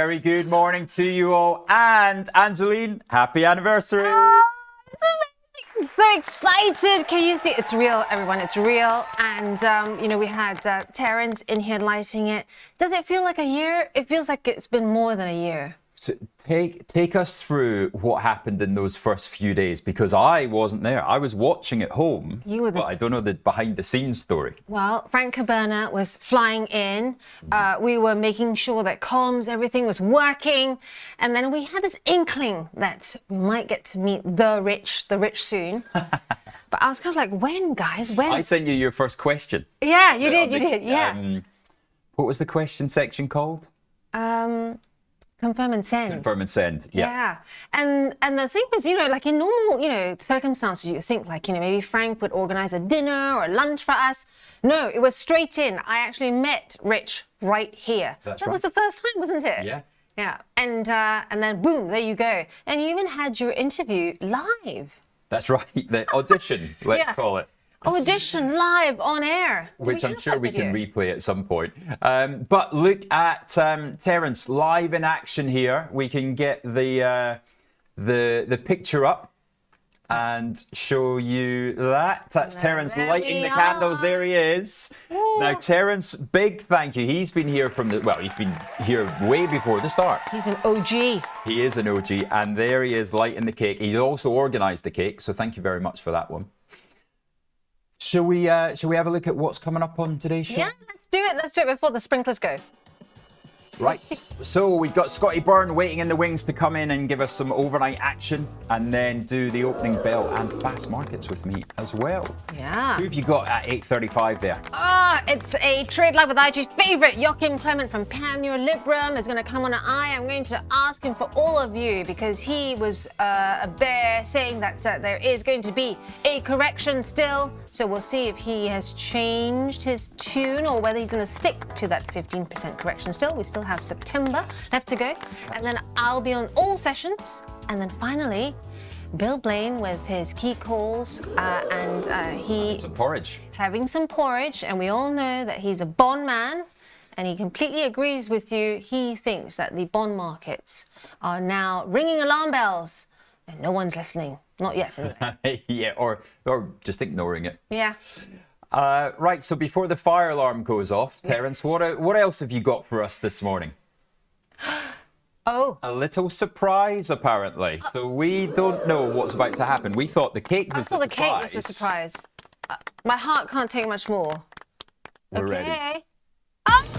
very good morning to you all. And Angeline, happy anniversary. It's amazing. So excited. Can you see? It's real, everyone. It's real. And, we had Terence in here lighting it. Does it feel like a year? It feels like it's been more than a year. So take us through what happened in those first few days, because I wasn't there. I was watching at home, but I don't know the behind-the-scenes story. Well, Frank Caberna was flying in. We were making sure that comms, everything was working. And then we had this inkling that we might get to meet the rich soon. But I was kind of like, when, guys? When? I sent you your first question. Yeah, you did, yeah. What was the question section called? Confirm and send. Confirm and send, yeah. And the thing was, like in normal, circumstances, you think like, maybe Frank would organize a dinner or a lunch for us. No, it was straight in. I actually met Rich right here. That was the first time, wasn't it? Yeah. Yeah. And then boom, there you go. And you even had your interview live. That's right. The audition, let's call it. Audition live on air. Which I'm sure we can replay at some point. But look at Terence live in action here. We can get the picture up and show you that. That's Terence lighting the candles. There he is. Ooh. Now, Terence, big thank you. He's been here he's been here way before the start. He's an OG. He is an OG. And there he is lighting the cake. He's also organized the cake. So thank you very much for that one. Shall we have a look at what's coming up on today's show? Yeah, let's do it. Let's do it before the sprinklers go. Right. So we've got Scotty Byrne waiting in the wings to come in and give us some overnight action and then do the opening bell and fast markets with me as well. Yeah. Who have you got at 8:35 there? It's a Trade Live with IG's favorite, Joachim Klement from Panmure Liberum is going to come on an eye. I'm going to ask him for all of you because he was a bear saying that there is going to be a correction still. So we'll see if he has changed his tune or whether he's going to stick to that 15% correction still. We still have September left to go. And then I'll be on all sessions. And then finally, Bill Blain with his key calls and he... Some porridge. Having some porridge. And we all know that he's a bond man. And he completely agrees with you. He thinks that the bond markets are now ringing alarm bells. And no one's listening. Not yet, anyway. Yeah, or just ignoring it. Yeah. Right, so before the fire alarm goes off, Terence, what else have you got for us this morning? Oh. A little surprise, apparently. So we don't know what's about to happen. We thought the cake was the surprise. I thought the cake was the surprise. My heart can't take much more. We're ready.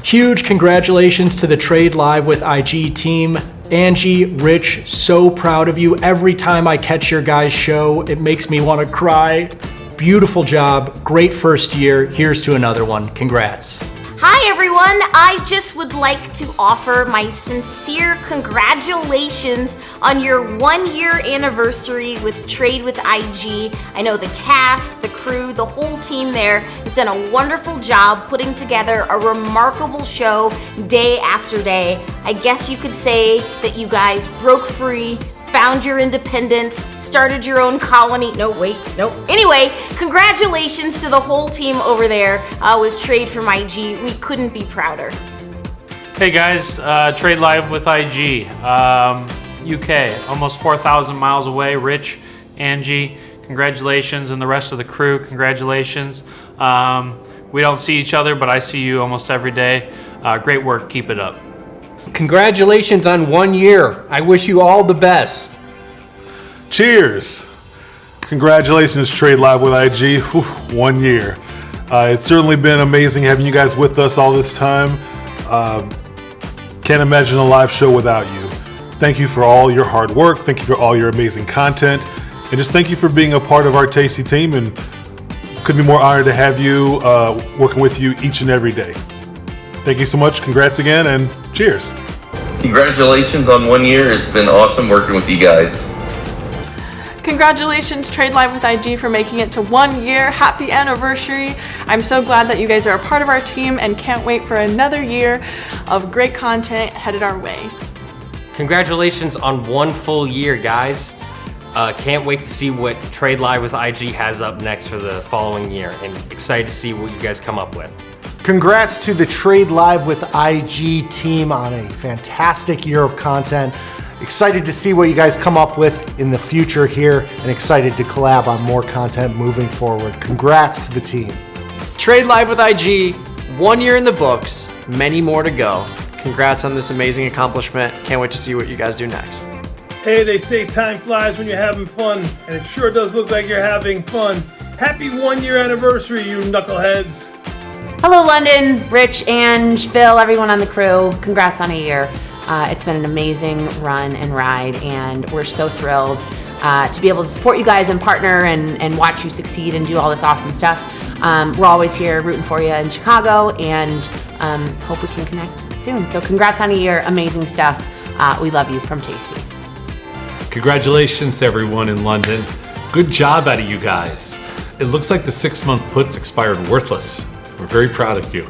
Huge congratulations to the Trade Live with IG team. Angie, Rich, so proud of you. Every time I catch your guys' show, it makes me want to cry. Beautiful job. Great first year. Here's to another one. Congrats. Hi everyone, I just would like to offer my sincere congratulations on your 1-year anniversary with Trade with IG. I know the cast, the crew, the whole team there has done a wonderful job putting together a remarkable show day after day. I guess you could say that you guys broke free, found your independence, started your own colony. No, wait, nope. Anyway, congratulations to the whole team over there with Trade from IG. We couldn't be prouder. Hey guys, Trade Live with IG. UK, almost 4,000 miles away. Rich, Angie, congratulations, and the rest of the crew, congratulations. We don't see each other, but I see you almost every day. Great work, keep it up. Congratulations on 1 year. I wish you all the best. Cheers. Congratulations, Trade Live with IG. Whew, 1 year. It's certainly been amazing having you guys with us all this time. Can't imagine a live show without you. Thank you for all your hard work. Thank you for all your amazing content. And just thank you for being a part of our tasty team. And couldn't be more honored to have you working with you each and every day. Thank you so much. Congrats again and cheers. Congratulations on 1 year. It's been awesome working with you guys. Congratulations, Trade Live with IG, for making it to 1 year. Happy anniversary. I'm so glad that you guys are a part of our team and can't wait for another year of great content headed our way. Congratulations on 1 full year, guys. Can't wait to see what Trade Live with IG has up next for the following year, and excited to see what you guys come up with. Congrats to the Trade Live with IG team on a fantastic year of content. Excited to see what you guys come up with in the future here and excited to collab on more content moving forward. Congrats to the team. Trade Live with IG, 1 year in the books, many more to go. Congrats on this amazing accomplishment. Can't wait to see what you guys do next. Hey, they say time flies when you're having fun, and it sure does look like you're having fun. Happy 1 year anniversary, you knuckleheads. Hello, London, Rich, and Phil, everyone on the crew. Congrats on a year. It's been an amazing run and ride, and we're so thrilled to be able to support you guys and partner and watch you succeed and do all this awesome stuff. We're always here rooting for you in Chicago, and hope we can connect soon. So congrats on a year, amazing stuff. We love you from Tasty. Congratulations to everyone in London. Good job out of you guys. It looks like the 6-month puts expired worthless. We're very proud of you.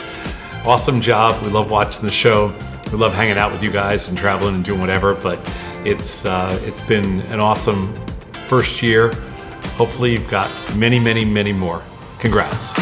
Awesome job. We love watching the show. We love hanging out with you guys and traveling and doing whatever, but it's been an awesome first year. Hopefully you've got many, many, many more. Congrats.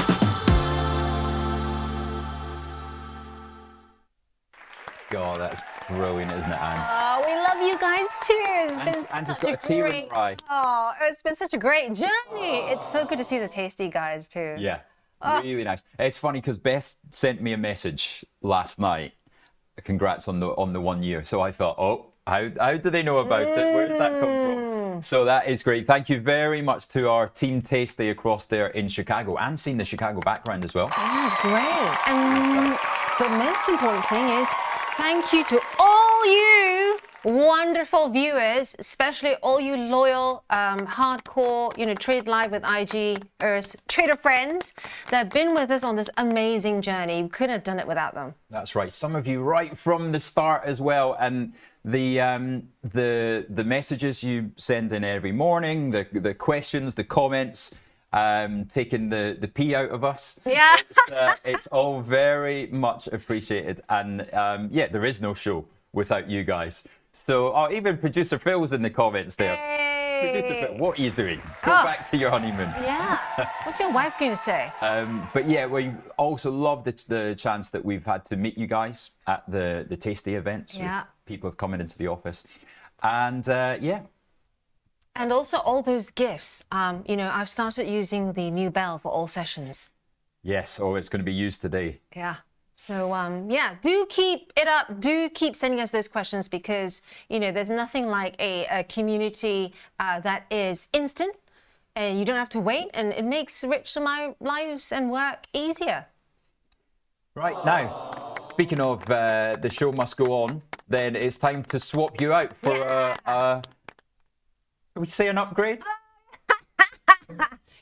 God, that's brilliant, isn't it, Anne? Oh, we love you guys too. It's been Anne's such got a tear in her eye. Oh, it's been such a great journey. It's so good to see the Tasty guys too. Yeah, really nice. It's funny because Beth sent me a message last night. Congrats on the 1 year. So I thought, oh, how do they know about it? Where did that come from? So that is great. Thank you very much to our team Tasty across there in Chicago, and seeing the Chicago background as well. That was great. And the most important thing is thank you to all you wonderful viewers, especially all you loyal, hardcore, Trade Live with IGers, trader friends that have been with us on this amazing journey. We couldn't have done it without them. That's right. Some of you right from the start as well, and the messages you send in every morning, the questions, the comments, taking the pee out of us. Yeah. It's all very much appreciated, and yeah, there is no show without you guys. So, even producer Phil was in the comments there. Hey. Producer Phil, what are you doing? Go back to your honeymoon. Yeah. What's your wife going to say? But yeah, we also love the chance that we've had to meet you guys at the Tasty events. Yeah. People have come into the office, and yeah. And also all those gifts. I've started using the new bell for all sessions. Yes. Oh, it's going to be used today. Yeah. So, yeah, do keep it up. Do keep sending us those questions because, there's nothing like a community that is instant and you don't have to wait, and it makes Rich and my lives and work easier. Right, now, speaking of the show must go on, then it's time to swap you out for can we say an upgrade?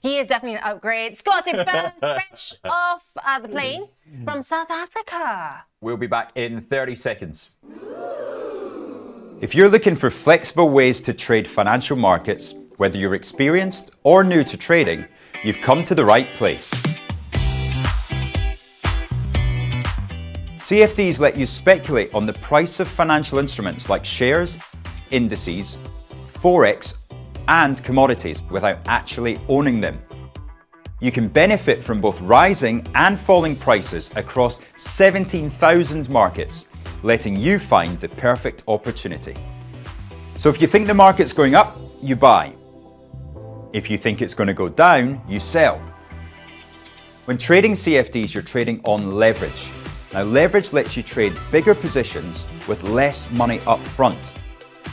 He is definitely an upgrade. Scotty Byrne, fresh off the plane from South Africa. We'll be back in 30 seconds. If you're looking for flexible ways to trade financial markets, whether you're experienced or new to trading, you've come to the right place. CFDs let you speculate on the price of financial instruments like shares, indices, forex, and commodities without actually owning them. You can benefit from both rising and falling prices across 17,000 markets, letting you find the perfect opportunity. So if you think the market's going up, you buy. If you think it's going to go down, you sell. When trading CFDs, you're trading on leverage. Now, leverage lets you trade bigger positions with less money up front.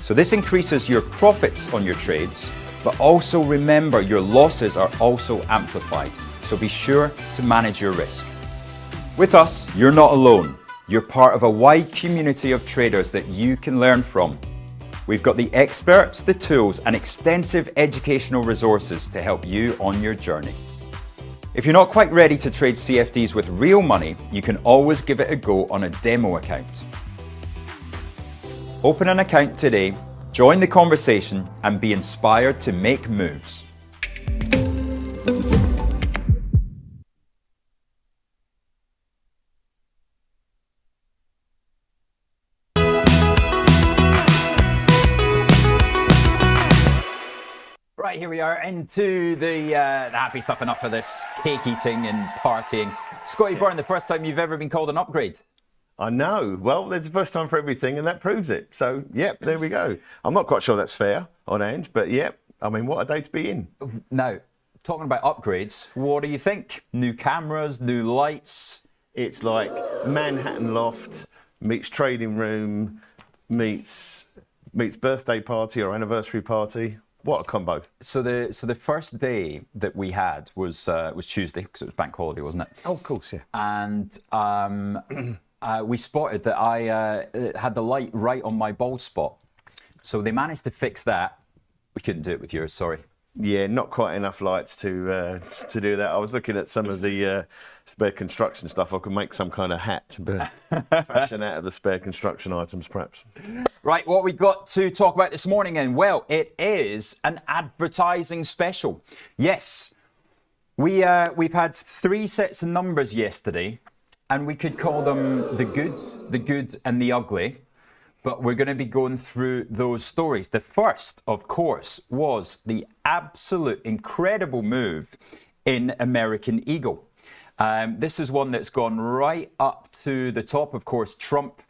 So this increases your profits on your trades, but also remember your losses are also amplified. So be sure to manage your risk. With us, you're not alone. You're part of a wide community of traders that you can learn from. We've got the experts, the tools, and extensive educational resources to help you on your journey. If you're not quite ready to trade CFDs with real money, you can always give it a go on a demo account. Open an account today, join the conversation, and be inspired to make moves. Right, here we are into the happy stuff, enough of this cake eating and partying. Scotty Byrne, the first time you've ever been called an upgrade. I know. Well, there's a first time for everything, and that proves it. So, yep, there we go. I'm not quite sure that's fair on Ange, but yep, I mean, what a day to be in. Now, talking about upgrades, what do you think? New cameras, new lights? It's like Manhattan Loft meets trading room meets birthday party or anniversary party. What a combo. So the first day that we had was Tuesday, because it was bank holiday, wasn't it? Oh, of course, yeah. And we spotted that I had the light right on my bald spot. So they managed to fix that. We couldn't do it with yours, sorry. Yeah, not quite enough lights to do that. I was looking at some of the spare construction stuff. I could make some kind of hat, but fashion out of the spare construction items, perhaps. Right, what we got to talk about this morning, and well, it is an advertising special. Yes, we've had 3 sets of numbers yesterday, and we could call them the good, and the ugly. But we're going to be going through those stories. The first, of course, was the absolute incredible move in American Eagle. This is one that's gone right up to the top. Of course, Trump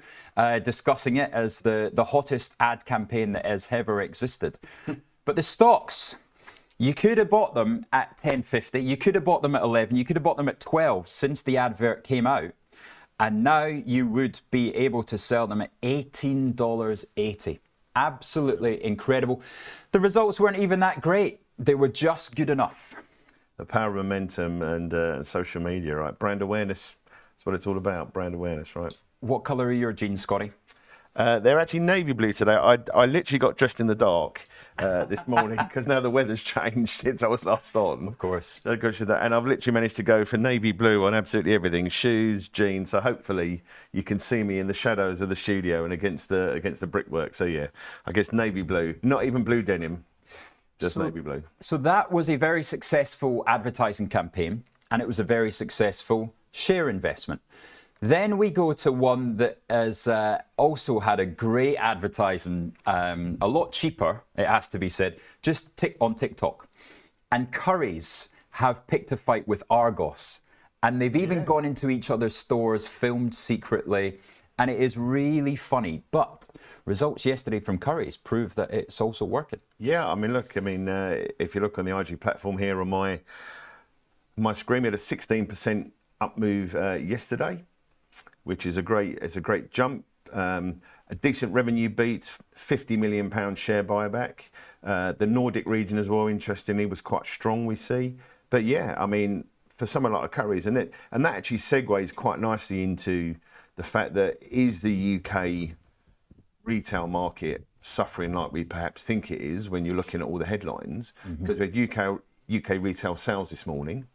discussing it as the hottest ad campaign that has ever existed. But the stocks, you could have bought them at 10.50. You could have bought them at 11. You could have bought them at 12 since the advert came out. And now you would be able to sell them at $18.80. Absolutely incredible. The results weren't even that great. They were just good enough. The power of momentum and social media, right? Brand awareness. That's what it's all about, brand awareness, right? What colour are your jeans, Scotty? They're actually navy blue today. I literally got dressed in the dark this morning because now the weather's changed since I was last on. Of course. And I've literally managed to go for navy blue on absolutely everything. Shoes, jeans. So hopefully you can see me in the shadows of the studio and against the brickwork. So yeah, I guess navy blue. Not even blue denim, just navy blue. So that was a very successful advertising campaign, and it was a very successful share investment. Then we go to one that has also had a great advertising, a lot cheaper, it has to be said, just on TikTok. And Currys have picked a fight with Argos. And they've even gone into each other's stores, filmed secretly. And it is really funny. But results yesterday from Currys prove that it's also working. Yeah, I mean, look, if you look on the IG platform here on my screen, we had a 16% up move yesterday, which is a great jump. A decent revenue beat, £50 million share buyback. The Nordic region as well, interestingly, was quite strong, we see. But yeah, I mean, for someone like a Currys, and that actually segues quite nicely into the fact that is the UK retail market suffering like we perhaps think it is when you're looking at all the headlines? Because we had UK retail sales this morning,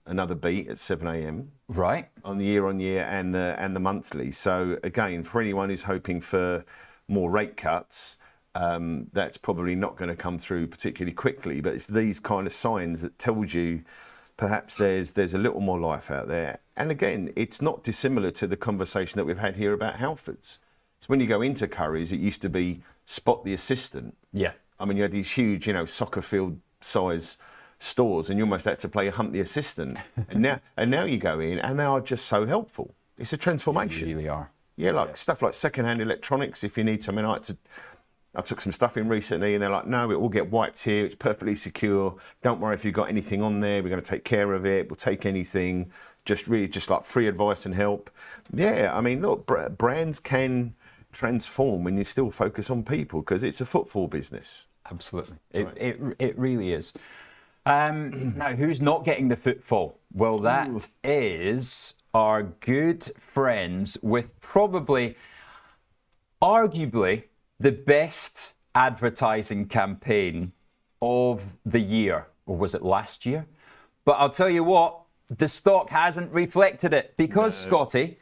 another beat at 7 a.m. Right. On the year-on-year and the monthly. So again, for anyone who's hoping for more rate cuts, that's probably not going to come through particularly quickly. But it's these kind of signs that tells you perhaps there's a little more life out there. And again, it's not dissimilar to the conversation that we've had here about Halfords. So when you go into Currys, it used to be spot the assistant. Yeah. I mean, you had these huge, soccer field size stores, and you almost had to play Hunt the Assistant. and now you go in, and they are just so helpful. It's a transformation. They really are. Yeah, stuff like second-hand electronics. If you need something, I took some stuff in recently, and they're like, no, it will get wiped here. It's perfectly secure. Don't worry if you've got anything on there. We're going to take care of it. We'll take anything. Just like free advice and help. Yeah, I mean, look, brands can transform when you still focus on people because it's a footfall business. Absolutely. It really is. Now, who's not getting the footfall? Well, that is our good friends with probably, arguably, the best advertising campaign of the year. Or was it last year? But I'll tell you what, the stock hasn't reflected it because, Scotty,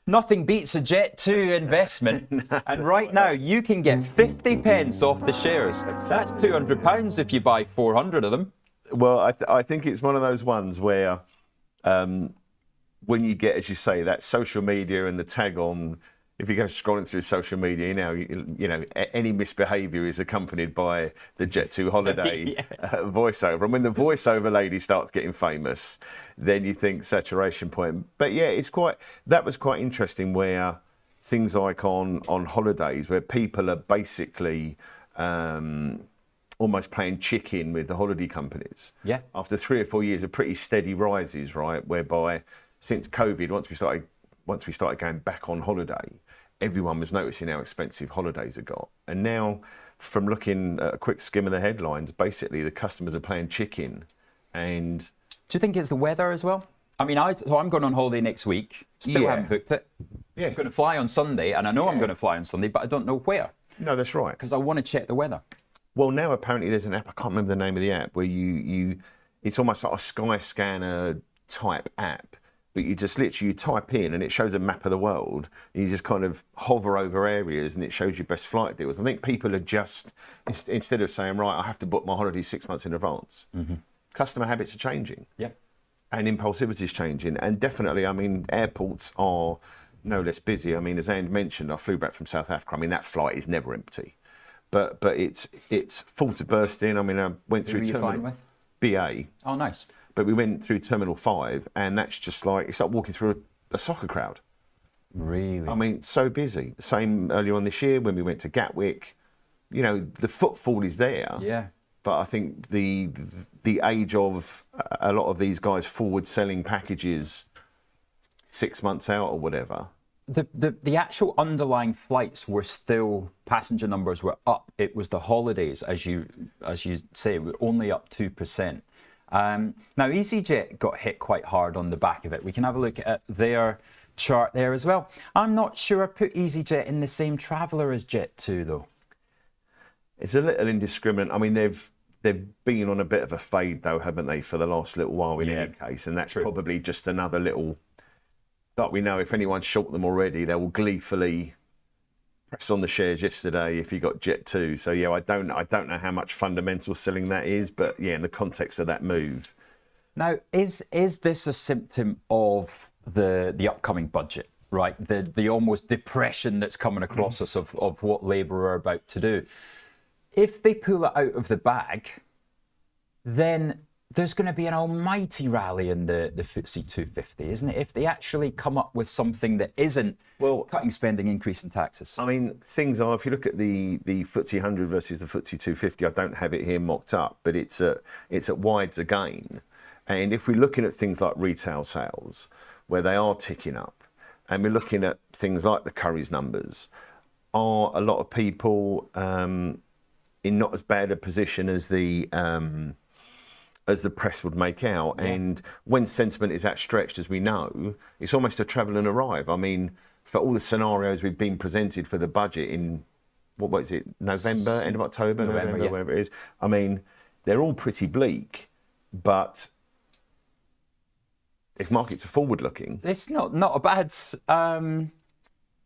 nothing beats a Jet 2 investment. And right now, you can get 50 pence off the shares. That's £200 if you buy 400 of them. Well, I think it's one of those ones where when you get, as you say, that social media and the tag on, if you go scrolling through social media, you know, any misbehaviour is accompanied by the Jet2 holiday voiceover. And when the voiceover lady starts getting famous, then you think saturation point. But yeah, that was quite interesting where things like on holidays where people are basically almost playing chicken with the holiday companies. Yeah. After 3 or 4 years of pretty steady rises, right, whereby since COVID, once we started going back on holiday, everyone was noticing how expensive holidays had got. And now, from looking at a quick skim of the headlines, basically the customers are playing chicken. And do you think it's the weather as well? I mean, I'm going on holiday next week. Still haven't booked it. Yeah. I'm going to fly on Sunday, and I know I'm going to fly on Sunday, but I don't know where. No, that's right. Because I want to check the weather. Well, now apparently there's an app, I can't remember the name of the app, where it's almost like a sky scanner type app, but you just literally type in and it shows a map of the world, and you just kind of hover over areas and it shows you best flight deals. I think people are just, instead of saying, right, I have to book my holiday 6 months in advance, customer habits are changing. Yeah. And impulsivity is changing. And definitely, I mean, airports are no less busy. I mean, as Andy mentioned, I flew back from South Africa. I mean, that flight is never empty. But it's full to bursting. I mean, I went through Terminal BA. Oh, nice. But we went through Terminal 5, and that's just like, it's like walking through a soccer crowd. Really? I mean, so busy. Same earlier on this year when we went to Gatwick. You know, the footfall is there. Yeah. But I think the age of a lot of these guys forward selling packages 6 months out or whatever. The actual underlying flights were still, passenger numbers were up. It was the holidays, as you say, were only up 2%. Now EasyJet got hit quite hard on the back of it. We can have a look at their chart there as well. I'm not sure I put EasyJet in the same traveller as Jet2 though. It's a little indiscriminate. I mean, they've been on a bit of a fade though, haven't they, for the last little while in any case, and that's probably just another little. But we know if anyone's short them already, they will gleefully press on the shares yesterday if you got Jet2. So yeah, I don't know how much fundamental selling that is, but yeah, in the context of that move. Now, is this a symptom of the upcoming budget, right? The almost depression that's coming across us of what Labour are about to do. If they pull it out of the bag, then there's going to be an almighty rally in the FTSE 250, isn't it? If they actually come up with something that isn't cutting spending, increasing taxes. I mean, things are, if you look at the FTSE 100 versus the FTSE 250, I don't have it here mocked up, but it's at wides again. And if we're looking at things like retail sales, where they are ticking up, and we're looking at things like the Currys numbers, are a lot of people in not as bad a position as the press would make out. Yeah. And when sentiment is outstretched, as we know, it's almost a travel and arrive. I mean, for all the scenarios we've been presented for the budget in, what was it, November, end of October, November, whatever it is. I mean, they're all pretty bleak, but if markets are forward-looking... It's not a bad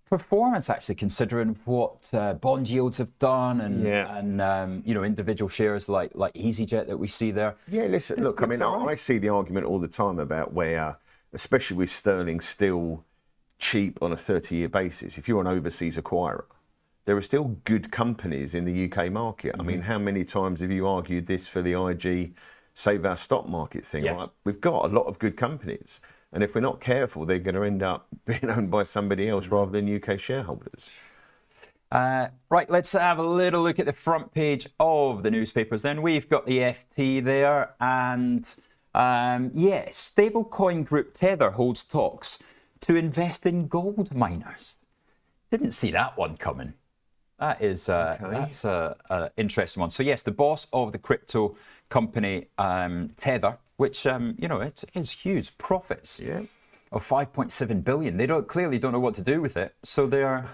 performance, actually, considering what bond yields have done and you know, individual shares like EasyJet that we see there. Yeah, listen, look, I mean, I see the argument all the time about where, especially with sterling still cheap on a 30-year basis, if you're an overseas acquirer, there are still good companies in the UK market. I mean, how many times have you argued this for the IG Save Our Stock Market thing? Yeah. Right? We've got a lot of good companies. And if we're not careful, they're going to end up being owned by somebody else rather than UK shareholders. Right, let's have a little look at the front page of the newspapers. Then we've got the FT there. And stablecoin group Tether holds talks to invest in gold miners. Didn't see that one coming. That is that's a interesting one. So yes, the boss of the crypto company Tether, which you know, it is huge profits of 5.7 billion. They clearly don't know what to do with it, so they're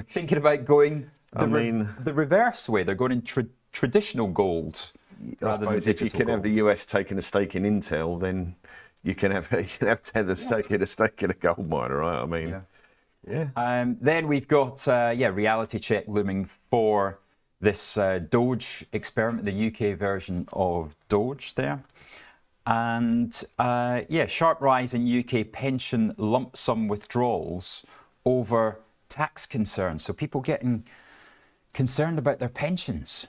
thinking about going the reverse way. They're going in traditional gold rather than digital if you can gold. have the US taking a stake in Intel, then you can have Tether taking a stake in a gold miner, right? I mean. Then we've got reality check looming for this Doge experiment, the UK version of Doge there. And sharp rise in UK pension lump sum withdrawals over tax concerns. So people getting concerned about their pensions.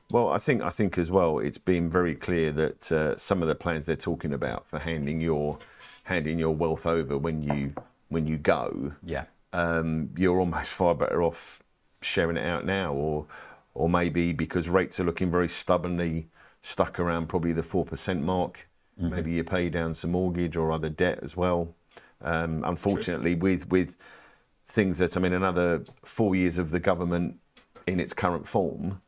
Well, I think as well, it's been very clear that some of the plans they're talking about for handing your wealth over when you go, you're almost far better off sharing it out now, or maybe because rates are looking very stubbornly stuck around probably the 4% mark. Mm-hmm. Maybe you pay down some mortgage or other debt as well. Unfortunately, with things that, I mean, another 4 years of the government in its current form,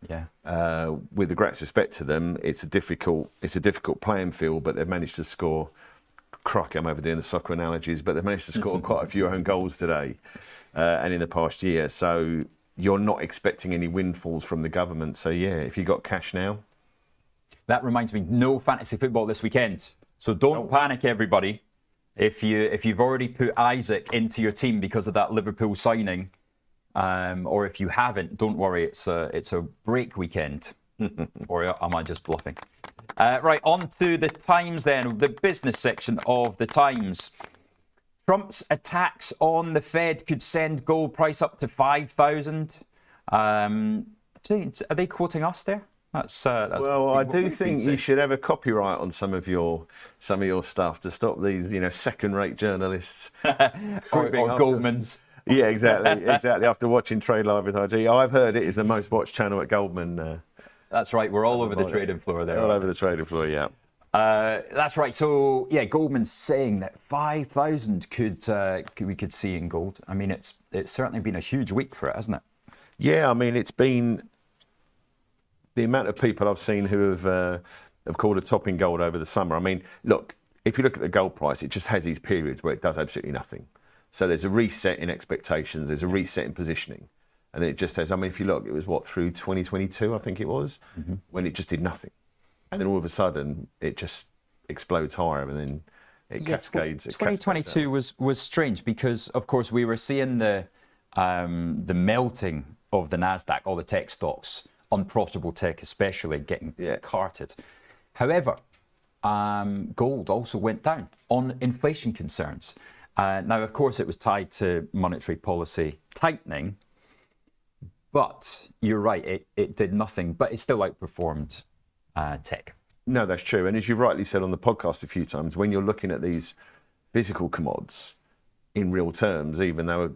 with the greatest respect to them, it's a difficult playing field, but they've managed to score. Crikey, I'm overdoing the soccer analogies, but they've managed to score quite a few own goals today and in the past year. So you're not expecting any windfalls from the government. So yeah, if you got cash now. That reminds me, no fantasy football this weekend. So don't panic, everybody. If you've already put Isaac into your team because of that Liverpool signing, or if you haven't, don't worry. It's a break weekend. Or am I just bluffing? Right, on to the Times then, the business section of the Times. Trump's attacks on the Fed could send gold price up to 5,000. Are they quoting us there? That's well, I do think you should have a copyright on some of your stuff to stop these, second-rate journalists or Goldman's. Yeah, exactly. After watching Trade Live with IG, I've heard it is the most watched channel at Goldman. That's right. We're all over the trading floor there. All over the trading floor, yeah. That's right. So yeah, Goldman's saying that 5,000 we could see in gold. I mean, it's certainly been a huge week for it, hasn't it? Yeah, I mean, it's been the amount of people I've seen who have called a top in gold over the summer. I mean, look, if you look at the gold price, it just has these periods where it does absolutely nothing. So there's a reset in expectations, there's a reset in positioning. And then it just has, I mean, if you look, it was through 2022, I think it was, when it just did nothing. And then all of a sudden, it just explodes higher and then it cascades. 2022 was strange because, of course, we were seeing the melting of the NASDAQ, all the tech stocks, unprofitable tech especially, getting carted. However, gold also went down on inflation concerns. Now, of course, it was tied to monetary policy tightening, but you're right, it did nothing, but it still outperformed tech. No, that's true. And as you rightly said on the podcast a few times, when you're looking at these physical commods in real terms, even though,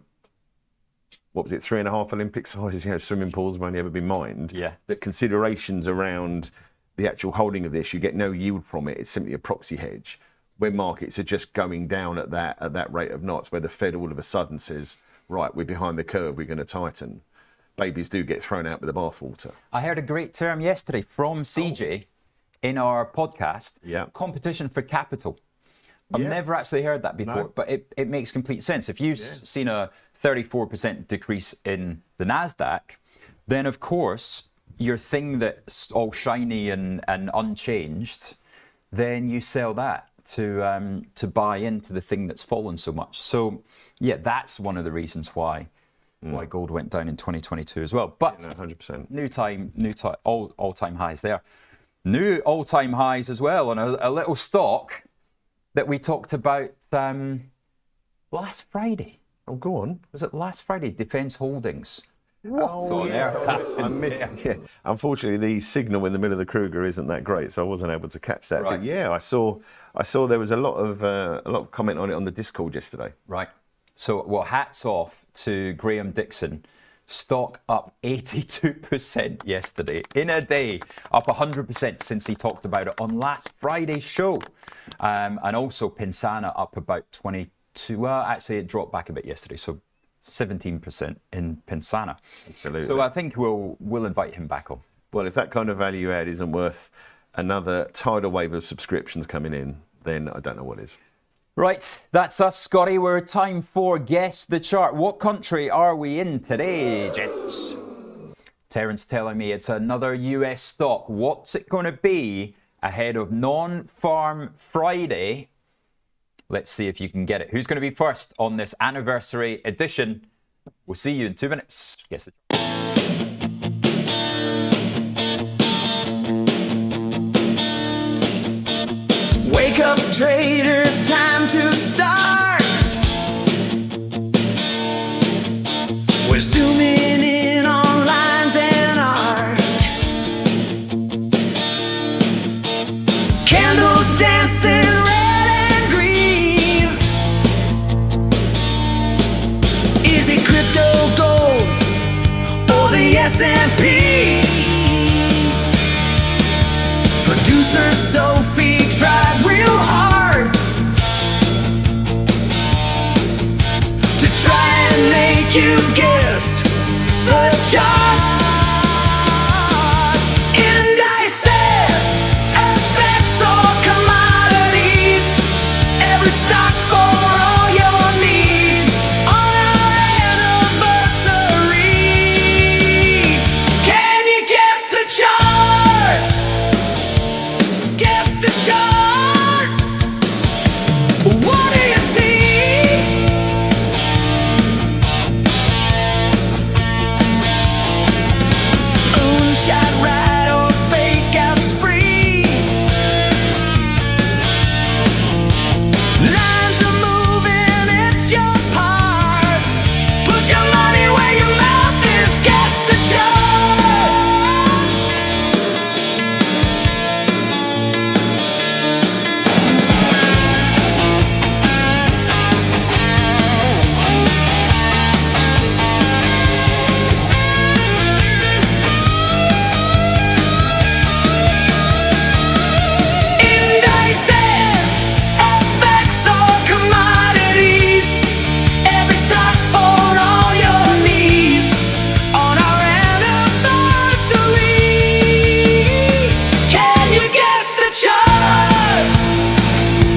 3.5 Olympic sizes, swimming pools have only ever been mined, the considerations around the actual holding of this, you get no yield from it. It's simply a proxy hedge. When markets are just going down at that rate of knots, where the Fed all of a sudden says, right, we're behind the curve, we're going to tighten. Babies do get thrown out with the bathwater. I heard a great term yesterday from CJ in our podcast, competition for capital. I've never actually heard that before, but it makes complete sense. If you've seen a 34% decrease in the NASDAQ, then of course, your thing that's all shiny and unchanged, then you sell that to buy into the thing that's fallen so much. So yeah, that's one of the reasons why gold went down in 2022 as well. But 100%. new time, all-time highs there. New all-time highs as well on a little stock that we talked about last Friday. Oh, go on. Was it last Friday? Defence Holdings. Oh, I missed, Unfortunately, the signal in the middle of the Kruger isn't that great, so I wasn't able to catch that. Right. But yeah, I saw there was a lot of comment on it on the Discord yesterday. Right. So, well, hats off to Graham Dixon. Stock up 82% yesterday in a day, up 100% since he talked about it on last Friday's show, and also Pensana up about 22. Well, actually, it dropped back a bit yesterday, so 17% in Pensana. Absolutely. So I think we'll invite him back on. Well, if that kind of value add isn't worth another tidal wave of subscriptions coming in, then I don't know what is. Right, that's us, Scotty. We're time for Guess the Chart. What country are we in today, gents? Terence telling me it's another US stock. What's it going to be ahead of Non-Farm Friday? Let's see if you can get it. Who's going to be first on this anniversary edition? We'll see you in 2 minutes. Guess the Chart. Wake up, traders, time to start. Candles dancing red and green. Is it crypto gold or the S&P? Producer Sophie tried real hard to try and make you guess the chart. Indices, FX or commodities, every stock for all your needs on our anniversary. Can you guess the chart? Guess the chart. What do you see? Moonshot ride or fake out spree. Lines are moving, it's your part. Put your money where your mouth is. Guess the chart. Indices, FX or commodities, every stock for all your needs on our anniversary. Can you guess the chart?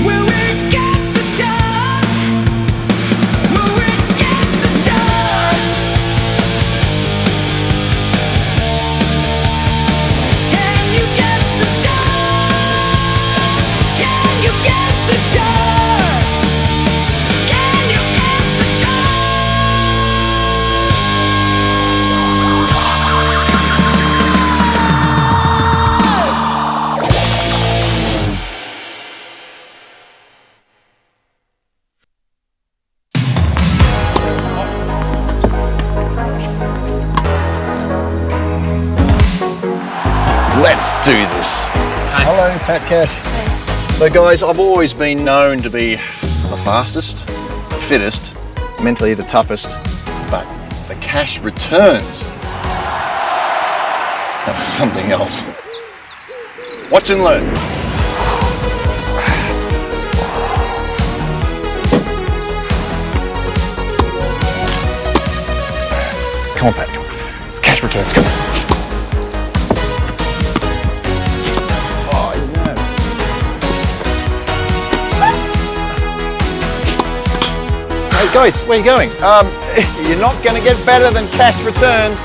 Will Rich guess the chart? Will Rich guess the chart? Can you guess the chart? Can you guess the chart? Can you guess the chart? Let's do this. Hello, Pat Cash. So guys, I've always been known to be the fastest, the fittest, mentally the toughest, but the cash returns. That's something else. Watch and learn. Come on, Pat. Cash returns, come on. Hey guys, where are you going? You're not going to get better than cash returns.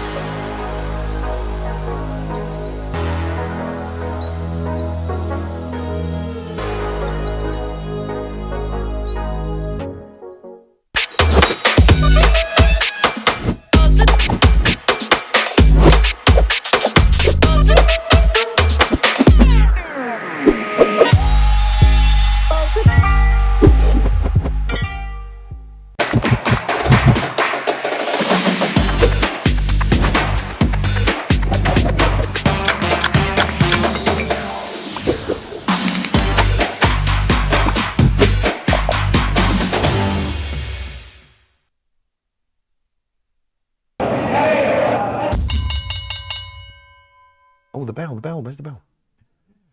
Oh, the bell, where's the bell?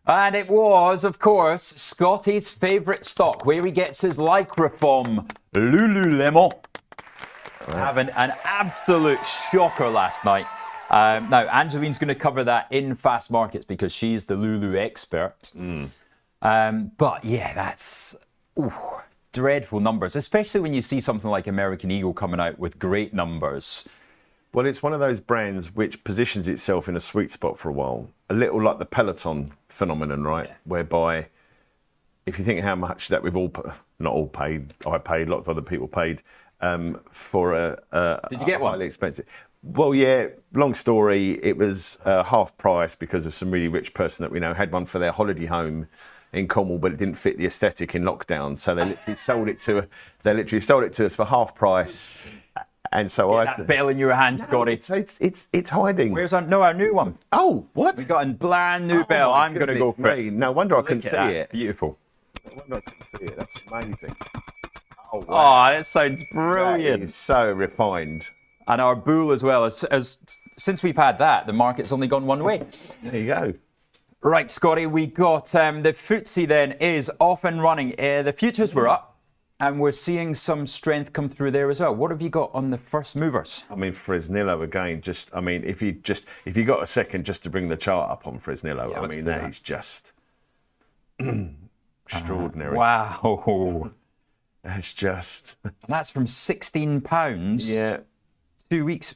And it was, of course, Scotty's favourite stock, where he gets his lycra from, Lululemon. Having an absolute shocker last night. Now, Angeline's going to cover that in fast markets because she's the Lulu expert. But yeah, that's dreadful numbers, especially when you see something like American Eagle coming out with great numbers. Well, it's one of those brands which positions itself in a sweet spot for a while. A little like the Peloton phenomenon, right? Yeah. Whereby if you think how much that we've all, not all paid, I paid, lots of other people paid for a Did you get one? Highly expensive. Well, yeah, long story. It was half price because of some really rich person that we know had one for their holiday home in Cornwall, but it didn't fit the aesthetic in lockdown. So they literally sold it to us for half price. And so Get that bell in your hand, Scotty. It's hiding. Where's our new one? Oh, what? We got a brand new bell. I'm going to go for it. No wonder I couldn't Look see at that. it. Beautiful. No wonder I couldn't see it. That's amazing. Oh, Oh, that sounds brilliant. That is so refined. And our bull as well. As since we've had that, the market's only gone one way. There you go. Right, Scotty, we got the FTSE then is off and running. The futures were up, and we're seeing some strength come through there as well. What have you got on the first movers? I mean, Fresnillo again. If you got a second just to bring the chart up on Fresnillo, Yeah, I let's mean do that that. is just extraordinary. Wow. That's just. That's from £16. Yeah. 2 weeks,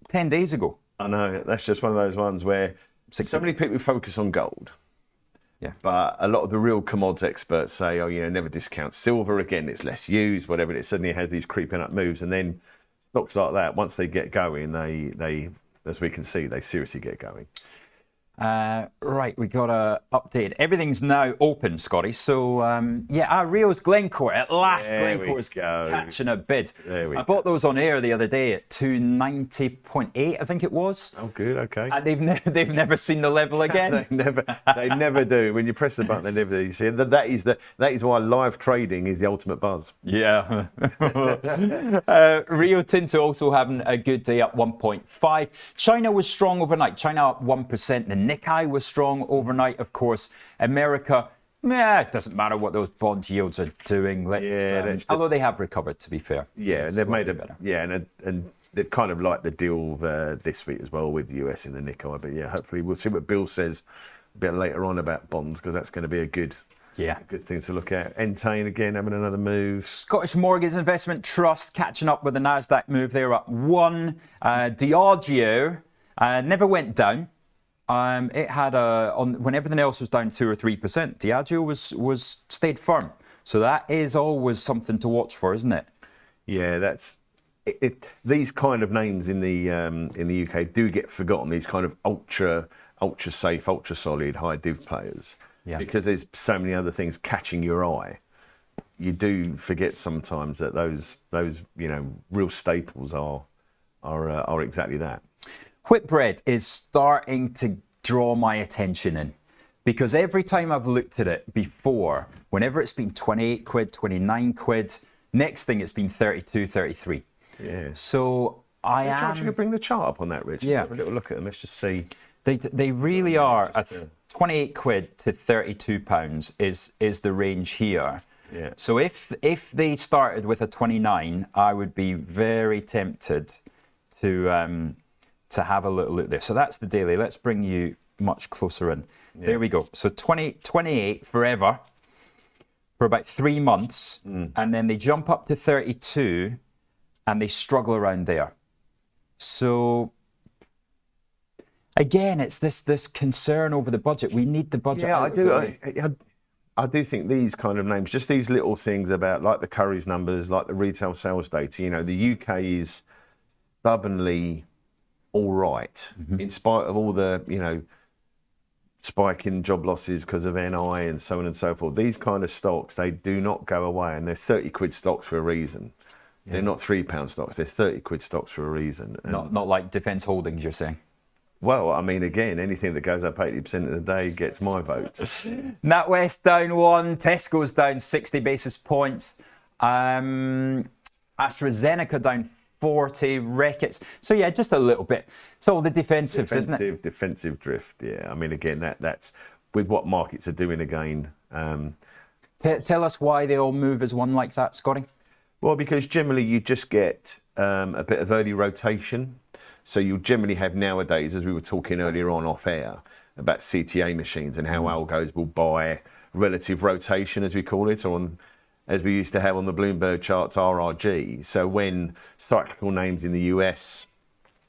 10 days ago. I know. That's just one of those ones where so many people focus on gold. Yeah. But a lot of the real commodities experts say, never discount silver. Again, it's less used, whatever. It suddenly has these creeping up moves. And then stocks like that, once they get going, they as we can see, they seriously get going. Right, we got a update. Everything's now open, Scotty. So, our Rio's Glencore. At last, Glencore's catching a bid. I bought those on air the other day at 290.8, I think it was. Oh, good, okay. And they've never seen the level again. they never do. When you press the button, they never do. You see, that is why live trading is the ultimate buzz. Yeah. Rio Tinto also having a good day, up 1.5. China was strong overnight. China up 1%. The Nikkei was strong overnight, of course. America, it doesn't matter what those bond yields are doing. Although they have recovered, to be fair. Yeah, and they've made it better. Yeah, and they've kind of liked the deal this week as well with the US in the Nikkei. But yeah, hopefully we'll see what Bill says a bit later on about bonds, because that's going to be a good thing to look at. Entain again having another move. Scottish Mortgage Investment Trust catching up with the Nasdaq move. They're up 1. Diageo never went down. It had when everything else was down 2 or 3%. Diageo was stayed firm. So that is always something to watch for, isn't it? Yeah, that's it. These kind of names in the UK do get forgotten. These kind of ultra safe, ultra solid, high div players. Yeah. Because there's so many other things catching your eye. You do forget sometimes that those real staples are exactly that. Whitbread is starting to draw my attention in, because every time I've looked at it before, whenever it's been 28 quid, 29 quid, next thing it's been 32, 33. Yeah. So I am... You could bring the chart up on that, Rich. Yeah. Have a little look at them. Let's just see. They really are. At 28 quid to 32 pounds is the range here. Yeah. So if they started with a 29, I would be very tempted to have a little look there. So that's the daily. Let's bring you much closer in. Yeah. There we go. So 28 forever for about 3 months, and then they jump up to 32 and they struggle around there. So again, it's this concern over the budget. We need the budget. Yeah, I do think these kind of names, just these little things about like the Curry's numbers, like the retail sales data, the UK is stubbornly all right, in spite of all the, spike in job losses because of NI and so on and so forth. These kind of stocks, they do not go away, and they're 30 quid stocks for a reason. Yeah. They're not £3 stocks, they're 30 quid stocks for a reason. And not like Defence Holdings, you're saying? Well, I mean, again, anything that goes up 80% of the day gets my vote. NatWest down 1, Tesco's down 60 basis points, AstraZeneca down 40, Reckitt's. So yeah, just a little bit. It's all the defensives, isn't it? Defensive drift, yeah. I mean, again, that's with what markets are doing again. Tell us why they all move as one like that, Scotty. Well, because generally you just get a bit of early rotation. So you'll generally have nowadays, as we were talking earlier on off air, about CTA machines and how algos will buy relative rotation, as we call it, or as we used to have on the Bloomberg charts, RRG. So when cyclical names in the US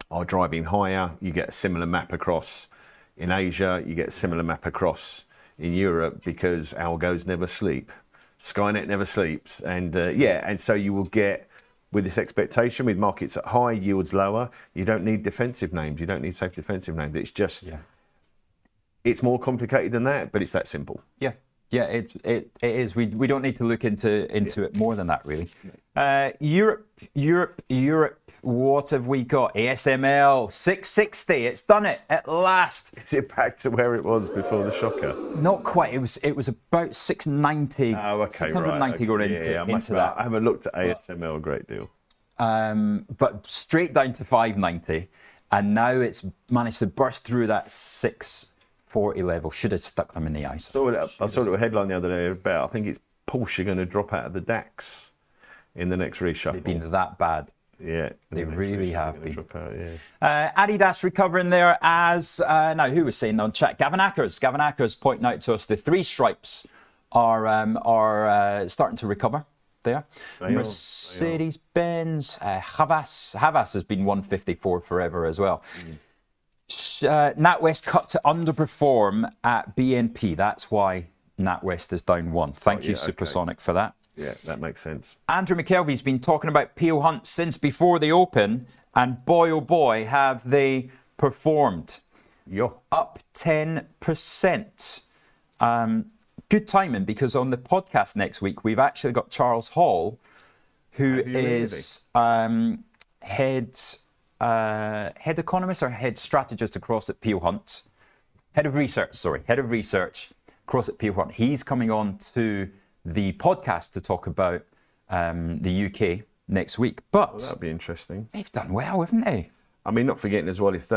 are driving higher, you get a similar map across in Asia, you get a similar map across in Europe, because algos never sleep. Skynet never sleeps. And and so you will get, with this expectation, with markets at high, yields lower, you don't need defensive names, you don't need safe defensive names. It's just, it's more complicated than that, but it's that simple. Yeah. Yeah, it is. We don't need to look into it more than that, really. Europe. What have we got? ASML 660. It's done it at last. Is it back to where it was before the shocker? Not quite. It was about 690. Oh, okay, 690 right. going Yeah, into that. I haven't looked at ASML a great deal. But straight down to 590, and now it's managed to burst through that 640 level. Should have stuck them in the ice. I saw a little headline the other day about, I think it's Porsche going to drop out of the DAX in the next reshuffle. They've been that bad. Yeah, they really have been. Drop out, yeah. Adidas recovering there as now. Who was saying on chat? Gavin Ackers pointing out to us the three stripes are starting to recover. There, Mercedes-Benz, Havas has been 154 forever as well. NatWest cut to underperform at BNP. That's why NatWest is down 1. Thank you, Supersonic, for that. Yeah, that makes sense. Andrew McKelvey's been talking about Peel Hunt since before the Open, and boy, oh boy, have they performed. Up 10%. Good timing, because on the podcast next week, we've actually got Charles Hall, who is head economist or head strategist across at Peel Hunt. Head of research across at Peel Hunt. He's coming on to the podcast to talk about the UK next week. But that'd be interesting. They've done well, haven't they? I mean, not forgetting as well, if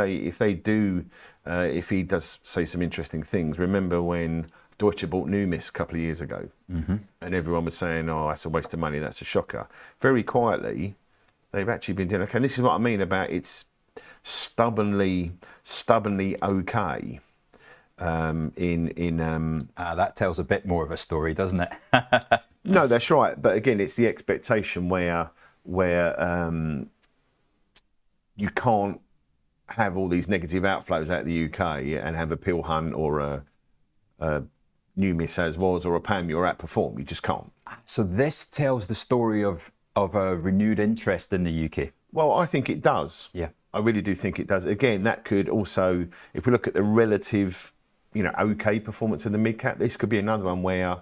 he does say some interesting things. Remember when Deutsche bought Numis a couple of years ago, and everyone was saying, "Oh, that's a waste of money. That's a shocker." Very quietly, they've actually been doing okay. And this is what I mean about it's stubbornly okay. That tells a bit more of a story, doesn't it? No, that's right. But again, it's the expectation where you can't have all these negative outflows out of the UK and have a Peel Hunt or a Numis as was or a PAM or outperform. You just can't. So this tells the story of a renewed interest in the UK. Well, I think it does. Yeah. I really do think it does. Again, that could also, if we look at the relative, okay performance of the mid-cap, this could be another one where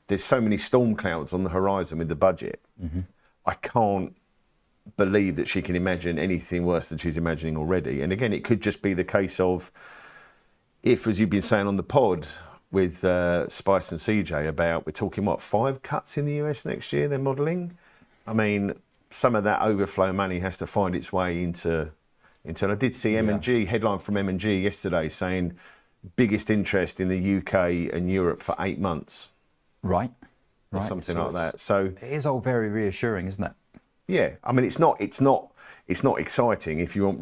there's so many storm clouds on the horizon with the budget. I can't believe that she can imagine anything worse than she's imagining already. And again, it could just be the case of, if, as you've been saying on the pod with Spice and CJ about, we're talking, 5 cuts in the US next year they're modelling? I mean, some of that overflow money has to find its way into I did see M&G, headline from M&G yesterday saying biggest interest in the UK and Europe for 8 months. Right. Or something like that. So it is all very reassuring, isn't it? Yeah. I mean, it's not exciting. If you want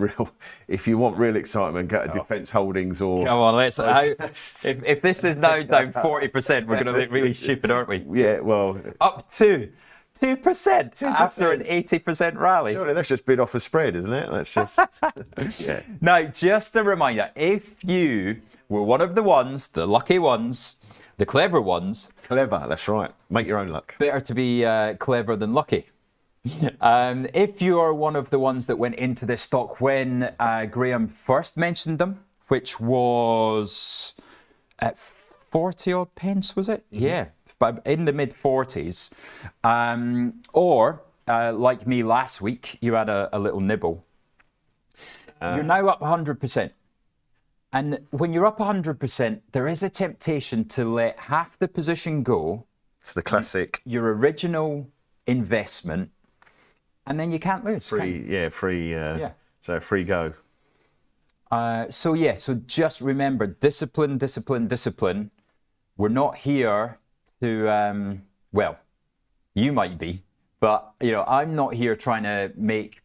real excitement, go to Defence Holdings or. Come on, let's. If this is now down 40%, we're going to look really stupid, aren't we? Yeah. Well. Up to 2% after an 80% rally. Surely that's just bid off a spread, isn't it? That's just. Yeah. Now, just a reminder: if you were one of the ones, the lucky ones, the clever ones. Clever. That's right. Make your own luck. Better to be clever than lucky. If you are one of the ones that went into this stock when Graham first mentioned them, which was at 40 odd pence, was it? Yeah, but in the mid 40s. Or like me last week, you had a little nibble. You're now up 100%. And when you're up 100%, there is a temptation to let half the position go. It's the classic. Your original investment. And then you can't lose. So free go. So just remember, discipline. We're not here to, you might be, but I'm not here trying to make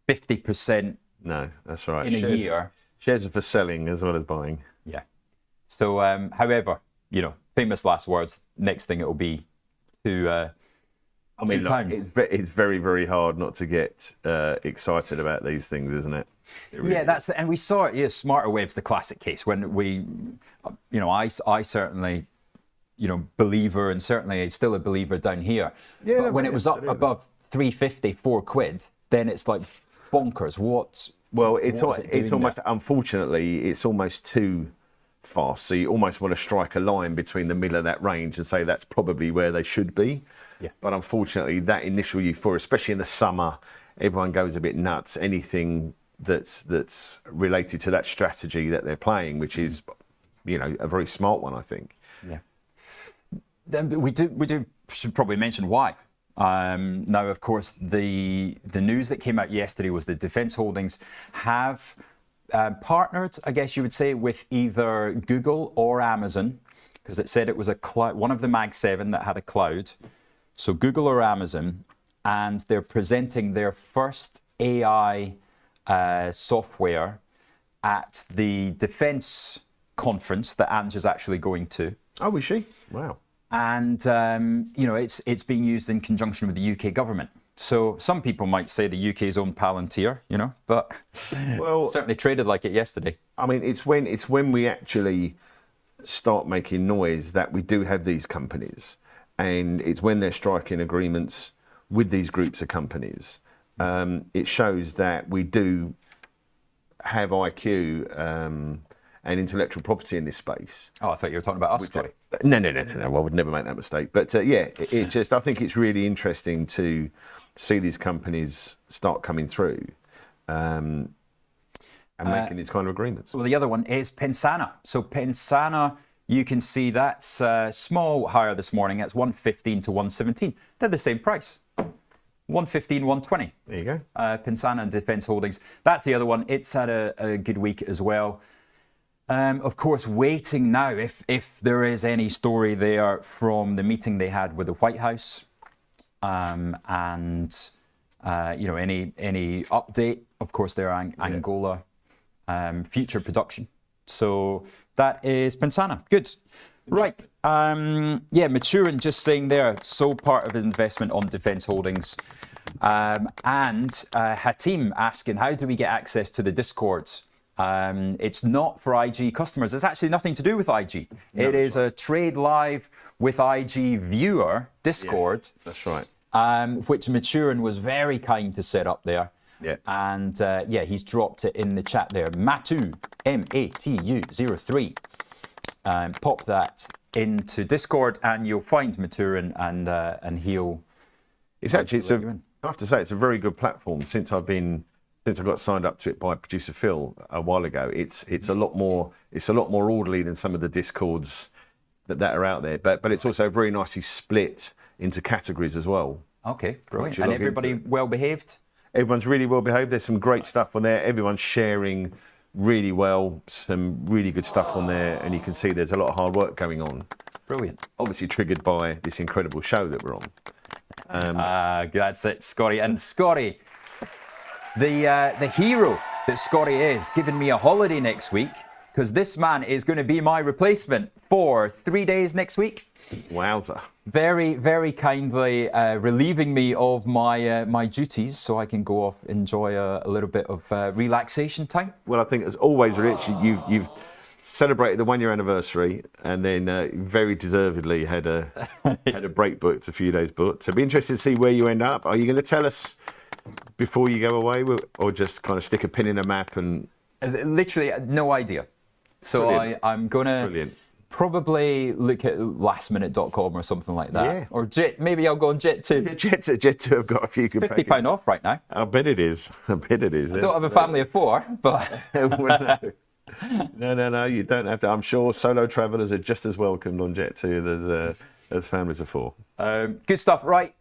50%. No, that's right. In a year. Shares are for selling as well as buying. Yeah. So, however, famous last words. Next thing it will be to. I mean, look, it's very, very hard not to get excited about these things, isn't it? Really is. And we saw it. Yeah, Smarter Wave's the classic case when we, I certainly, believer, and certainly still a believer down here. Yeah, but when it was up above 350, £4, then it's like bonkers. It's almost, unfortunately, it's almost too fast. So you almost want to strike a line between the middle of that range and say that's probably where they should be. Yeah. But unfortunately, that initial euphoria, especially in the summer, everyone goes a bit nuts. Anything that's related to that strategy that they're playing, which is, a very smart one, I think. Yeah. Then we should probably mention why. Now, of course, the news that came out yesterday was that Defence Holdings have partnered, I guess you would say, with either Google or Amazon, because it said it was a cloud, one of the Mag 7 that had a cloud. So Google or Amazon, and they're presenting their first AI software at the Defence conference that Ange is actually going to. Oh, is she? Wow. And it's being used in conjunction with the UK government. So some people might say the UK's own Palantir, but certainly traded like it yesterday. I mean, it's when we actually start making noise that we do have these companies, and it's when they're striking agreements with these groups of companies. It shows that we do have IQ and intellectual property in this space. Oh, I thought you were talking about us, Scotty. No. I would never make that mistake. But I think it's really interesting to see these companies start coming through and making these kind of agreements. Well, the other one is Pensana. So Pensana, you can see that's small higher this morning. It's 115 to 117. They're the same price. 115, 120. There you go. Pensana and Defence Holdings. That's the other one. It's had a good week as well. Of course, waiting now if there is any story there from the meeting they had with the White House, and any update. Of course, their Angola future production. So that is Pensana. Good. Right. Maturin just saying there, sole part of his investment on Defence Holdings. And Hatim asking, how do we get access to the Discord? It's not for IG customers. It's actually nothing to do with IG. It is a Trade Live with IG viewer Discord. Yes, that's right. Which Maturin was very kind to set up there. Yeah. And he's dropped it in the chat there. Matu, MATU03. Pop that into Discord and you'll find Maturin and he'll... I have to say, it's a very good platform since I got signed up to it by producer Phil a while ago. It's a lot more orderly than some of the Discords that are out there. But it's also very nicely split into categories as well. Okay, brilliant. And everybody well behaved? Everyone's really well behaved. There's some great stuff on there. Everyone's sharing really well. Some really good stuff on there, and you can see there's a lot of hard work going on. Brilliant. Obviously triggered by this incredible show that we're on. That's it, Scotty. And Scotty, the hero that Scotty is, giving me a holiday next week, because this man is going to be my replacement for 3 days next week. Wowza. Very, very kindly relieving me of my duties so I can go off, enjoy a little bit of relaxation time. Well, I think as always, Rich, you've celebrated the 1 year anniversary and then very deservedly had a break booked, a few days booked. So it'd be interesting to see where you end up. Are you going to tell us before you go away, or just kind of stick a pin in a map and... Literally no idea. So I'm going to probably look at lastminute.com or something like that. Yeah. Or maybe I'll go on Jet2. Jet2 have got a few good £50 packages. off right now. I bet it is. I don't have a family of four, but... No, you don't have to. I'm sure solo travellers are just as welcomed on Jet2 as families of four. Good stuff, right?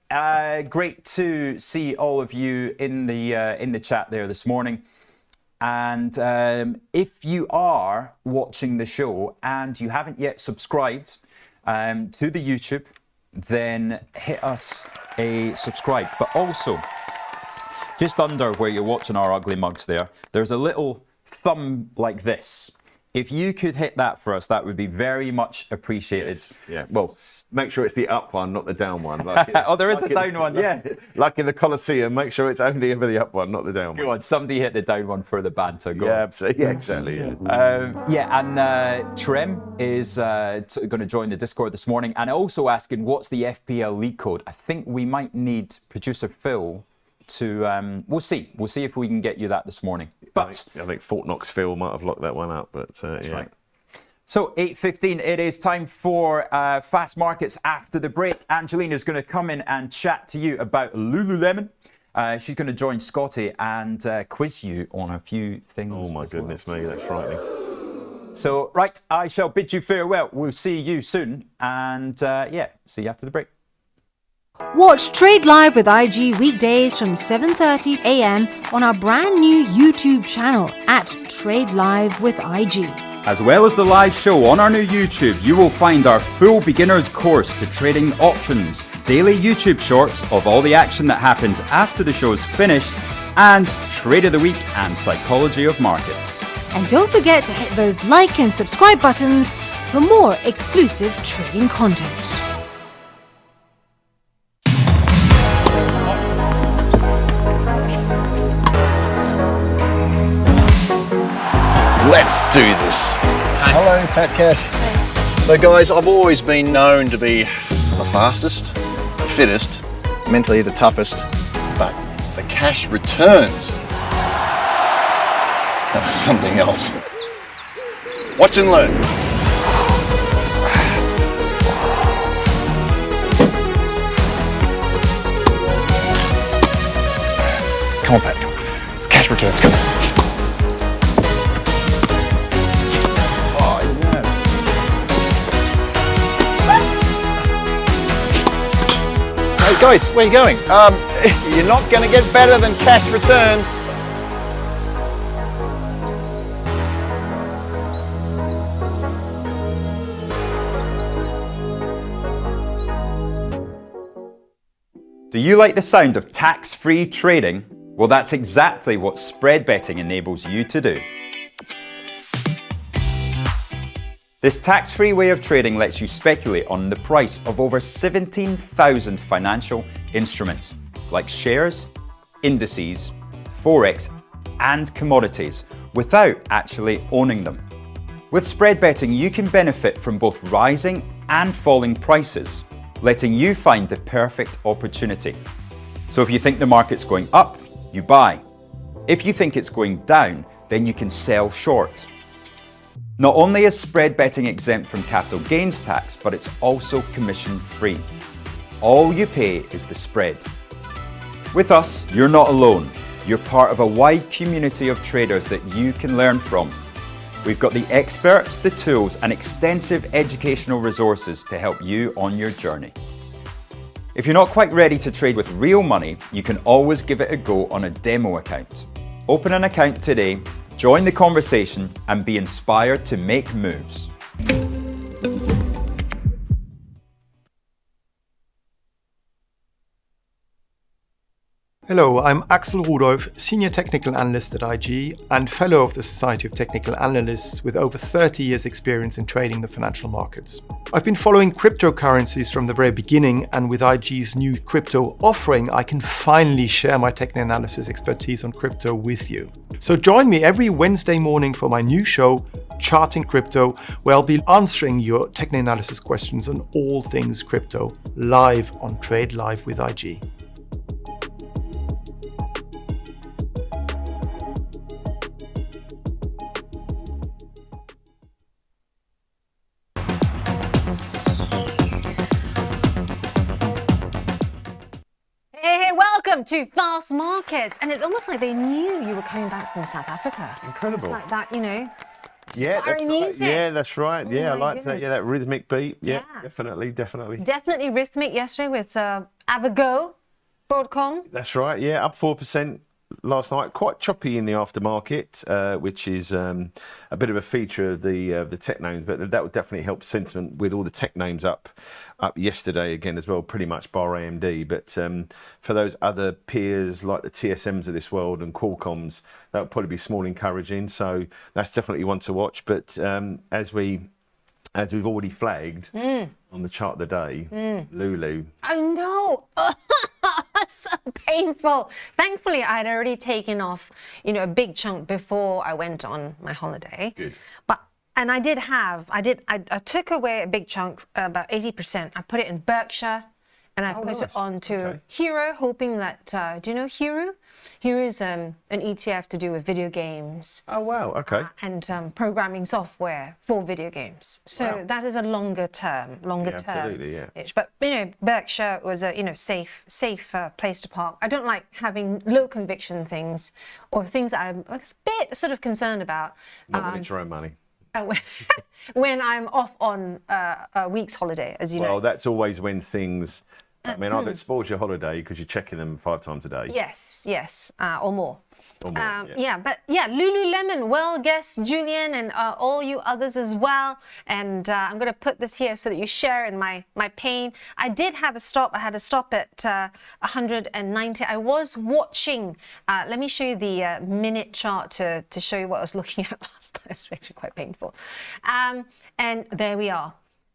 Great to see all of you in the chat there this morning. And if you are watching the show and you haven't yet subscribed to the YouTube, then hit us a subscribe. But also, just under where you're watching our ugly mugs there's a little thumb like this. If you could hit that for us, that would be very much appreciated. Yes. Yeah, well, make sure it's the up one, not the down one. Like there is a down one, yeah. Like in the Colosseum, make sure it's only ever the up one, not the down one. Go on, somebody hit the down one for the banter. Go on. Absolutely. Yeah, exactly. Yeah. And Trem is going to join the Discord this morning, and also asking what's the FPL league code. I think we might need producer Phil to. We'll see if we can get you that this morning. But I think Fort Knox Phil might have locked that one up. But that's right. So 8:15, it is time for Fast Markets after the break. Angelina's going to come in and chat to you about Lululemon. She's going to join Scotty and quiz you on a few things. Oh my goodness me, that's frightening. So, right, I shall bid you farewell. We'll see you soon. And yeah, see you after the break. Watch Trade Live with IG weekdays from 7:30 a.m. on our brand new YouTube channel at Trade Live with IG. As well as the live show on our new YouTube, you will find our full beginner's course to trading options, daily YouTube shorts of all the action that happens after the show's finished, and Trade of the Week and Psychology of Markets. And don't forget to hit those like and subscribe buttons for more exclusive trading content. Let's do this. Hello, Pat Cash. So guys, I've always been known to be the fastest, fittest, mentally the toughest, but the cash returns. That's something else. Watch and learn. Come on, Pat. Cash returns, come on. Hey guys, where are you going? You're not going to get better than cash returns. Do you like the sound of tax-free trading? Well, that's exactly what spread betting enables you to do. This tax-free way of trading lets you speculate on the price of over 17,000 financial instruments, like shares, indices, forex, and commodities, without actually owning them. With spread betting, you can benefit from both rising and falling prices, letting you find the perfect opportunity. So if you think the market's going up, you buy. If you think it's going down, then you can sell short. Not only is spread betting exempt from capital gains tax, but it's also commission free. All you pay is the spread. With us, you're not alone. You're part of a wide community of traders that you can learn from. We've got the experts, the tools, and extensive educational resources to help you on your journey. If you're not quite ready to trade with real money, you can always give it a go on a demo account. Open an account today, join the conversation, and be inspired to make moves. Hello, I'm Axel Rudolph, Senior Technical Analyst at IG and Fellow of the Society of Technical Analysts with over 30 years experience in trading the financial markets. I've been following cryptocurrencies from the very beginning, and with IG's new crypto offering, I can finally share my technical analysis expertise on crypto with you. So join me every Wednesday morning for my new show, Charting Crypto, where I'll be answering your technical analysis questions on all things crypto, live on Trade Live with IG. Welcome to Fast Markets, and it's almost like they knew you were coming back from South Africa. Incredible. It's like that, you know. Yeah, that's right. Music. Yeah, that's right. Oh yeah, I my like that. goodness. Yeah, that rhythmic beat. Yeah, definitely. Definitely rhythmic yesterday with Avago, Broadcom. That's right. Yeah, up 4% last night. Quite choppy in the aftermarket, which is a bit of a feature of the tech names, but that would definitely help sentiment with all the tech names up yesterday again as well, pretty much bar AMD. But for those other peers like the TSMs of this world and Qualcomm's, that would probably be small encouraging. So that's definitely one to watch. But as we've already flagged on the chart of the day, Lulu. I know. So painful. Thankfully, I had already taken off, a big chunk before I went on my holiday. Good. And I took away a big chunk, about 80%. I put it in Berkshire, And I put it onto Hero, hoping that, do you know Hero? Hero is an ETF to do with video games. Oh, wow, okay. And programming software for video games. So that is a longer term. Absolutely, yeah. But, Berkshire was a, safe place to park. I don't like having low conviction things or things that I'm a bit sort of concerned about. Not when it's your own money. When I'm off on a week's holiday, as you know. Well, that's always when things... I mean, either it spoils your holiday because you're checking them 5 times a day. Yes, or more. Or more, Lululemon, well guessed, Julian, and all you others as well. And I'm going to put this here so that you share in my pain. I did have a stop. I had a stop at 190. I was watching. Let me show you the minute chart to show you what I was looking at last night. It's actually quite painful. And there we are.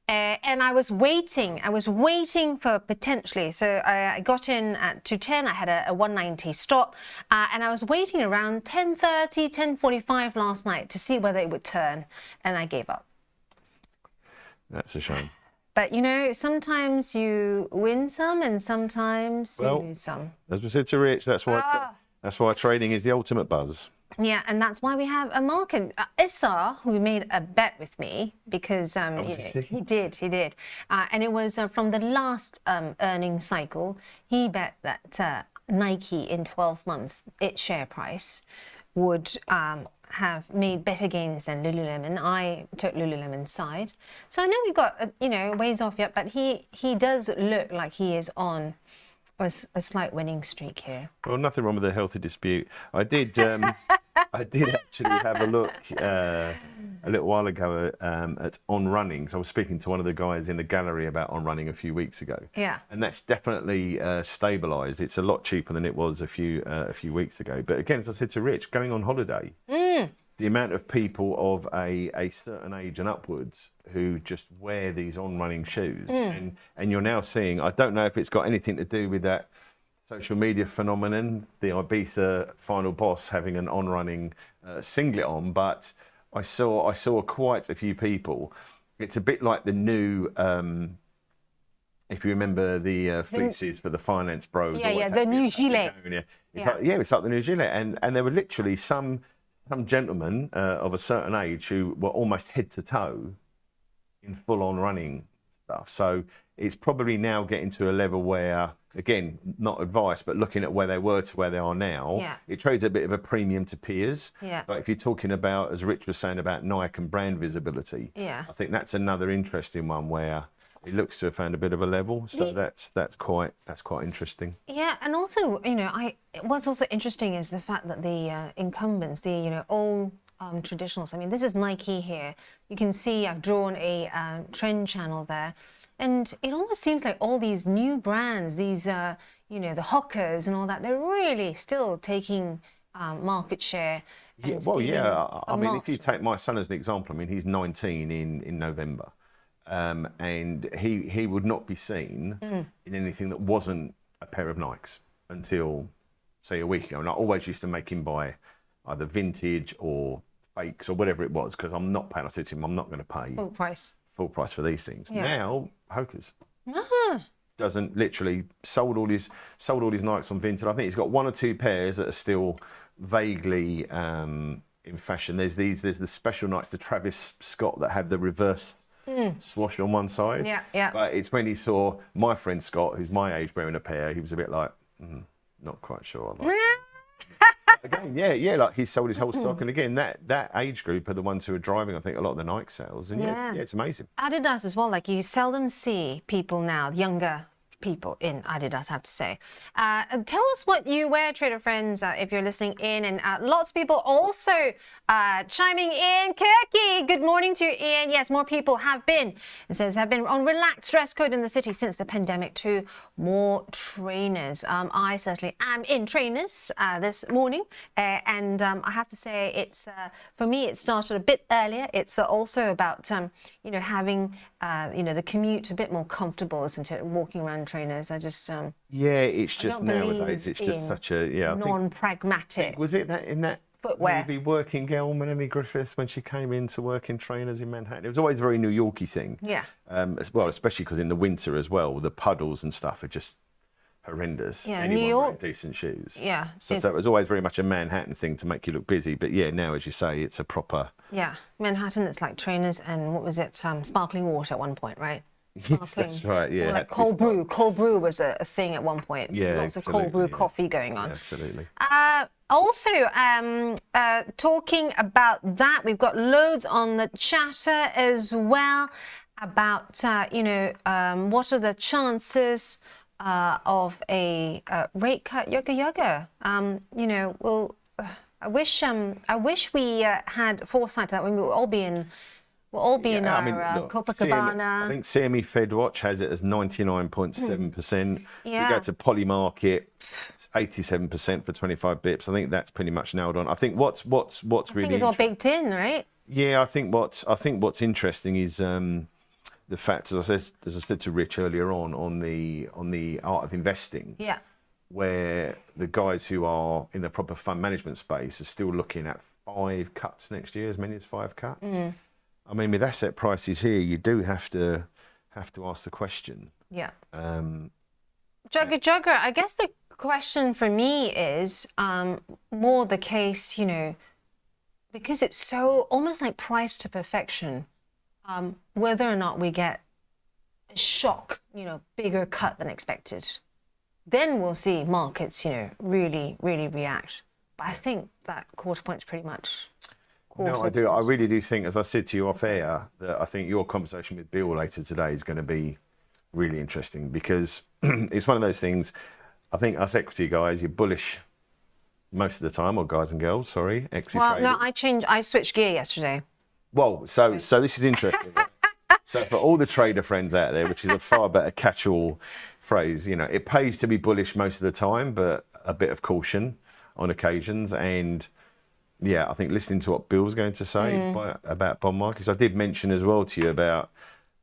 And I was waiting for potentially, so I got in at 210, I had a 190 stop, and I was waiting around 10:30, 10:45 last night to see whether it would turn, and I gave up. That's a shame. But sometimes you win some and sometimes you lose some. As we said to Rich, that's why trading is the ultimate buzz. Yeah, and that's why we have a market. Issa, who made a bet with me, because he did, and it was from the last earnings cycle. He bet that Nike in 12 months, its share price would have made better gains than Lululemon. I took Lululemon's side, so I know we've got ways off yet, but he does look like he is on a slight winning streak here. Well, nothing wrong with a healthy dispute. I did actually have a look a little while ago at On Running. So I was speaking to one of the guys in the gallery about On Running a few weeks ago. Yeah. And that's definitely stabilised. It's a lot cheaper than it was a few weeks ago. But again, as I said to Rich, going on holiday, the amount of people of a certain age and upwards who just wear these On Running shoes, and you're now seeing, I don't know if it's got anything to do with that social media phenomenon, the Ibiza final boss having an On Running singlet on, but I saw quite a few people. It's a bit like the new, if you remember the fleeces for the finance bros. The new gilet. It's like the new gilet, and there were literally some gentlemen of a certain age who were almost head to toe in full-on running stuff. So it's probably now getting to a level where, again, not advice, but looking at where they were to where they are now, it trades a bit of a premium to peers. But if you're talking about, as Rich was saying, about Nike and brand visibility, I think that's another interesting one where it looks to have found a bit of a level. So that's quite interesting. Yeah, and also, what's also interesting is the fact that the incumbents, the old traditionals. I mean, this is Nike here. You can see I've drawn a trend channel there, and it almost seems like all these new brands, these the Hockers and all that, they're really still taking market share. I mean, if you take my son as an example, I mean, he's 19 in November. And he would not be seen in anything that wasn't a pair of Nikes until, say, a week ago. And I always used to make him buy either vintage or fakes or whatever it was, because I'm not paying. I said to him, I'm not going to pay full price for these things. Now, Hokers doesn't literally sold all his Nikes on vintage. I think he's got 1 or 2 pairs that are still vaguely in fashion. There's the special Nikes, the Travis Scott, that have the reverse swash on one side. But it's when he saw my friend Scott, who's my age, wearing a pair, he was a bit like, not quite sure I like it. Again, like he's sold his whole stock, and again, that age group are the ones who are driving, I think, a lot of the Nike sales, and it's amazing. Adidas as well. Like, you seldom see people now, younger people in Adidas, I have to say. Tell us what you wear, trader friends, if you're listening in, and lots of people also chiming in. Kirky, good morning to you, Ian. Yes, more people have been, it says, have been on relaxed dress code in the city since the pandemic too. More trainers. I certainly am in trainers this morning, and I have to say, it's for me, it started a bit earlier. It's also about having the commute a bit more comfortable, isn't it? Walking around trainers. I just it's just nowadays it's just such a non-pragmatic. Was it that in that footwear. Maybe working girl Melanie Griffiths when she came in to work in trainers in Manhattan. It was always a very New Yorky thing. Yeah. As well, especially because in the winter as well, the puddles and stuff are just horrendous. Yeah, Anyone New York. wearing decent shoes. Yeah. So it was always very much a Manhattan thing to make you look busy. But yeah, now as you say, it's a proper. Yeah, Manhattan. It's like trainers and what was it? Sparkling water at one point, right? Yes, that's right. Yeah. Or it like had to be cold brew. Cold brew was a thing at one point. Yeah, Lots of cold brew absolutely, yeah. coffee going on. Yeah, absolutely. Also, talking about that, we've got loads on the chatter as well about, what are the chances of a rate cut? Yoga. I wish we had foresight to that when we will all be in. We'll all be in our Copacabana. I think CME FedWatch has it as 99.7%. Yeah. You go to Polymarket, it's 87% for 25 bips. I think that's pretty much nailed on. I think what's really I think it's all baked in, right? Yeah, I think what's interesting is the fact, as I said to Rich earlier on the art of investing. Yeah. Where the guys who are in the proper fund management space are still looking at 5 cuts next year, as many as 5 cuts. I mean, with asset prices here, you do have to ask the question. Yeah. Jugger, I guess the question for me is more the case, because it's so almost like priced to perfection, whether or not we get a shock, bigger cut than expected. Then we'll see markets, really, really react. But I think that quarter point's pretty much. No, I do. I really do think, as I said to you off air, that I think your conversation with Bill later today is going to be really interesting because it's one of those things. I think us equity guys, you're bullish most of the time, or guys and girls, sorry, equity traders. No, I switched gear yesterday. Well, so this is interesting. So for all the trader friends out there, which is a far better catch-all phrase, it pays to be bullish most of the time, but a bit of caution on occasions. And yeah, I think listening to what Bill's going to say about bond markets, I did mention as well to you about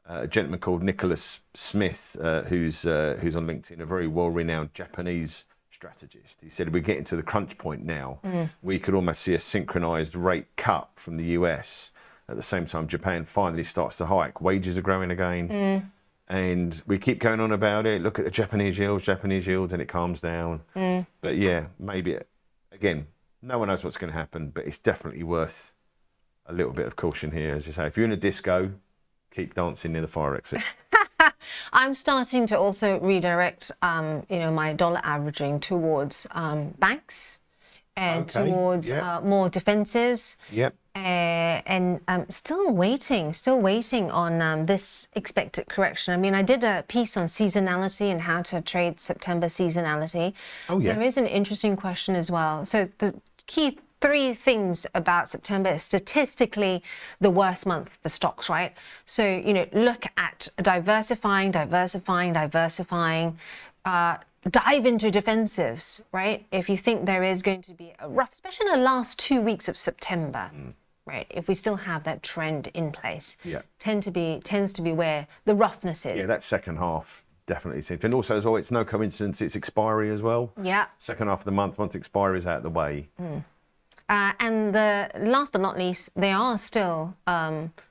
a gentleman called Nicholas Smith, who's on LinkedIn, a very well-renowned Japanese strategist. He said we're getting to the crunch point now. We could almost see a synchronized rate cut from the US. At the same time, Japan finally starts to hike. Wages are growing again. And we keep going on about it. Look at the Japanese yields, and it calms down. But yeah, maybe, again, no one knows what's going to happen, but it's definitely worth a little bit of caution here. As you say, if you're in a disco, keep dancing near the fire exit. I'm starting to also redirect, my dollar averaging towards banks and towards more defensives. Yep. And I'm still waiting on this expected correction. I mean, I did a piece on seasonality and how to trade September seasonality. Oh, yes. There is an interesting question as well. So the key 3 things about September is statistically the worst month for stocks, right? So, look at diversifying, dive into defensives, right? If you think there is going to be a rough, especially in the last 2 weeks of September, right? If we still have that trend in place, tends to be where the roughness is. Yeah, that second half definitely seems. And also as well, it's no coincidence, it's expiry as well. Yeah. Second half of the month, once expiry is out of the way. And the last but not least, there are still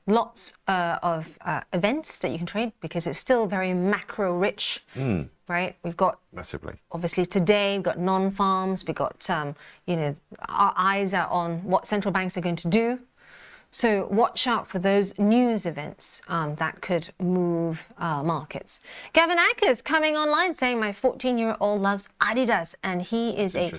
lots of events that you can trade because it's still very macro rich, right? We've got massively. Obviously today we've got non-farms, we've got our eyes are on what central banks are going to do. So watch out for those news events that could move markets. Gavin Ackers coming online saying my 14-year-old loves Adidas and he is a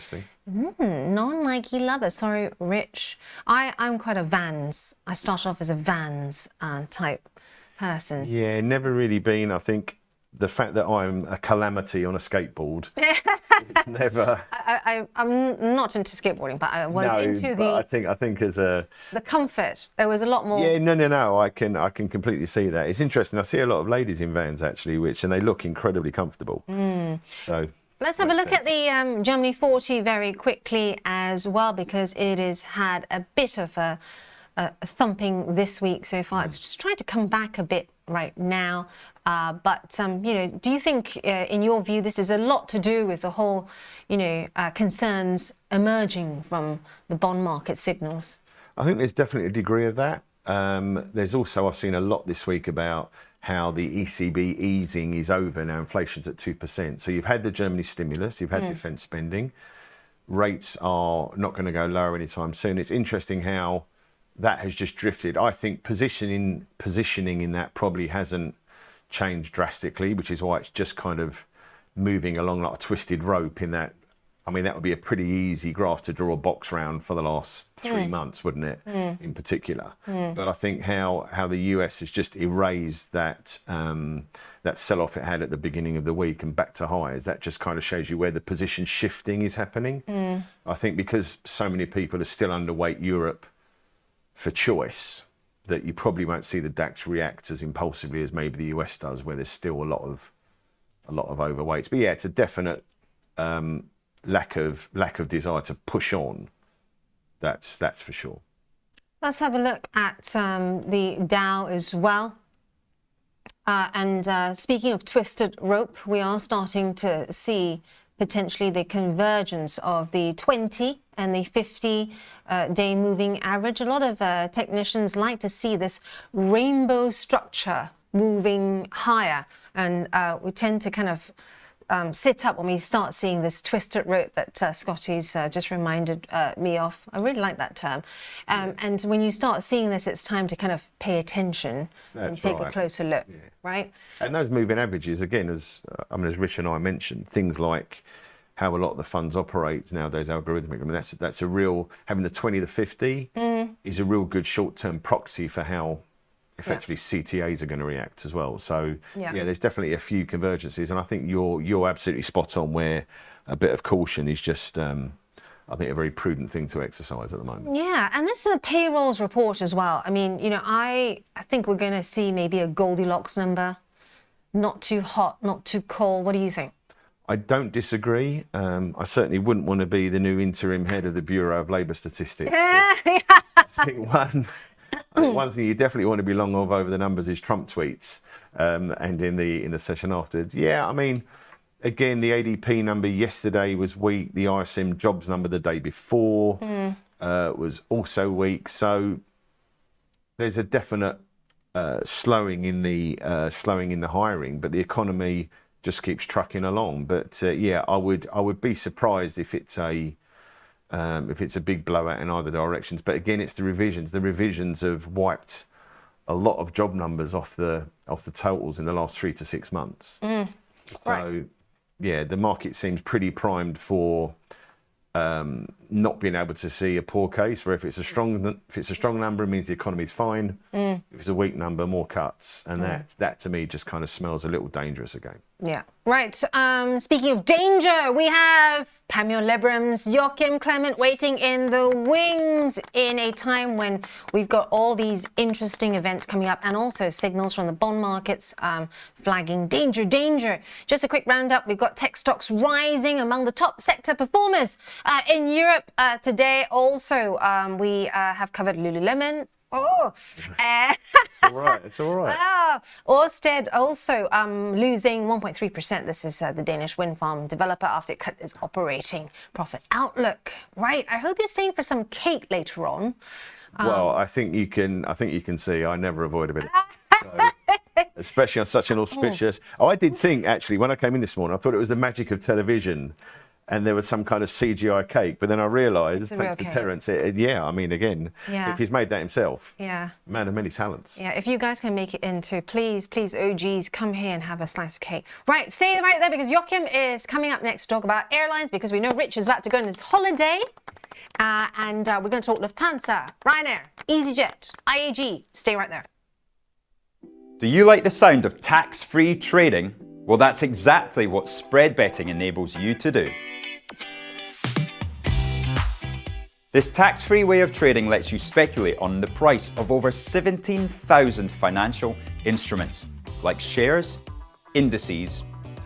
non-Nike lover. Sorry, Rich. I'm quite a Vans. I started off as a Vans type person. Yeah, never really been. I think the fact that I'm a calamity on a skateboard, it's never. I'm not into skateboarding, but I was into the. I think as a. The comfort. There was a lot more. Yeah, no. I can completely see that. It's interesting. I see a lot of ladies in Vans actually, and they look incredibly comfortable. So. Let's have a look at the Germany 40 very quickly as well, because it has had a bit of a thumping this week so far. It's just trying to come back a bit right now. But do you think, in your view, this is a lot to do with the whole, concerns emerging from the bond market signals? I think there's definitely a degree of that. There's also, I've seen a lot this week about how the ECB easing is over now. Inflation's at 2%. So you've had the Germany stimulus, you've had defence spending. Rates are not going to go lower anytime soon. It's interesting how that has just drifted. I think positioning in that probably hasn't changed drastically, which is why it's just kind of moving along like a twisted rope in that. I mean, that would be a pretty easy graph to draw a box round for the last 3 months, wouldn't it, in particular? But I think how the US has just erased that that sell-off it had at the beginning of the week and back to highs, that just kind of shows you where the position shifting is happening. I think because so many people are still underweight Europe for choice, that you probably won't see the DAX react as impulsively as maybe the US does, where there's still a lot of overweights. But yeah, it's a definite lack of desire to push on. That's for sure. Let's have a look at the Dow as well. And speaking of twisted rope, we are starting to see potentially the convergence of the 20 and the 50-day moving average. A lot of technicians like to see this rainbow structure moving higher, and we tend to kind of sit up when we start seeing this twisted rope that Scotty's just reminded me of. I really like that term. And when you start seeing this, it's time to kind of pay attention and take a closer look, right? And those moving averages, again, as Rich and I mentioned, things like how a lot of the funds operate nowadays, algorithmic. I mean, that's a real, having the 20 to 50 is a real good short-term proxy for how effectively CTAs are going to react as well. So yeah, there's definitely a few convergences, and I think you're absolutely spot on where a bit of caution is just I think a very prudent thing to exercise at the moment. Yeah, and this is a payrolls report as well. I mean, I think we're going to see maybe a Goldilocks number, not too hot, not too cold. What do you think? I don't disagree. I certainly wouldn't want to be the new interim head of the Bureau of Labour Statistics. I think one thing you definitely want to be long of over the numbers is Trump tweets, and in the session afterwards. Yeah, I mean, again, the ADP number yesterday was weak. The ISM jobs number the day before was also weak. So there's a definite slowing in the hiring, but the economy just keeps trucking along. But yeah, I would be surprised if it's a big blowout in either directions. But again, it's the revisions. The revisions have wiped a lot of job numbers off the totals in the last 3 to 6 months. So yeah, the market seems pretty primed for not being able to see a poor case. Where if it's a strong number, it means the economy's fine. If it's a weak number, more cuts, and that to me just kind of smells a little dangerous again. Yeah. Right. Speaking of danger, we have Panmure Liberum's Joachim Klement waiting in the wings in a time when we've got all these interesting events coming up, and also signals from the bond markets flagging danger, danger. Just a quick roundup. We've got tech stocks rising among the top sector performers in Europe today. Also, we have covered Lululemon. It's all right. It's all right. Ørsted also losing 1.3%. This is the Danish wind farm developer after it cut its operating profit outlook. Right. I hope you're staying for some cake later on. Well, I think you can see I never avoid a bit. Especially on such an auspicious. I did think actually when I came in this morning, I thought it was the magic of television. And there was some kind of CGI cake, but then I realised, thanks to Terence, I mean, again, if he's made that himself, man of many talents. Yeah, if you guys can make it into, please, OGs, come here and have a slice of cake. Right, stay right there because Joachim is coming up next to talk about airlines, because we know Rich is about to go on his holiday. And we're going to talk Lufthansa, Ryanair, EasyJet, IAG. Stay right there. Do you like the sound of tax-free trading? Well, that's exactly what spread betting enables you to do. This tax-free way of trading lets you speculate on the price of over 17,000 financial instruments, like shares, indices,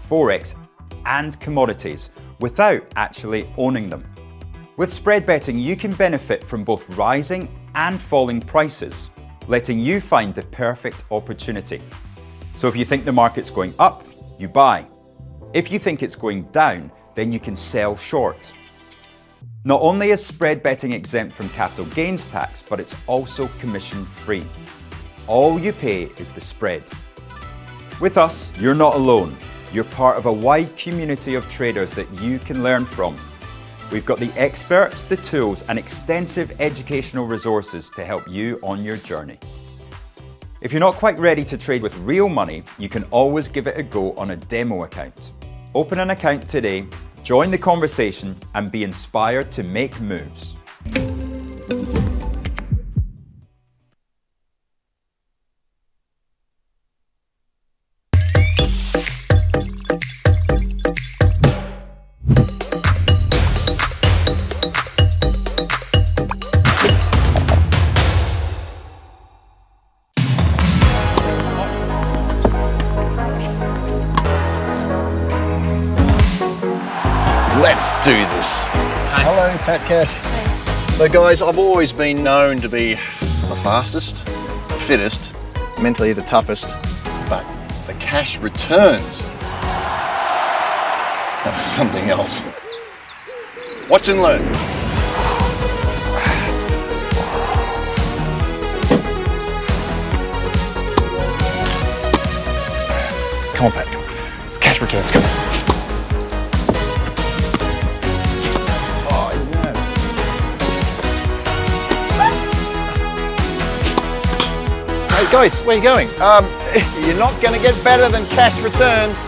forex, and commodities, without actually owning them. With spread betting, you can benefit from both rising and falling prices, letting you find the perfect opportunity. So if you think the market's going up, you buy. If you think it's going down, then you can sell short. Not only is spread betting exempt from capital gains tax, but it's also commission free. All you pay is the spread. With us, you're not alone. You're part of a wide community of traders that you can learn from. We've got the experts, the tools, and extensive educational resources to help you on your journey. If you're not quite ready to trade with real money, you can always give it a go on a demo account. Open an account today, join the conversation, and be inspired to make moves. Let's do this. Hello, Pat Cash. So guys, I've always been known to be the fastest, the fittest, mentally the toughest, but the cash returns. That's something else. Watch and learn. Come on, Pat. Cash returns, come on. Hey guys, where are you going? You're not going to get better than cash returns.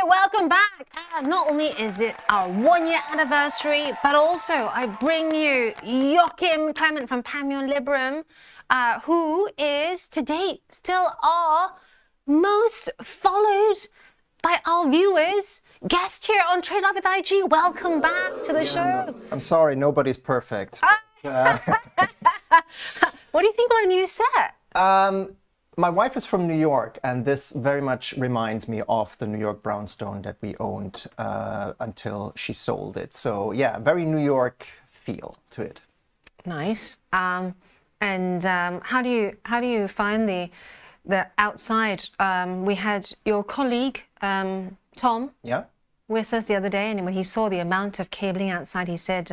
Welcome back. Not only is it our 1-year anniversary, but also I bring you Joachim Klement from Panmure Liberum, who is to date still our most followed by our viewers guest here on Trade Live with IG. Welcome back to the show. I'm sorry, nobody's perfect. What do you think of our new set? My wife is from New York, and this very much reminds me of the New York brownstone that we owned until she sold it. So yeah, very New York feel to it. Nice. How do you find the outside? We had your colleague Tom with us the other day, and when he saw the amount of cabling outside, he said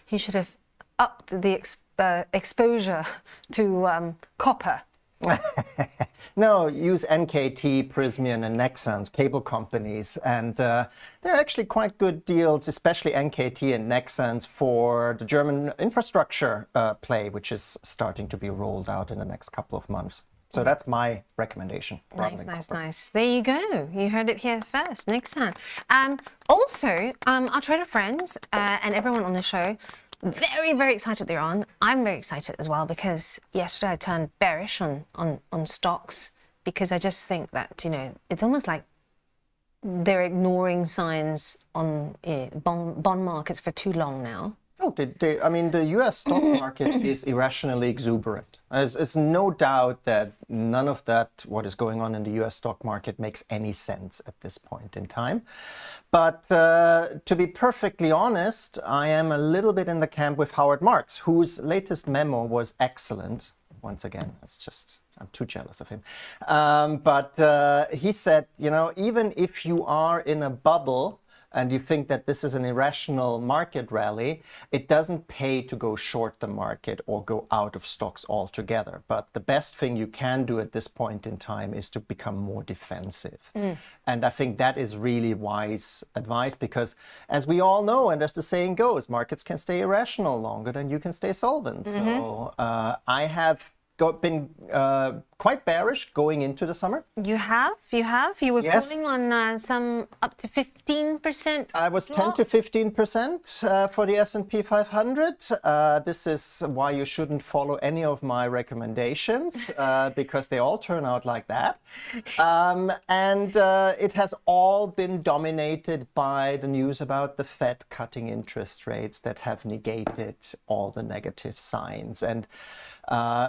he should have upped the exposure to copper. No, use NKT, Prysmian, and Nexans cable companies, and they're actually quite good deals, especially NKT and Nexans for the German infrastructure play, which is starting to be rolled out in the next couple of months. So that's my recommendation. Nice. There you go. You heard it here first. Nexan. Also, our trader friends and everyone on the show, very, very excited they're on. I'm very excited as well because yesterday I turned bearish on stocks because I just think that, it's almost like they're ignoring signs on bond markets for too long now. Oh, the US stock market is irrationally exuberant. There's no doubt that none of that, what is going on in the US stock market, makes any sense at this point in time. But to be perfectly honest, I am a little bit in the camp with Howard Marks, whose latest memo was excellent. Once again, I'm too jealous of him. But he said, even if you are in a bubble, and you think that this is an irrational market rally, it doesn't pay to go short the market or go out of stocks altogether. But the best thing you can do at this point in time is to become more defensive. And I think that is really wise advice because, as we all know, and as the saying goes, markets can stay irrational longer than you can stay solvent. So I have been quite bearish going into the summer. You have? You were Yes. calling on some up to 15%. I was 10 to 15% for the S&P 500. This is why you shouldn't follow any of my recommendations because they all turn out like that. And it has all been dominated by the news about the Fed cutting interest rates that have negated all the negative signs. And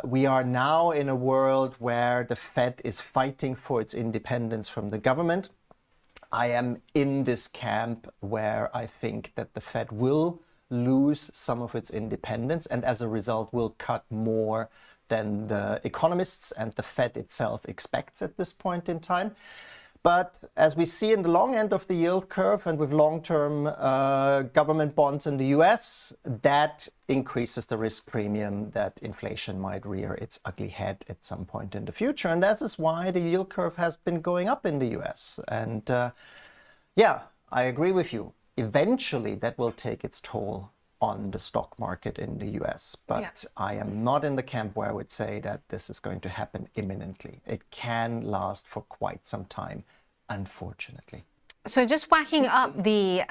we are now in a world where the Fed is fighting for its independence from the government. I am in this camp where I think that the Fed will lose some of its independence and as a result will cut more than the economists and the Fed itself expects at this point in time. But as we see in the long end of the yield curve and with long-term government bonds in the US, that increases the risk premium that inflation might rear its ugly head at some point in the future. And that is why the yield curve has been going up in the US. And yeah, I agree with you. Eventually, that will take its toll on the stock market in the US. But I am not in the camp where I would say that this is going to happen imminently. It can last for quite some time, unfortunately. So just whacking up the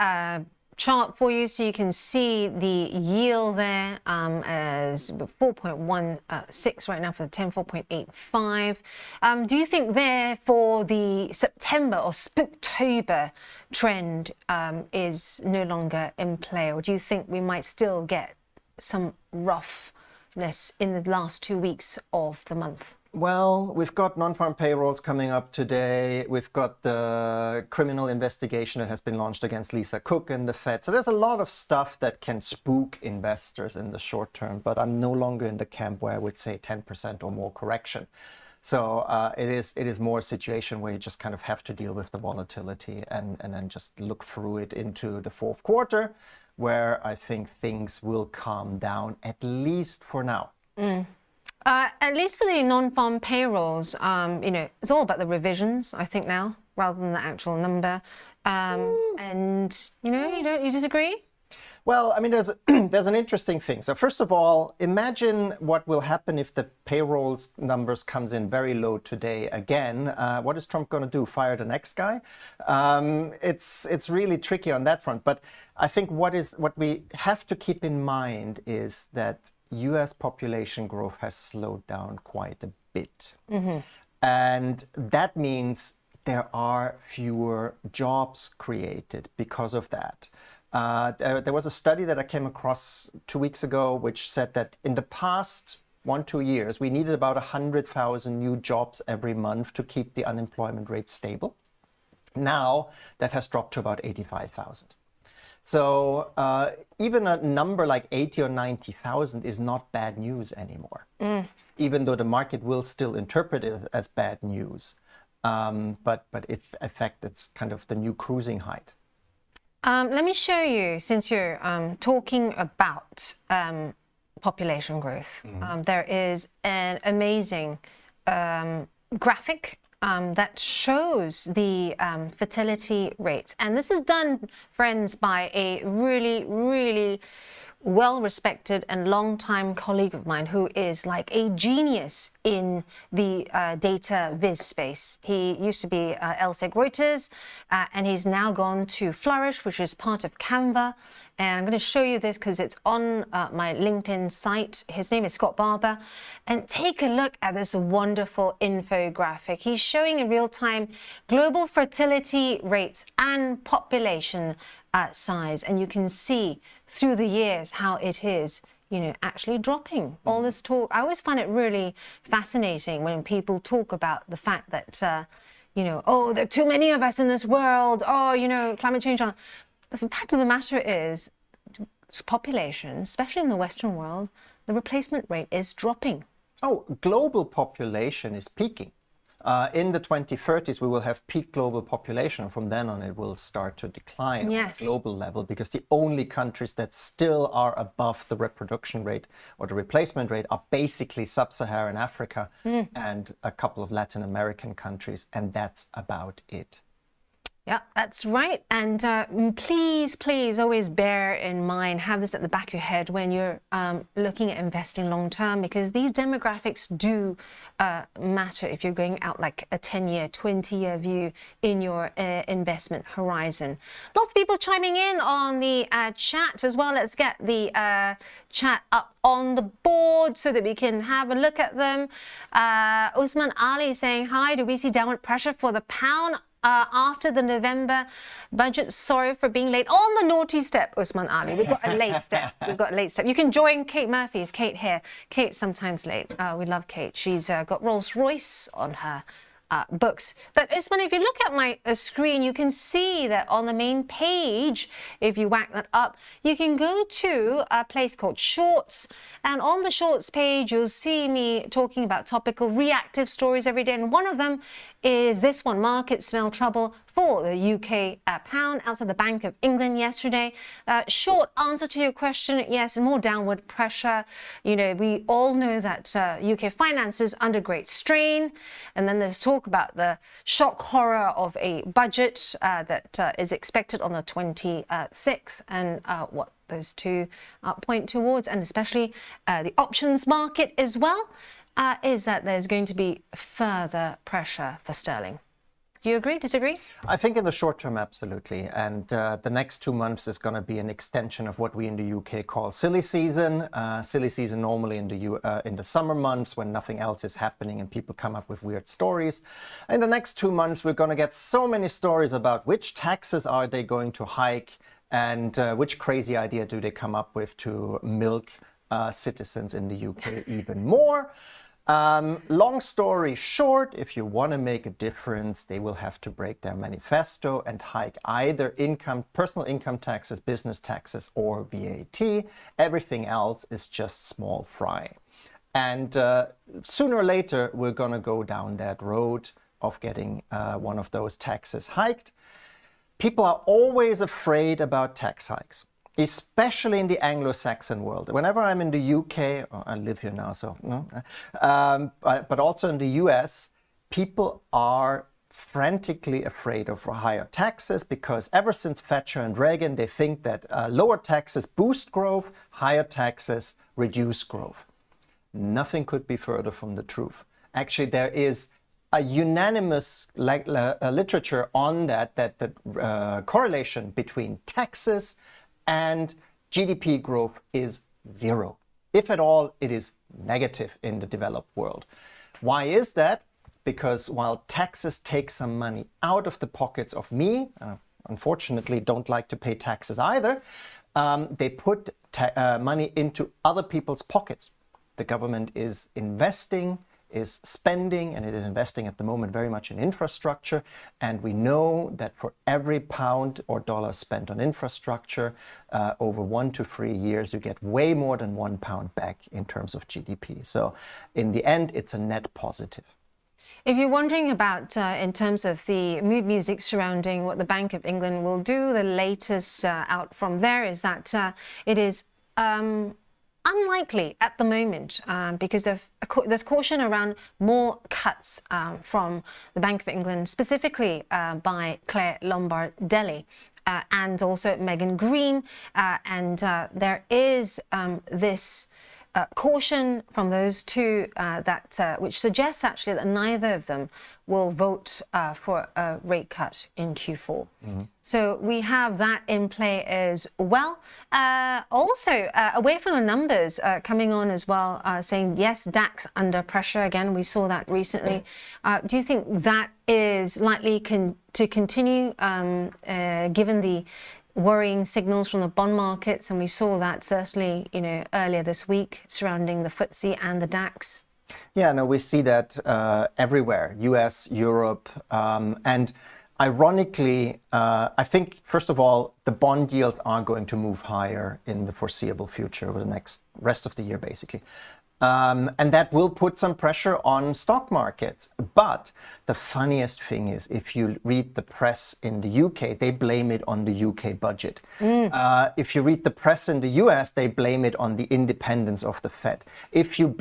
chart for you so you can see the yield there as 4.16 right now for the 10, 4.85. Do you think there for the September or Spooktober trend is no longer in play, or do you think we might still get some roughness in the last 2 weeks of the month? Well, we've got non-farm payrolls coming up today. We've got the criminal investigation that has been launched against Lisa Cook and the Fed. So there's a lot of stuff that can spook investors in the short term, but I'm no longer in the camp where I would say 10% or more correction. So it is more a situation where you just kind of have to deal with the volatility and then just look through it into the fourth quarter, where I think things will calm down, at least for now. At least for the non-farm payrolls, it's all about the revisions, I think now, rather than the actual number. And you disagree? Well, I mean, there's an interesting thing. So first of all, imagine what will happen if the payrolls numbers comes in very low today again. What is Trump going to do? Fire the next guy? It's really tricky on that front. But I think what we have to keep in mind is that US population growth has slowed down quite a bit. And that means there are fewer jobs created because of that. There was a study that I came across 2 weeks ago, which said that in the past 1-2 years, we needed about 100,000 new jobs every month to keep the unemployment rate stable. Now that has dropped to about 85,000. So even a number like 80 or 90,000 is not bad news anymore, even though the market will still interpret it as bad news. But in fact, it's kind of the new cruising height. Let me show you, since you're talking about population growth, there is an amazing graphic that shows the fertility rates. And this is done, friends, by a really, really well-respected and long-time colleague of mine who is like a genius in the data viz space. He used to be LSEG Reuters, and he's now gone to Flourish, which is part of Canva. And I'm going to show you this because it's on my LinkedIn site. His name is Scott Barber. And take a look at this wonderful infographic. He's showing in real time global fertility rates and population size. And you can see through the years how it is, actually dropping. All this talk, I always find it really fascinating when people talk about the fact that, oh, there are too many of us in this world. Oh, climate change. The fact of the matter is, population, especially in the Western world, the replacement rate is dropping. Oh, global population is peaking. In the 2030s, we will have peak global population. From then on, it will start to decline on a global level, because the only countries that still are above the reproduction rate or the replacement rate are basically sub-Saharan Africa and a couple of Latin American countries, and that's about it. Yeah, that's right. And please always bear in mind, have this at the back of your head when you're looking at investing long term, because these demographics do matter if you're going out like a 10-year, 20-year view in your investment horizon. Lots of people chiming in on the chat as well. Let's get the chat up on the board so that we can have a look at them. Usman Ali saying, hi, do we see downward pressure for the pound after the November budget? Sorry for being late on the naughty step, Usman Ali. We've got a late step. We've got a late step. You can join Kate Murphy. Is Kate here? Kate's sometimes late. We love Kate. She's got Rolls Royce on her books. But Usman, if you look at my screen, you can see that on the main page, if you whack that up, you can go to a place called Shorts. And on the Shorts page, you'll see me talking about topical reactive stories every day. And one of them is this one: markets smell trouble for the UK pound outside the Bank of England yesterday. Short answer to your question: yes, more downward pressure. You know, we all know that UK finances under great strain, and then there's talk about the shock horror of a budget that is expected on the 26th, and what those two point towards, and especially the options market as well, is that there's going to be further pressure for sterling. Do you agree, disagree? I think in the short term, absolutely. And the next 2 months is going to be an extension of what we in the UK call silly season. Silly season normally in the summer months when nothing else is happening and people come up with weird stories. In the next 2 months, we're going to get so many stories about which taxes are they going to hike and which crazy idea do they come up with to milk citizens in the UK even more. Long story short, if you want to make a difference, they will have to break their manifesto and hike either personal income taxes, business taxes, or VAT. Everything else is just small fry. And sooner or later, we're going to go down that road of getting one of those taxes hiked. People are always afraid about tax hikes, especially in the Anglo-Saxon world. Whenever I'm in the UK, I live here now, so no, but also in the US, people are frantically afraid of higher taxes because ever since Thatcher and Reagan, they think that lower taxes boost growth, higher taxes reduce growth. Nothing could be further from the truth. Actually, there is a unanimous literature on that the correlation between taxes and GDP growth is zero. If at all, it is negative in the developed world. Why is that? Because while taxes take some money out of the pockets of me, unfortunately don't like to pay taxes either, they put money into other people's pockets. The government is investing, is spending, and it is investing at the moment very much in infrastructure. And we know that for every pound or dollar spent on infrastructure, over 1 to 3 years, you get way more than £1 back in terms of GDP. So in the end, it's a net positive. If you're wondering about, in terms of the mood music surrounding what the Bank of England will do, the latest out from there is that it is unlikely at the moment because there's caution around more cuts from the Bank of England, specifically by Claire Lombardelli and also Megan Green. And there is this caution from those two which suggests actually that neither of them will vote for a rate cut in Q4. Mm-hmm. So we have that in play as well. Also, away from the numbers coming on as well, saying yes, DAX under pressure again. We saw that recently. Do you think that is likely to continue given the worrying signals from the bond markets, and we saw that certainly, earlier this week surrounding the FTSE and the DAX? Yeah, no, we see that everywhere, US, Europe, and ironically, I think, first of all, the bond yields are going to move higher in the foreseeable future over the next rest of the year, basically. And that will put some pressure on stock markets. But the funniest thing is, if you read the press in the UK, they blame it on the UK budget. If you read the press in the US, they blame it on the independence of the Fed. If you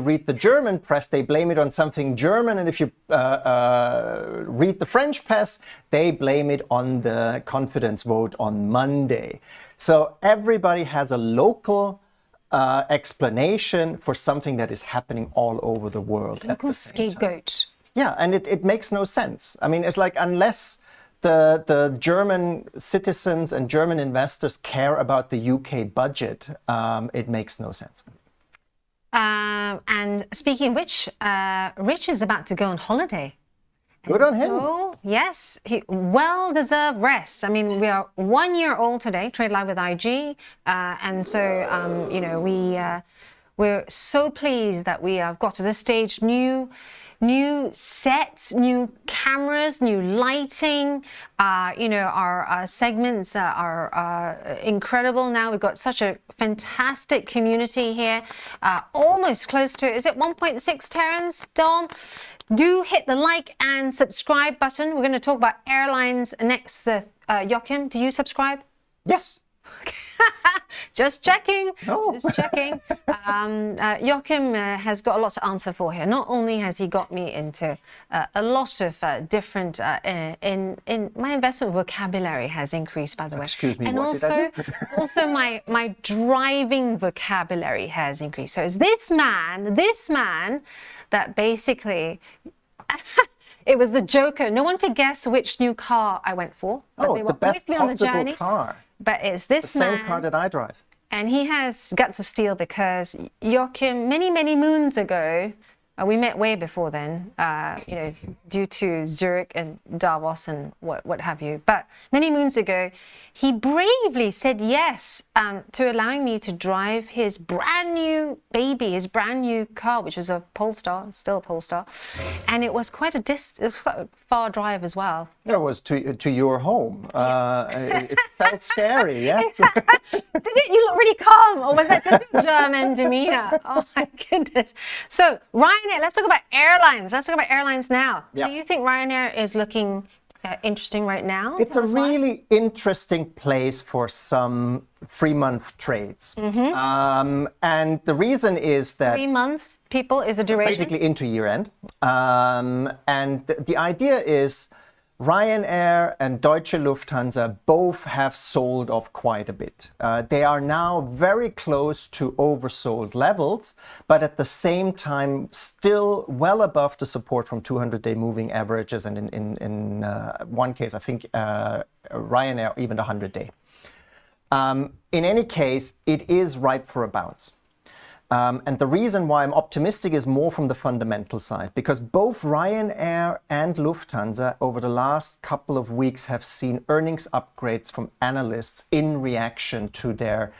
read the German press, they blame it on something German. And if you read the French press, they blame it on the confidence vote on Monday. So everybody has a local explanation for something that is happening all over the world. Local scapegoat. Yeah, and it makes no sense. I mean, it's like, unless the German citizens and German investors care about the UK budget, it makes no sense. And speaking of which, Rich is about to go on holiday. Good on him. So, yes, well-deserved rest. I mean, we are 1 year old today, Trade Live with IG. And so, you know, we're so pleased that we have got to this stage. New sets, new cameras, new lighting. You know, our segments are incredible now. We've got such a fantastic community here. Almost close to, is it 1.6 terans, Dom? Do hit the like and subscribe button. We're going to talk about airlines next. Joachim, do you subscribe? Yes. Just checking. No. Just checking. Joachim has got a lot to answer for here. Not only has he got me into a lot of different, in my investment vocabulary has increased, by the way. Excuse me, and what also, did I do? also my driving vocabulary has increased. So it's this man that basically, it was the Joker. No one could guess which new car I went for. But they were the best with me on the possible journey. car. But it's this The man. same car that I drive. And he has guts of steel, because Joachim, many moons ago, we met way before then, you know, due to Zurich and Davos and what have you. But many moons ago, he bravely said yes to allowing me to drive his brand new baby, his brand new car, which was a Polestar, still a Polestar. And it was quite a far drive as well. It was to your home. It felt scary, yes. Did it? You look really calm. Or was that just a German demeanor? Oh my goodness. So Ryanair, let's talk about airlines. Let's talk about airlines now. Yeah. So you think Ryanair is looking interesting right now? It's a really interesting place for some 3-month trades. And the reason is that 3 months, people, is a duration? basically into year end. And the idea is Ryanair and Deutsche Lufthansa both have sold off quite a bit. They are now very close to oversold levels, but at the same time still well above the support from 200-day moving averages, and in one case, I think Ryanair even 100-day. In any case, it is ripe for a bounce. And the reason why I'm optimistic is more from the fundamental side, because both Ryanair and Lufthansa over the last couple of weeks have seen earnings upgrades from analysts in reaction to their,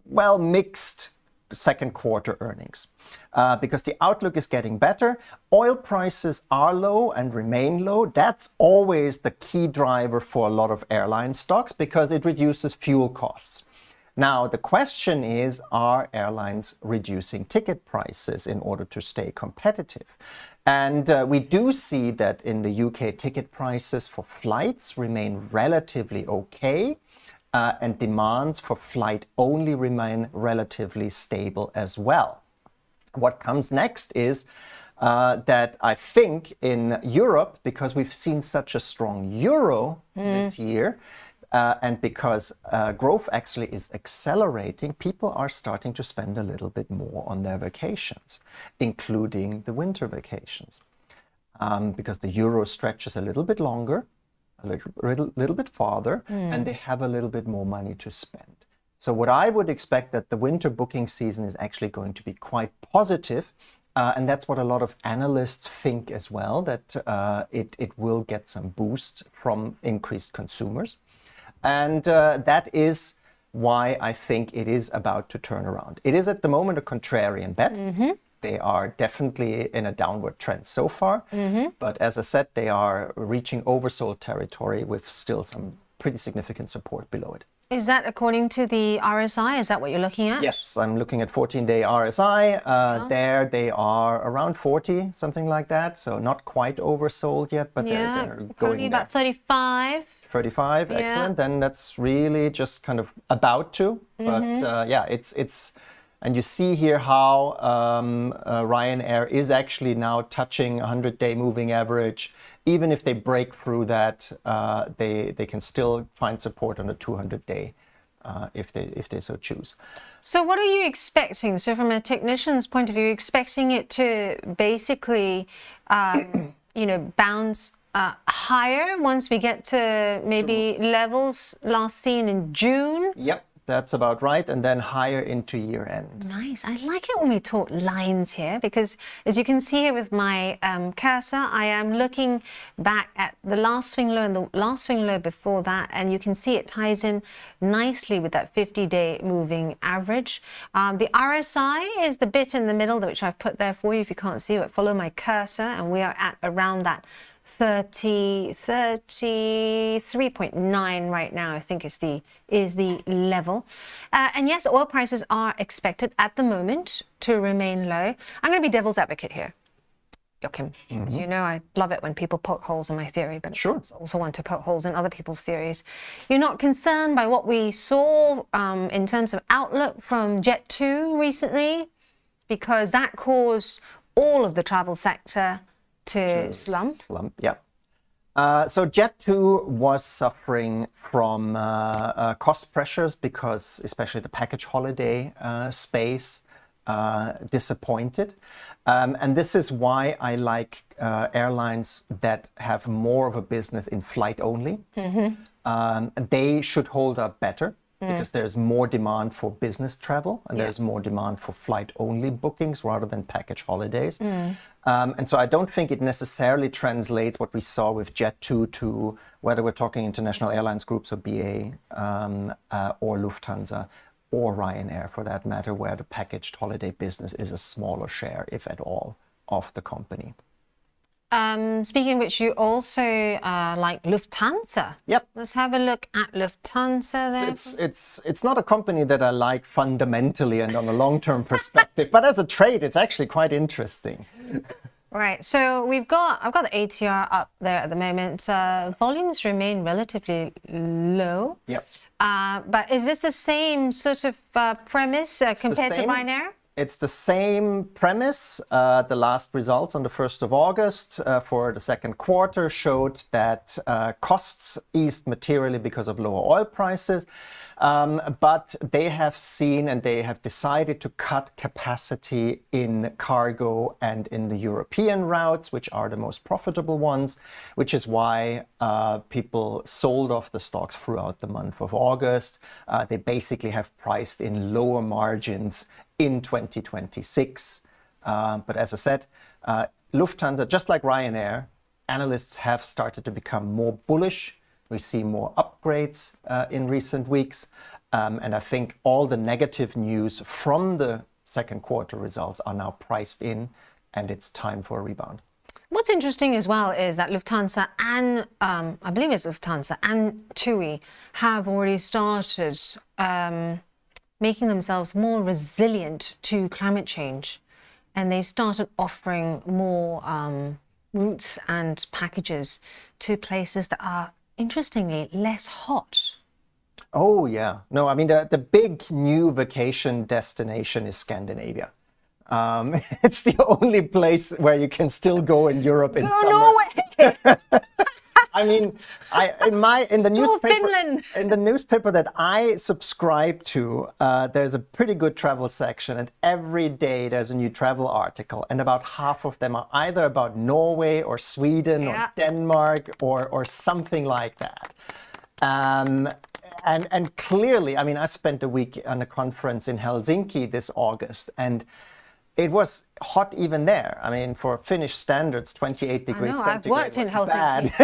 well, mixed second quarter earnings. Because the outlook is getting better. Oil prices are low and remain low. That's always the key driver for a lot of airline stocks, because it reduces fuel costs. Now, the question is, are airlines reducing ticket prices in order to stay competitive? And we do see that in the UK, ticket prices for flights remain relatively okay, and demands for flight only remain relatively stable as well. What comes next is that I think in Europe, because we've seen such a strong euro this year, and because growth actually is accelerating, people are starting to spend a little bit more on their vacations, including the winter vacations. Because the euro stretches a little bit longer, a little bit farther, and they have a little bit more money to spend. So what I would expect, that the winter booking season is actually going to be quite positive. And that's what a lot of analysts think as well, that it will get some boost from increased consumers. And that is why I think it is about to turn around. It is at the moment a contrarian bet. They are definitely in a downward trend so far. But as I said, they are reaching oversold territory with still some pretty significant support below it. Is that according to the RSI? Is that what you're looking at? Yes, I'm looking at 14-day RSI. There they are around 40, something like that. So not quite oversold yet, but they're going currently there. about 35. 35, excellent. Then that's really just kind of about to. But yeah, it's and you see here how Ryanair is actually now touching 100-day moving average. Even if they break through that, they can still find support on the 200-day if they so choose. So what are you expecting? So from a technician's point of view, expecting it to basically, bounce higher once we get to maybe levels last seen in June? Yep. That's about right, and then higher into year end. Nice. I like it when we talk lines here because, as you can see here with my cursor, I am looking back at the last swing low and the last swing low before that, and you can see it ties in nicely with that 50-day moving average. The RSI is the bit in the middle, which I've put there for you if you can't see it. Follow my cursor, and we are at around that 33.9 right now, I think is the level. And yes, oil prices are expected at the moment to remain low. I'm going to be devil's advocate here, Joachim. As you know, I love it when people poke holes in my theory, but I also want to poke holes in other people's theories. You're not concerned by what we saw in terms of outlook from Jet2 recently, because that caused all of the travel sector to slump, yeah. So Jet2 was suffering from cost pressures because especially the package holiday space disappointed. And this is why I like airlines that have more of a business in flight only. They should hold up better because there's more demand for business travel and there's more demand for flight only bookings rather than package holidays. And so I don't think it necessarily translates what we saw with Jet2 to whether we're talking international airlines groups or BA or Lufthansa or Ryanair for that matter, where the packaged holiday business is a smaller share, if at all, of the company. Speaking of which, you also like Lufthansa. Yep. Let's have a look at Lufthansa there. It's not a company that I like fundamentally and on a long-term perspective, but as a trade, it's actually quite interesting. Right, so I've got the ATR up there at the moment. Volumes remain relatively low. Yep. But is this the same sort of premise compared to Ryanair? It's the same premise. The last results on the 1st of August for the second quarter showed that costs eased materially because of lower oil prices. But they have seen and they have decided to cut capacity in cargo and in the European routes, which are the most profitable ones, which is why people sold off the stocks throughout the month of August. They basically have priced in lower margins in 2026. But as I said, Lufthansa, just like Ryanair, analysts have started to become more bullish. We see more upgrades in recent weeks. And I think all the negative news from the second quarter results are now priced in, and it's time for a rebound. What's interesting as well is that Lufthansa and, I believe it's Lufthansa and TUI have already started making themselves more resilient to climate change. And they've started offering more routes and packages to places that are, interestingly, less hot. Oh, yeah. No, I mean, the big new vacation destination is Scandinavia. It's the only place where you can still go in Europe in summer. Norway! I mean, in the newspaper that I subscribe to, there's a pretty good travel section, and every day there's a new travel article, and about half of them are either about Norway or Sweden or Denmark or something like that. And clearly, I mean, I spent a week on a conference in Helsinki this August, and it was hot even there. I mean, for Finnish standards, 28 degrees centigrade I've worked in Helsinki.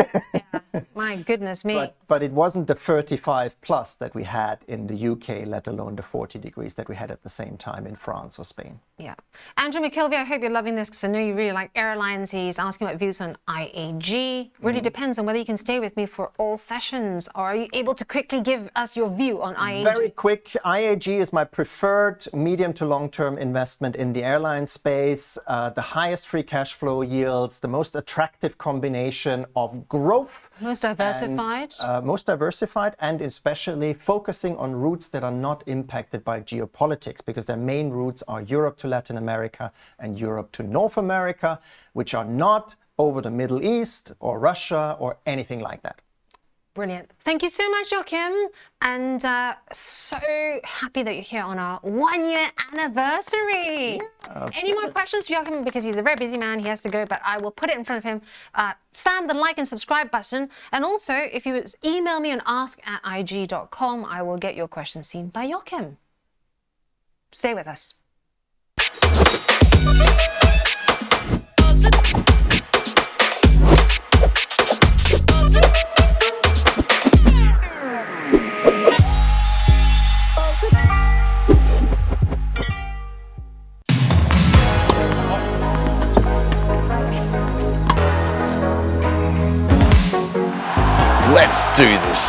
bad. My goodness me. But it wasn't the 35 plus that we had in the UK, let alone the 40 degrees that we had at the same time in France or Spain. Yeah. Andrew McKelvey, I hope you're loving this because I know you really like airlines. He's asking about views on IAG. Really depends on whether you can stay with me for all sessions, or are you able to quickly give us your view on IAG? Very quick. IAG is my preferred medium to long-term investment in the airline space. The highest free cash flow yields, the most attractive combination of growth. Most diversified. Most diversified, and especially focusing on routes that are not impacted by geopolitics, because their main routes are Europe to Latin America and Europe to North America, which are not over the Middle East or Russia or anything like that. Brilliant. Thank you so much, Joachim. And so happy that you're here on our 1-year anniversary. Any more questions for Joachim? Because he's a very busy man. He has to go, but I will put it in front of him. Slam the like and subscribe button. And also, if you email me on ask@ig.com, I will get your questions seen by Joachim. Stay with us. Let's do this.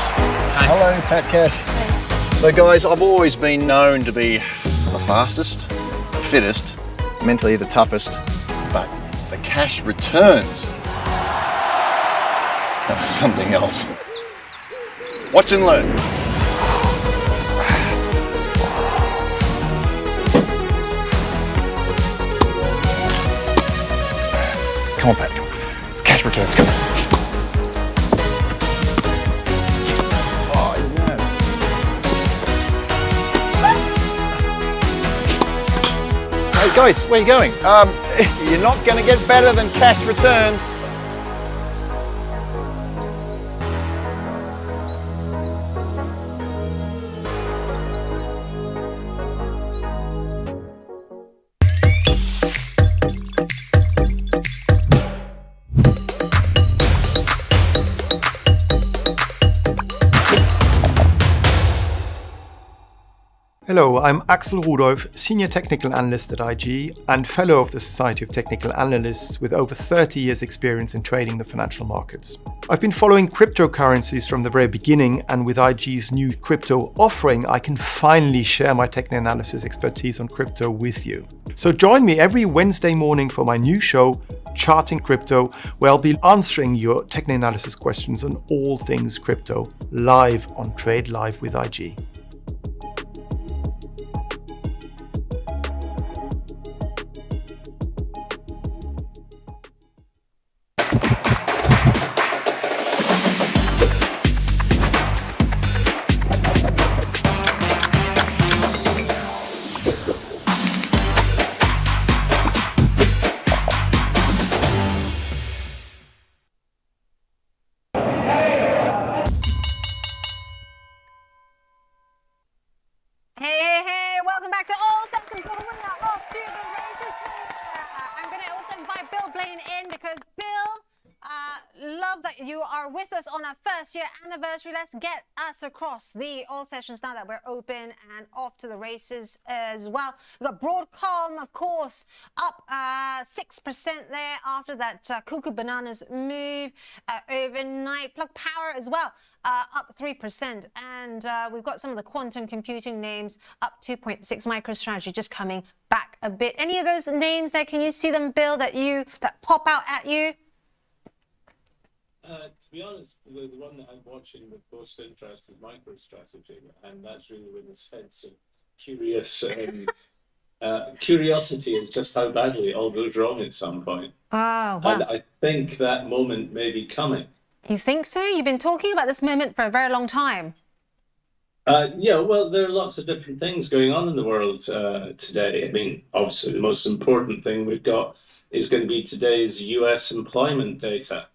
Hello, Pat Cash. So guys, I've always been known to be the fastest, the fittest, mentally the toughest, but the cash returns. That's something else. Watch and learn. Come on, Pat, come on. Cash returns, come on. Hey guys, where are you going? You're not going to get better than cash returns. Hello, I'm Axel Rudolph, Senior Technical Analyst at IG and Fellow of the Society of Technical Analysts with over 30 years experience in trading the financial markets. I've been following cryptocurrencies from the very beginning, and with IG's new crypto offering, I can finally share my technical analysis expertise on crypto with you. So join me every Wednesday morning for my new show, Charting Crypto, where I'll be answering your technical analysis questions on all things crypto, live on Trade Live with IG. Bill Blain in because Bill, love that you are with us on our first year anniversary. Let's get us across the all sessions now that we're open and off to the races as well. We've got Broadcom, of course, up 6% there after that cuckoo bananas move overnight. Plug Power as well, up 3%. And we've got some of the quantum computing names up 2.6. MicroStrategy just coming back a bit. Any of those names there, can you see them, Bill, that pop out at you? To be honest, the one that I'm watching with most interest is MicroStrategy, and that's really with a sense of curiosity is just how badly it all goes wrong at some point. Oh, well. And I think that moment may be coming. You think so? You've been talking about this moment for a very long time. Yeah, well, there are lots of different things going on in the world today. I mean, obviously, the most important thing we've got is going to be today's US employment data.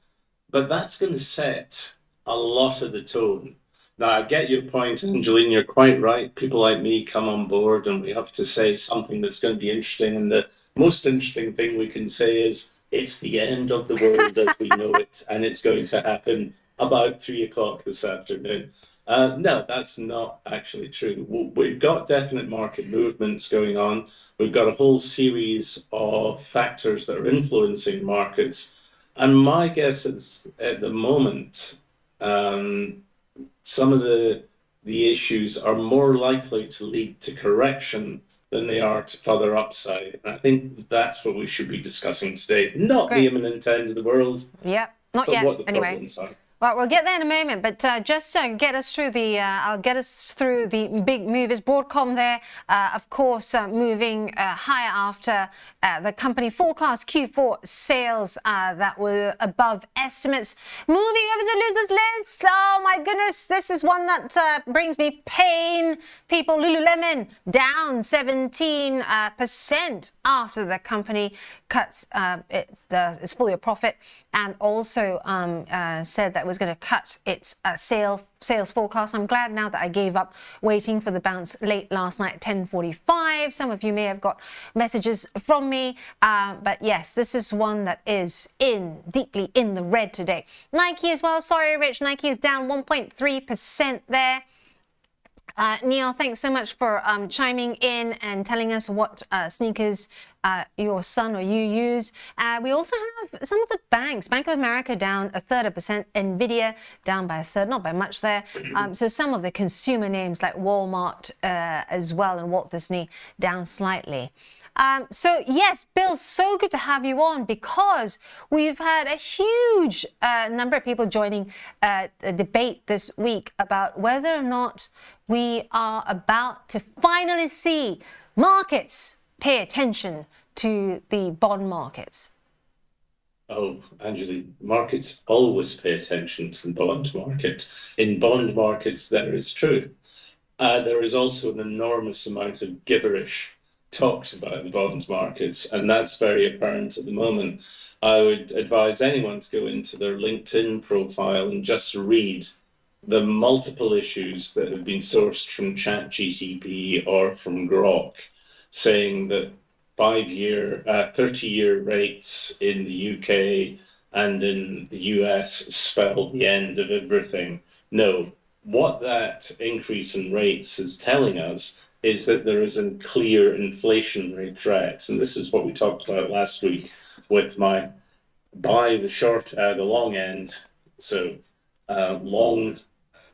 But that's going to set a lot of the tone. Now, I get your point, Angeline, you're quite right. People like me come on board and we have to say something that's going to be interesting. And the most interesting thing we can say is it's the end of the world as we know it. And it's going to happen about 3 o'clock this afternoon. No, that's not actually true. We've got definite market movements going on. We've got a whole series of factors that are influencing markets. And my guess is at the moment, some of the issues are more likely to lead to correction than they are to further upside. And I think that's what we should be discussing today. Not the imminent end of the world. Yep, not but yet. what the Anyway. problems are. Well, we'll get there in a moment, but just to get us through the, I'll get us through the big movers. Broadcom there, of course, moving higher after the company forecast Q4 sales that were above estimates. Moving over to the losers list. Oh my goodness, this is one that brings me pain. People, Lululemon down 17% after the company cuts its full year profit, and also said that was going to cut its sales forecast. I'm glad now that I gave up waiting for the bounce late last night at 10:45. Some of you may have got messages from me, but yes, this is one that is deeply in the red today. Nike as well. Sorry, Rich. Nike is down 1.3% there. Neil, thanks so much for chiming in and telling us what sneakers your son or you use. We also have some of the banks. Bank of America down 1/3%, Nvidia down by 1/3, not by much there. So some of the consumer names like Walmart as well, and Walt Disney down slightly. So yes, Bill, so good to have you on, because we've had a huge number of people joining a debate this week about whether or not we are about to finally see markets pay attention to the bond markets. Oh, Angela, markets always pay attention to the bond market. In bond markets, there is truth. There is also an enormous amount of gibberish talked about the bond markets, and that's very apparent at the moment. I would advise anyone to go into their LinkedIn profile and just read the multiple issues that have been sourced from ChatGPT or from Grok, saying that 30-year rates in the UK and in the US spell the end of everything. No, what that increase in rates is telling us is that there is a clear inflationary threat. And this is what we talked about last week with my buy the long end, so long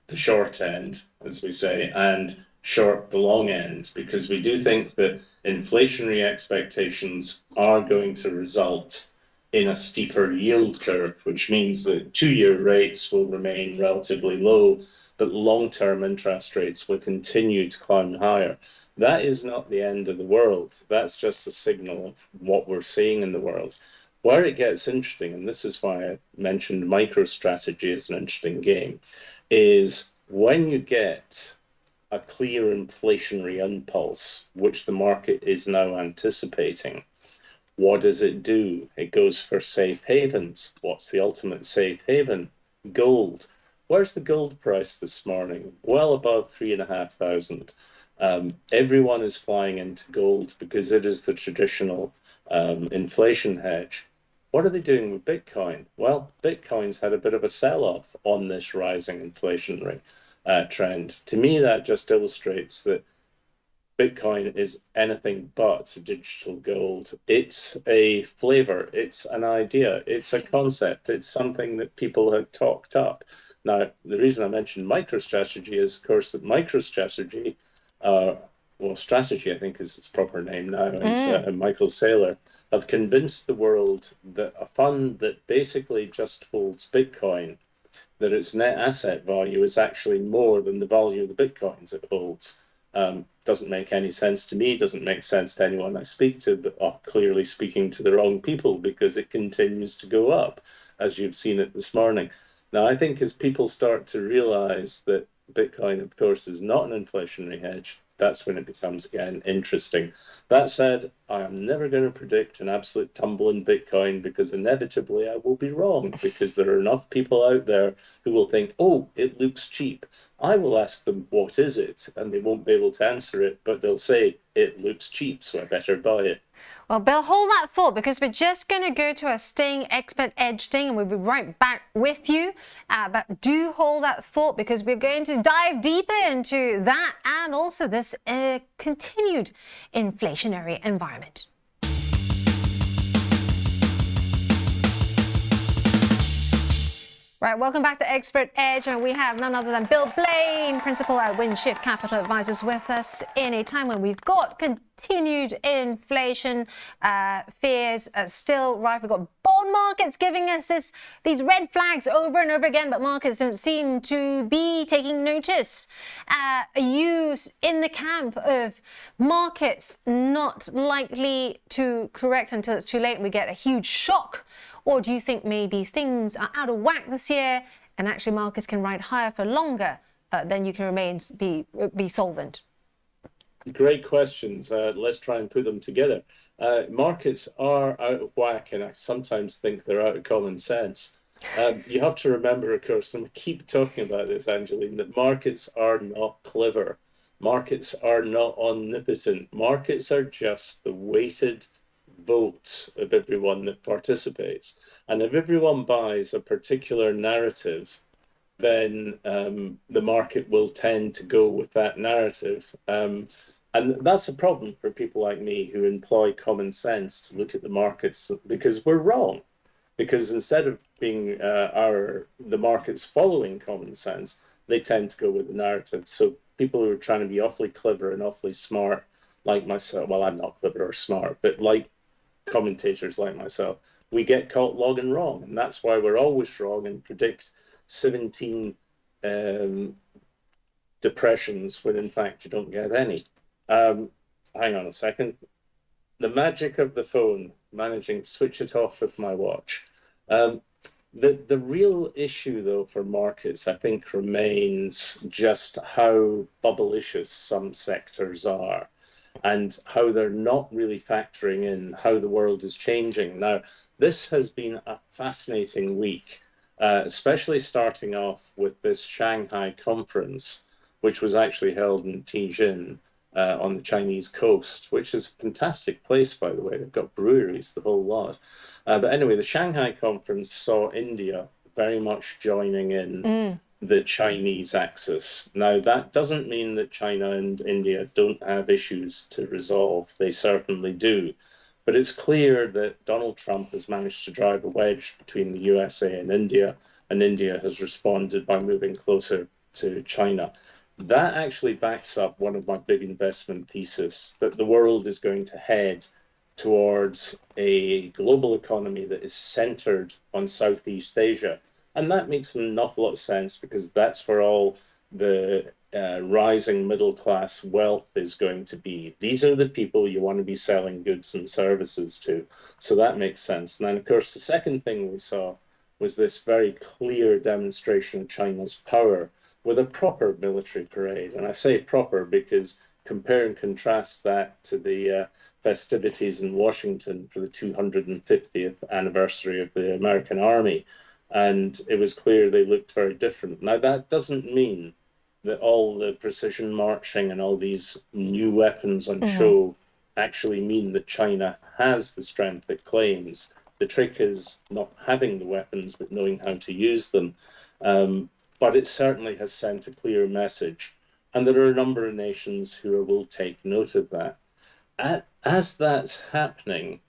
the short end, as we say, and short the long end, because we do think that inflationary expectations are going to result in a steeper yield curve, which means that 2-year rates will remain relatively low, but long-term interest rates will continue to climb higher. That is not the end of the world. That's just a signal of what we're seeing in the world. Where it gets interesting, and this is why I mentioned MicroStrategy as an interesting game, is when you get a clear inflationary impulse, which the market is now anticipating, what does it do? It goes for safe havens. What's the ultimate safe haven? Gold. Where's the gold price this morning? Well above 3,500. Everyone is flying into gold because it is the traditional inflation hedge. What are they doing with Bitcoin? Well, Bitcoin's had a bit of a sell-off on this rising inflationary trend. To me, that just illustrates that Bitcoin is anything but digital gold. It's a flavor, it's an idea, it's a concept, it's something that people have talked up. Now, the reason I mentioned MicroStrategy is, of course, that MicroStrategy, Strategy, I think is its proper name now, and Michael Saylor have convinced the world that a fund that basically just holds Bitcoin, that its net asset value is actually more than the value of the Bitcoins it holds. Doesn't make any sense to me, doesn't make sense to anyone I speak to, but are clearly speaking to the wrong people, because it continues to go up, as you've seen it this morning. Now, I think as people start to realize that Bitcoin, of course, is not an inflationary hedge, that's when it becomes, again, interesting. That said, I am never going to predict an absolute tumble in Bitcoin, because inevitably I will be wrong, because there are enough people out there who will think, oh, it looks cheap. I will ask them, what is it? And they won't be able to answer it, but they'll say, it looks cheap, so I better buy it. Well, Bill, hold that thought because we're just going to go to a Sting Expert Edge Sting and we'll be right back with you. But do hold that thought because we're going to dive deeper into that and also this continued inflationary environment. Right, welcome back to Expert Edge, and we have none other than Bill Blain, principal at Windshift Capital Advisors, with us in a time when we've got continued inflation fears still rife. We've got bond markets giving us these red flags over and over again, but markets don't seem to be taking notice. Are you in the camp of markets not likely to correct until it's too late and we get a huge shock? Or do you think maybe things are out of whack this year and actually markets can ride higher for longer than you can be solvent? Great questions. Let's try and put them together. Markets are out of whack, and I sometimes think they're out of common sense. You have to remember, of course, and we keep talking about this, Angeline, that markets are not clever. Markets are not omnipotent. Markets are just the weighted votes of everyone that participates. And if everyone buys a particular narrative, then the market will tend to go with that narrative. And that's a problem for people like me who employ common sense to look at the markets, because we're wrong. Because instead of being the markets following common sense, they tend to go with the narrative. So people who are trying to be awfully clever and awfully smart, like myself, well, I'm not clever or smart, but like commentators like myself, we get caught logging wrong, and that's why we're always wrong and predict 17 depressions when in fact you don't get any. Hang on a second. The magic of the phone, managing to switch it off with my watch. The real issue though for markets, I think, remains just how bubblicious some sectors are, and how they're not really factoring in how the world is changing. Now, this has been a fascinating week, especially starting off with this Shanghai conference, which was actually held in Tianjin on the Chinese coast, which is a fantastic place, by the way. They've got breweries, the whole lot. But anyway, the Shanghai conference saw India very much joining in the Chinese axis. Now, that doesn't mean that China and India don't have issues to resolve. They certainly do. But it's clear that Donald Trump has managed to drive a wedge between the USA and India has responded by moving closer to China. That actually backs up one of my big investment theses, that the world is going to head towards a global economy that is centered on Southeast Asia. And that makes an awful lot of sense, because that's where all the rising middle class wealth is going to be. These are the people you want to be selling goods and services to. So that makes sense. And then, of course, the second thing we saw was this very clear demonstration of China's power with a proper military parade. And I say proper because compare and contrast that to the festivities in Washington for the 250th anniversary of the American Army. And it was clear they looked very different. Now, that doesn't mean that all the precision marching and all these new weapons on show actually mean that China has the strength it claims. The trick is not having the weapons, but knowing how to use them. But it certainly has sent a clear message. And there are a number of nations who will take note of that. As that's happening,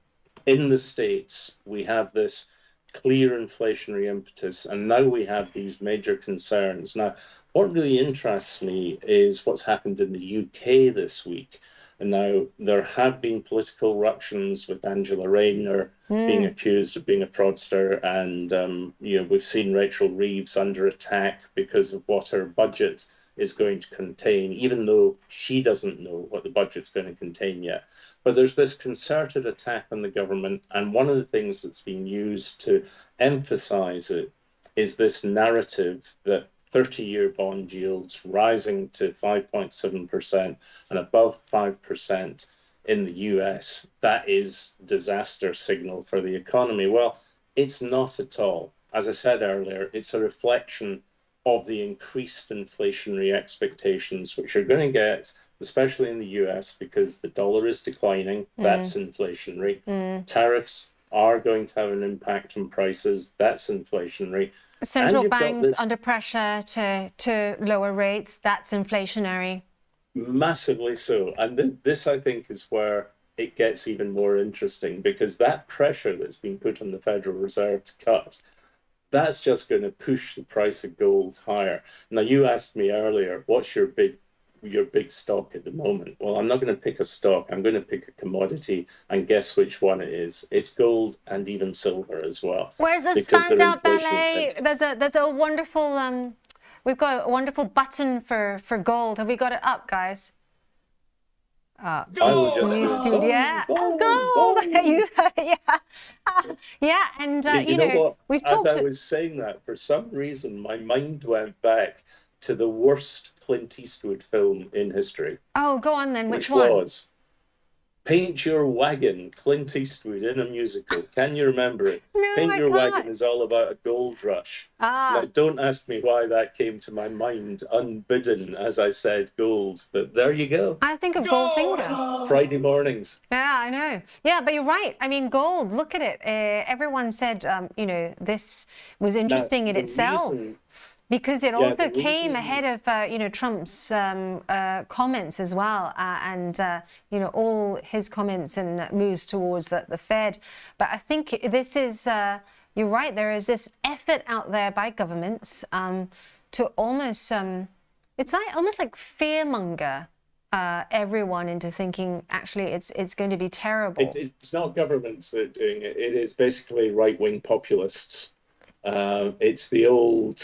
in the States, we have this clear inflationary impetus, and now we have these major concerns. Now, what really interests me is what's happened in the UK this week. And now there have been political ructions with Angela Rayner being accused of being a fraudster, and we've seen Rachel Reeves under attack because of what her budget is going to contain, even though she doesn't know what the budget's going to contain yet. But there's this concerted attack on the government, and one of the things that's been used to emphasize it is this narrative that 30-year bond yields rising to 5.7% and above 5% in the US, that is disaster signal for the economy. Well, it's not at all. As I said earlier, it's a reflection of the increased inflationary expectations, which are going to get especially in the US, because the dollar is declining. That's inflationary. Tariffs are going to have an impact on prices. That's inflationary. Central you've got banks this under pressure to lower rates. That's inflationary. massively so. And this, I think, is where it gets even more interesting, because that pressure that's been put on the Federal Reserve to cut, that's just going to push the price of gold higher. Now, you asked me earlier, what's your big stock at the moment? Well, I'm not going to pick a stock. I'm going to pick a commodity, and guess which one it is? It's gold and even silver as well. Where's the because they're standout inflation ballet? linked. There's a wonderful we've got a wonderful button for gold. Have we got it up, guys? I would just New say, studio. Yeah. Gold. Yeah, and you know what? we've As talked. I was saying that, for some reason, my mind went back to the worst Clint Eastwood film in history, Oh, go on then. which Which one? was Paint Your Wagon, Clint Eastwood in a musical. Can you remember it? No, Paint I Your can't. Wagon is all about a gold rush. Ah. Now, don't ask me why that came to my mind unbidden as I said gold, but there you go. I think of Goldfinger. Friday mornings. Yeah, I know. Yeah, but you're right. I mean, gold. Look at it. Everyone said, this was interesting in the itself. reason- Because it Yeah, also the came reason- ahead of, Trump's comments as well, and all his comments and moves towards the Fed. But I think this is, you're right. There is this effort out there by governments to almost, it's almost like fearmonger everyone into thinking actually it's going to be terrible. It's not governments that are doing it. It is basically right-wing populists. It's the old,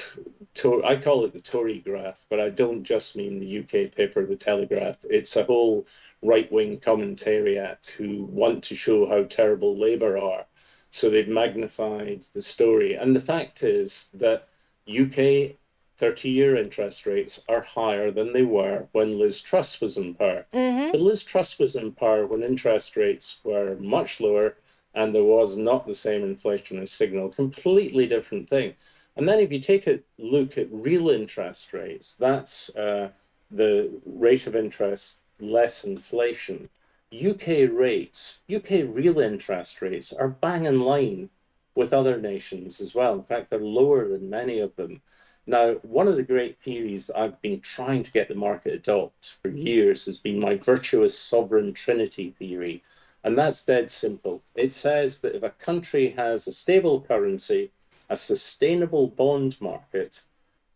I call it the Tory graph, but I don't just mean the UK paper, The Telegraph. It's a whole right-wing commentariat who want to show how terrible Labour are. So they've magnified the story. And the fact is that UK 30-year interest rates are higher than they were when Liz Truss was in power. But Liz Truss was in power when interest rates were much lower, and there was not the same inflationary signal, completely different thing. And then if you take a look at real interest rates, that's the rate of interest less inflation. UK real interest rates are bang in line with other nations as well. In fact, they're lower than many of them. Now, one of the great theories that I've been trying to get the market to adopt for years has been my virtuous sovereign trinity theory. And that's dead simple. It says that if a country has a stable currency, a sustainable bond market,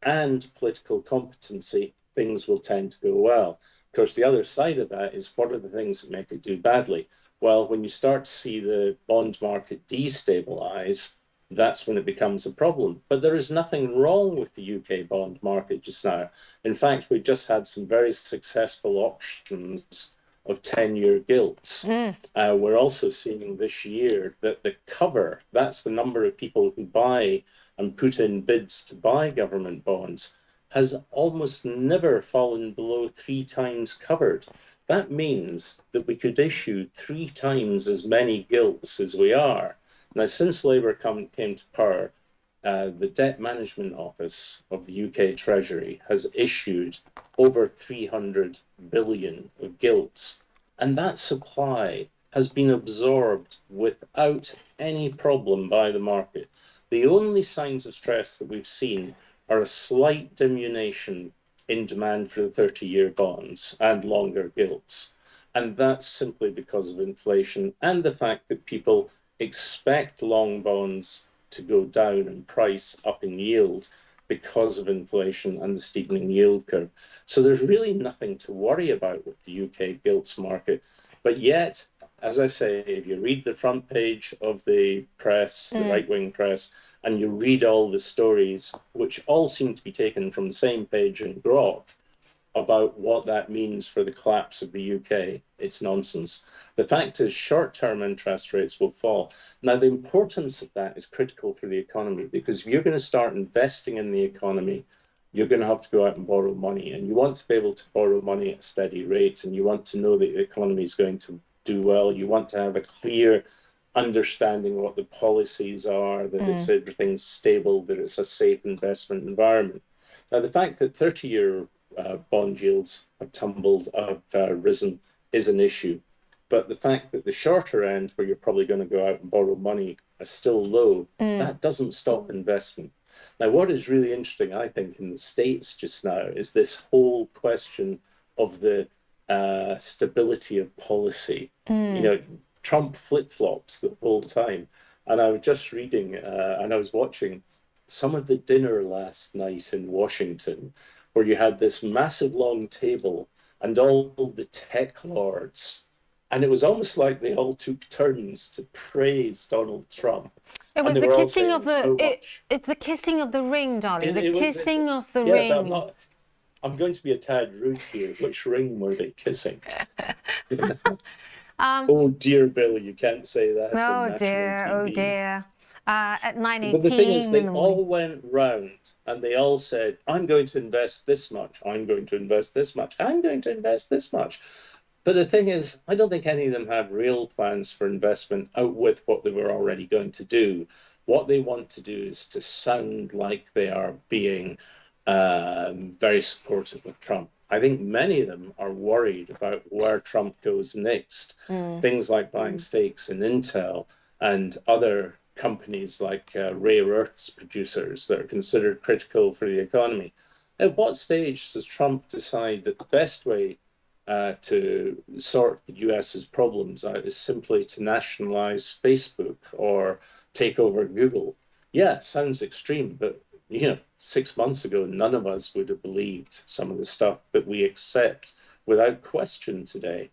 and political competency, things will tend to go well. Of course, the other side of that is, what are the things that make it do badly? Well, when you start to see the bond market destabilize, that's when it becomes a problem. But there is nothing wrong with the UK bond market just now. In fact, we've just had some very successful auctions of 10-year gilts. We're also seeing this year that the cover, that's the number of people who buy and put in bids to buy government bonds, has almost never fallen below 3 times covered. That means that we could issue 3 times as many gilts as we are. Now, since Labour came to power, the Debt Management Office of the UK Treasury has issued over 300 billion of gilts. And that supply has been absorbed without any problem by the market. The only signs of stress that we've seen are a slight diminution in demand for the 30-year bonds and longer gilts. And that's simply because of inflation and the fact that people expect long bonds to go down in price, up in yield, because of inflation and the steepening yield curve. So there's really nothing to worry about with the UK gilts market. But yet, as I say, if you read the front page of the press, the right-wing press, and you read all the stories, which all seem to be taken from the same page in Grok, about what that means for the collapse of the UK, it's nonsense. The fact is, short-term interest rates will fall. Now, the importance of that is critical for the economy, because if you're going to start investing in the economy, you're going to have to go out and borrow money, and you want to be able to borrow money at a steady rate, and you want to know that the economy is going to do well. You want to have a clear understanding of what the policies are, that everything's stable, that it's a safe investment environment. Now, the fact that 30-year bond yields have tumbled, have risen, is an issue. But the fact that the shorter end, where you're probably going to go out and borrow money, are still low, that doesn't stop investment. Now, what is really interesting, I think, in the States just now is this whole question of the stability of policy. You know, Trump flip-flops the whole time. And I was just reading and I was watching some of the dinner last night in Washington, where you had this massive long table and all the tech lords. And it was almost like they all took turns to praise Donald Trump. It was And they the were all kissing saying of the. how much. It's the kissing of the ring, darling. The It was- kissing of the yeah, ring. but I'm going to be a tad rude here. Which ring were they kissing? Oh dear, Billy, you can't say that on Oh national dear, TV. oh dear. At 9:18 But the thing is, in they the morning. all went round and they all said, I'm going to invest this much, I'm going to invest this much, I'm going to invest this much. But the thing is, I don't think any of them have real plans for investment out with what they were already going to do. What they want to do is to sound like they are being very supportive of Trump. I think many of them are worried about where Trump goes next. Things like buying stakes in Intel and other companies like rare earths producers that are considered critical for the economy. At what stage does Trump decide that the best way to sort the US's problems out is simply to nationalize Facebook or take over Google? Yeah, sounds extreme, but 6 months ago, none of us would have believed some of the stuff that we accept without question today.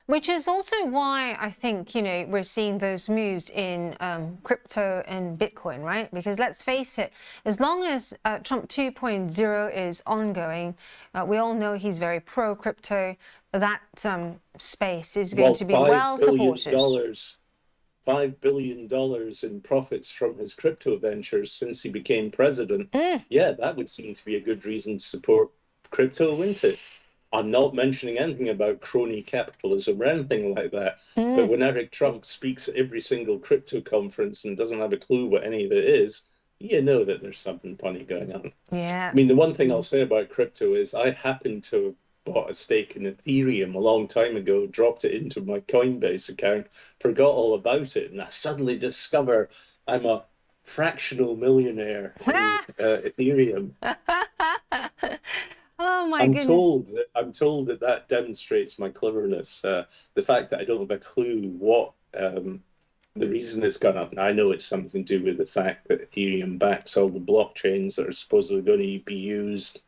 Which is also why I think, we're seeing those moves in crypto and Bitcoin, right? Because let's face it, as long as Trump 2.0 is ongoing, we all know he's very pro-crypto. That space is going to be well supported. $5 billion in profits from his crypto ventures since he became president. Yeah, that would seem to be a good reason to support crypto, wouldn't it? I'm not mentioning anything about crony capitalism or anything like that. But when Eric Trump speaks at every single crypto conference and doesn't have a clue what any of it is, you know that there's something funny going on. Yeah. I mean, the one thing I'll say about crypto is I happen to have bought a stake in Ethereum a long time ago, dropped it into my Coinbase account, forgot all about it, and I suddenly discover I'm a fractional millionaire in Ethereum. Oh my I'm goodness. told that demonstrates my cleverness. The fact that I don't have a clue what the reason it's gone up. And I know it's something to do with the fact that Ethereum backs all the blockchains that are supposedly going to be used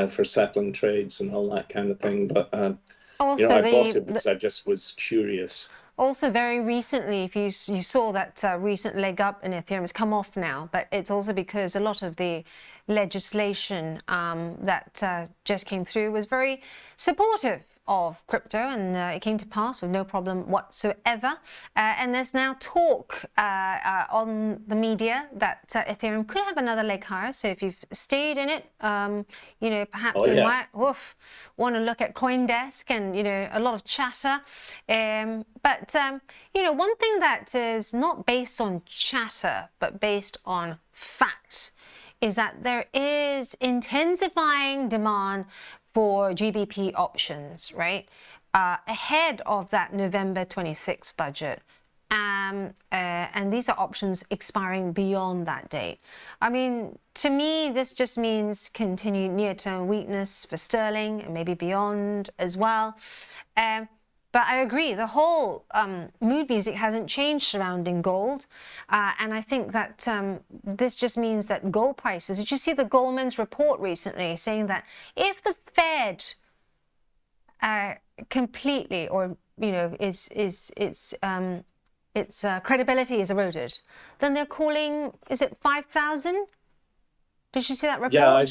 for settling trades and all that kind of thing. But I bought it because I just was curious. Also, very recently, if you saw that recent leg up in Ethereum, it's come off now, but it's also because a lot of the legislation that just came through was very supportive of crypto, and it came to pass with no problem whatsoever. And there's now talk on the media that Ethereum could have another leg higher. So if you've stayed in it, perhaps you might want to look at CoinDesk and a lot of chatter. But one thing that is not based on chatter but based on fact is that there is intensifying demand for GBP options, right? Ahead of that November 26th budget. And these are options expiring beyond that date. I mean, to me, this just means continued near-term weakness for sterling and maybe beyond as well. But I agree, the whole mood music hasn't changed surrounding gold. And I think that this just means that gold prices, did you see the Goldman's report recently saying that if the Fed completely, or, its credibility is eroded, then they're calling, is it 5,000? Did you see that report? Yeah, I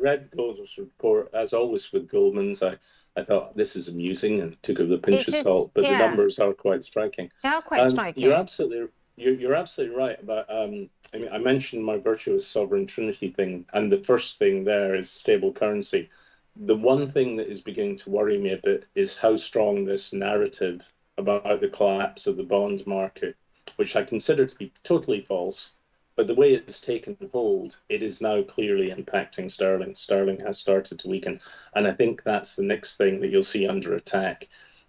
read Goldman's report, as always with Goldman's. I thought this is amusing and took it with a pinch of salt, but the numbers are quite striking. They are quite striking. You're absolutely right about. I mentioned my virtuous sovereign trinity thing, and the first thing there is stable currency. The one thing that is beginning to worry me a bit is how strong this narrative about the collapse of the bond market, which I consider to be totally false, But the way it's taken hold, it is now clearly impacting sterling. Sterling has started to weaken. And I think that's the next thing that you'll see under attack.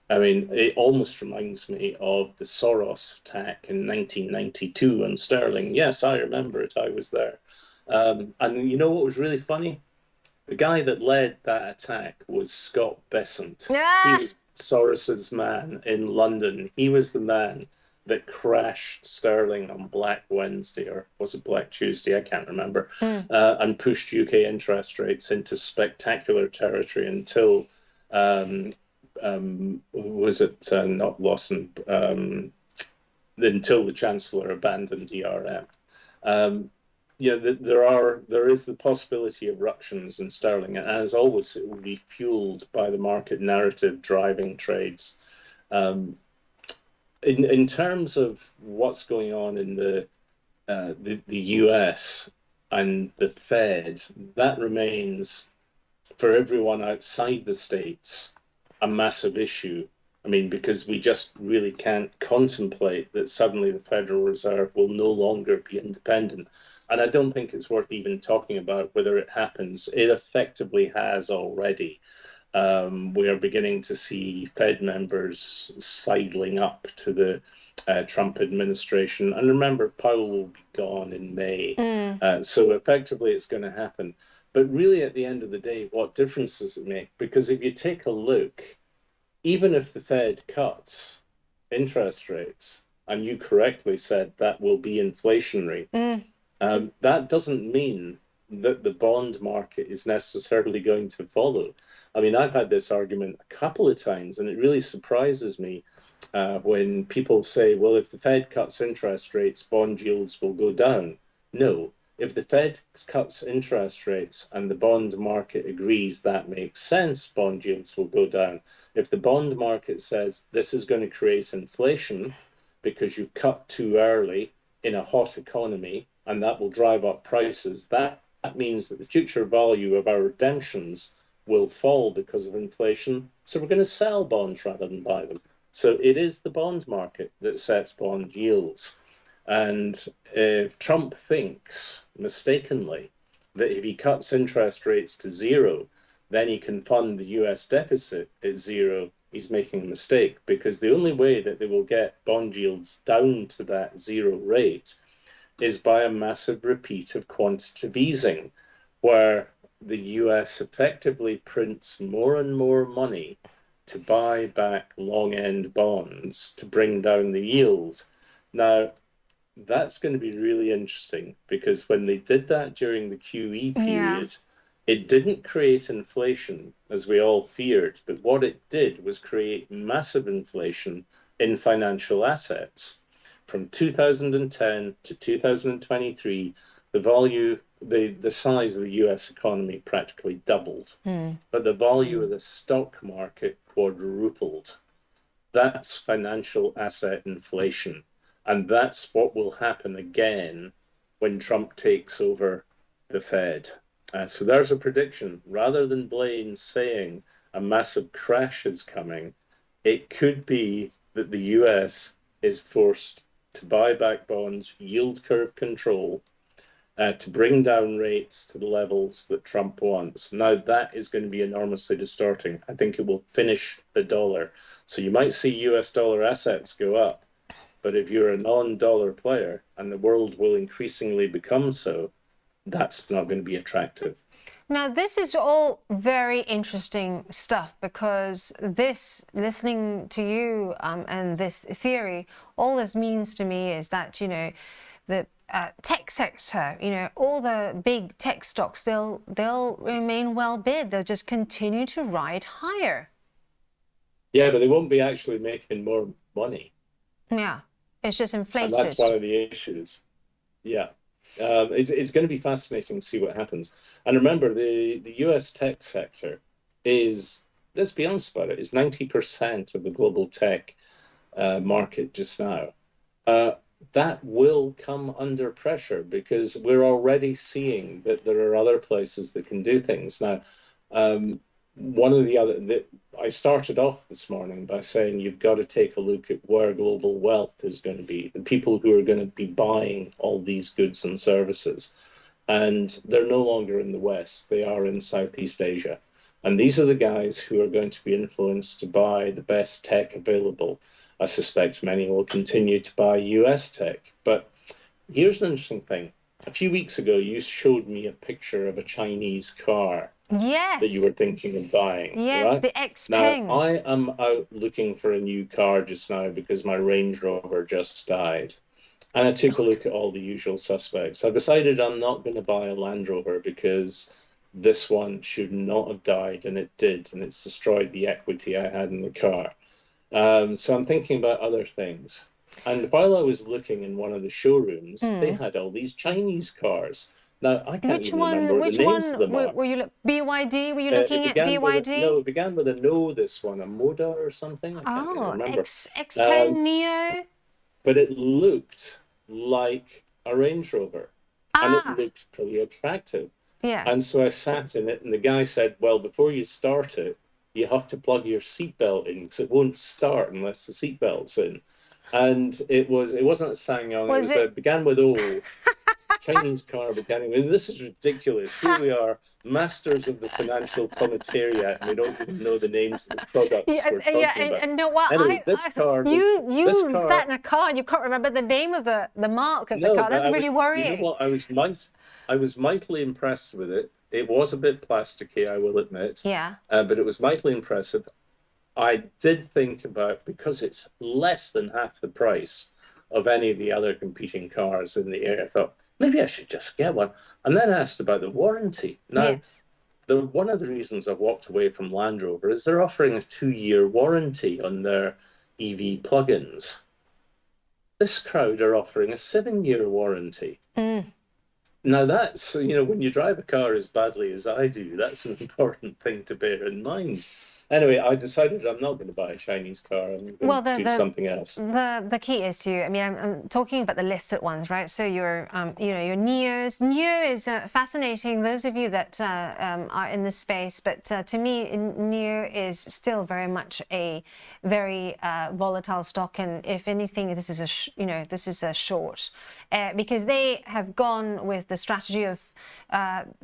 I mean, it almost reminds me of the Soros attack in 1992 on sterling. Yes, I remember it. I was there. And you know what was really funny? The guy that led that attack was Scott Bessent. He was Soros's man in London. He was the man that crashed sterling on Black Wednesday, or was it Black Tuesday? I can't remember, and pushed UK interest rates into spectacular territory until, was it not Lawson, until the Chancellor abandoned ERM. You know, there is the possibility of ructions in sterling, and as always, it will be fueled by the market narrative driving trades. In terms of what's going on in the US and the Fed, that remains, for everyone outside the States, a massive issue. I mean, because we just really can't contemplate that suddenly the Federal Reserve will no longer be independent. And I don't think it's worth even talking about whether it happens. It effectively has already. We are beginning to see Fed members sidling up to the Trump administration. And remember, Powell will be gone in May. So effectively, it's going to happen. But really, at the end of the day, what difference does it make? Because if you take a look, even if the Fed cuts interest rates, and you correctly said that will be inflationary, that doesn't mean that the bond market is necessarily going to follow. I mean, I've had this argument a couple of times, and it really surprises me when people say, well, if the Fed cuts interest rates, bond yields will go down. No, if the Fed cuts interest rates and the bond market agrees that makes sense, bond yields will go down. If the bond market says this is going to create inflation because you've cut too early in a hot economy, and that will drive up prices, that means that the future value of our redemptions will fall because of inflation. So we're going to sell bonds rather than buy them. So it is the bond market that sets bond yields. And if Trump thinks mistakenly that if he cuts interest rates to zero, then he can fund the US deficit at zero, he's making a mistake, because the only way that they will get bond yields down to that zero rate is by a massive repeat of quantitative easing, where the US effectively prints more and more money to buy back long-end bonds to bring down the yield. Now, that's going to be really interesting, because when they did that during the QE period, it didn't create inflation, as we all feared, but what it did was create massive inflation in financial assets. From 2010 to 2023, the size of the US economy practically doubled, but the value of the stock market quadrupled. That's financial asset inflation. And that's what will happen again when Trump takes over the Fed. So there's a prediction. Rather than Blain saying a massive crash is coming, it could be that the US is forced to buy back bonds, yield curve control, to bring down rates to the levels that Trump wants. Now, that is going to be enormously distorting. I think it will finish the dollar. So you might see US dollar assets go up, but if you're a non-dollar player, and the world will increasingly become so, that's not going to be attractive. Now, this is all very interesting stuff, because this, listening to you and this theory, all this means to me is that, you know, the tech sector, you know, all the big tech stocks, they'll remain well bid. They'll just continue to ride higher. Yeah, but they won't be actually making more money. Yeah, it's just inflated. And that's one of the issues. Yeah. It's going to be fascinating to see what happens. And remember, the US tech sector is, let's be honest about it, is 90% of the global tech market just now. That will come under pressure, because we're already seeing that there are other places that can do things. Now, one of the other that I started off this morning by saying you've got to take a look at where global wealth is going to be, the people who are going to be buying all these goods and services. And they're no longer in the West, they are in Southeast Asia. And these are the guys who are going to be influenced to buy the best tech available. I suspect many will continue to buy US tech. But here's an interesting thing. A few weeks ago, you showed me a picture of a Chinese car Yes. that you were thinking of buying. Yes, right? the Xpeng. Now, I am out looking for a new car just now because my Range Rover just died. And I took a look at all the usual suspects. I decided I'm not going to buy a Land Rover because this one should not have died, and it did, and it's destroyed the equity I had in the car. So I'm thinking about other things. And while I was looking in one of the showrooms, they had all these Chinese cars. Now, I can't even remember what the names of them are. were you BYD? Were you looking at BYD? No, it began with a no, this one, a Moda or something. I can't even remember. Xpeng Neo? But it looked like a Range Rover, and it looked pretty attractive. Yeah. And so I sat in it, and the guy said, well, before you start it, you have to plug your seatbelt in because it won't start unless the seatbelt's in. And it wasn't a SsangYong, it began with O. Chinese car beginning with, this is ridiculous. Here we are, masters of the financial commentariat, and we don't even know the names of the products we're talking about. And know what? Anyway, this car, sat in a car and you can't remember the name of the mark of the car. That's really worrying. You know what? I was mightily impressed with it. It was a bit plasticky, I will admit. Yeah. But it was mightily impressive. I did think about, because it's less than half the price of any of the other competing cars in the area, I thought, maybe I should just get one. And then asked about the warranty. Now, one of the reasons I've walked away from Land Rover is they're offering a 2-year warranty on their EV plugins. This crowd are offering a 7-year warranty. Now that's, when you drive a car as badly as I do, that's an important thing to bear in mind. Anyway, I decided I'm not going to buy a Chinese car. I'm going to do something else. The key issue, I'm talking about the listed ones, right? So your Neos. Neo is fascinating. Those of you that are in this space, but to me, Neo is still very much a very volatile stock, and if anything, this is a short, because they have gone with the strategy of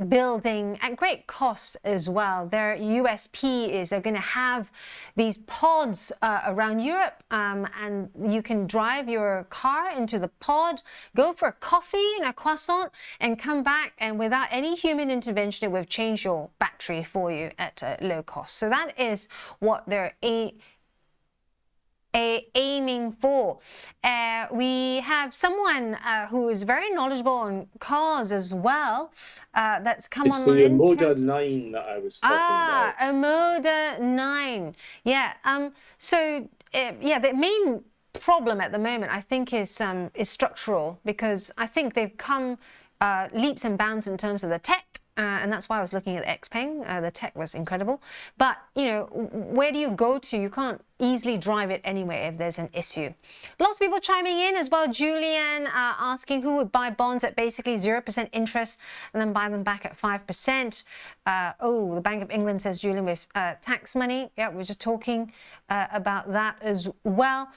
building at great cost as well. Their USP is they're going to have these pods around Europe, and you can drive your car into the pod, go for a coffee and a croissant, and come back, and without any human intervention, it will change your battery for you at a low cost. So that is what they're aiming for. We have someone who is very knowledgeable on cars as well. That's come online. It's the Moda 9 that I was talking about. A Moda 9. Yeah. The main problem at the moment, I think, is structural, because I think they've come leaps and bounds in terms of the tech. And that's why I was looking at the Xpeng. The tech was incredible. But, where do you go to? You can't easily drive it anyway if there's an issue. Lots of people chiming in as well. Julian asking who would buy bonds at basically 0% interest and then buy them back at 5%. The Bank of England, says Julian, with tax money. Yeah, we're just talking about that as well.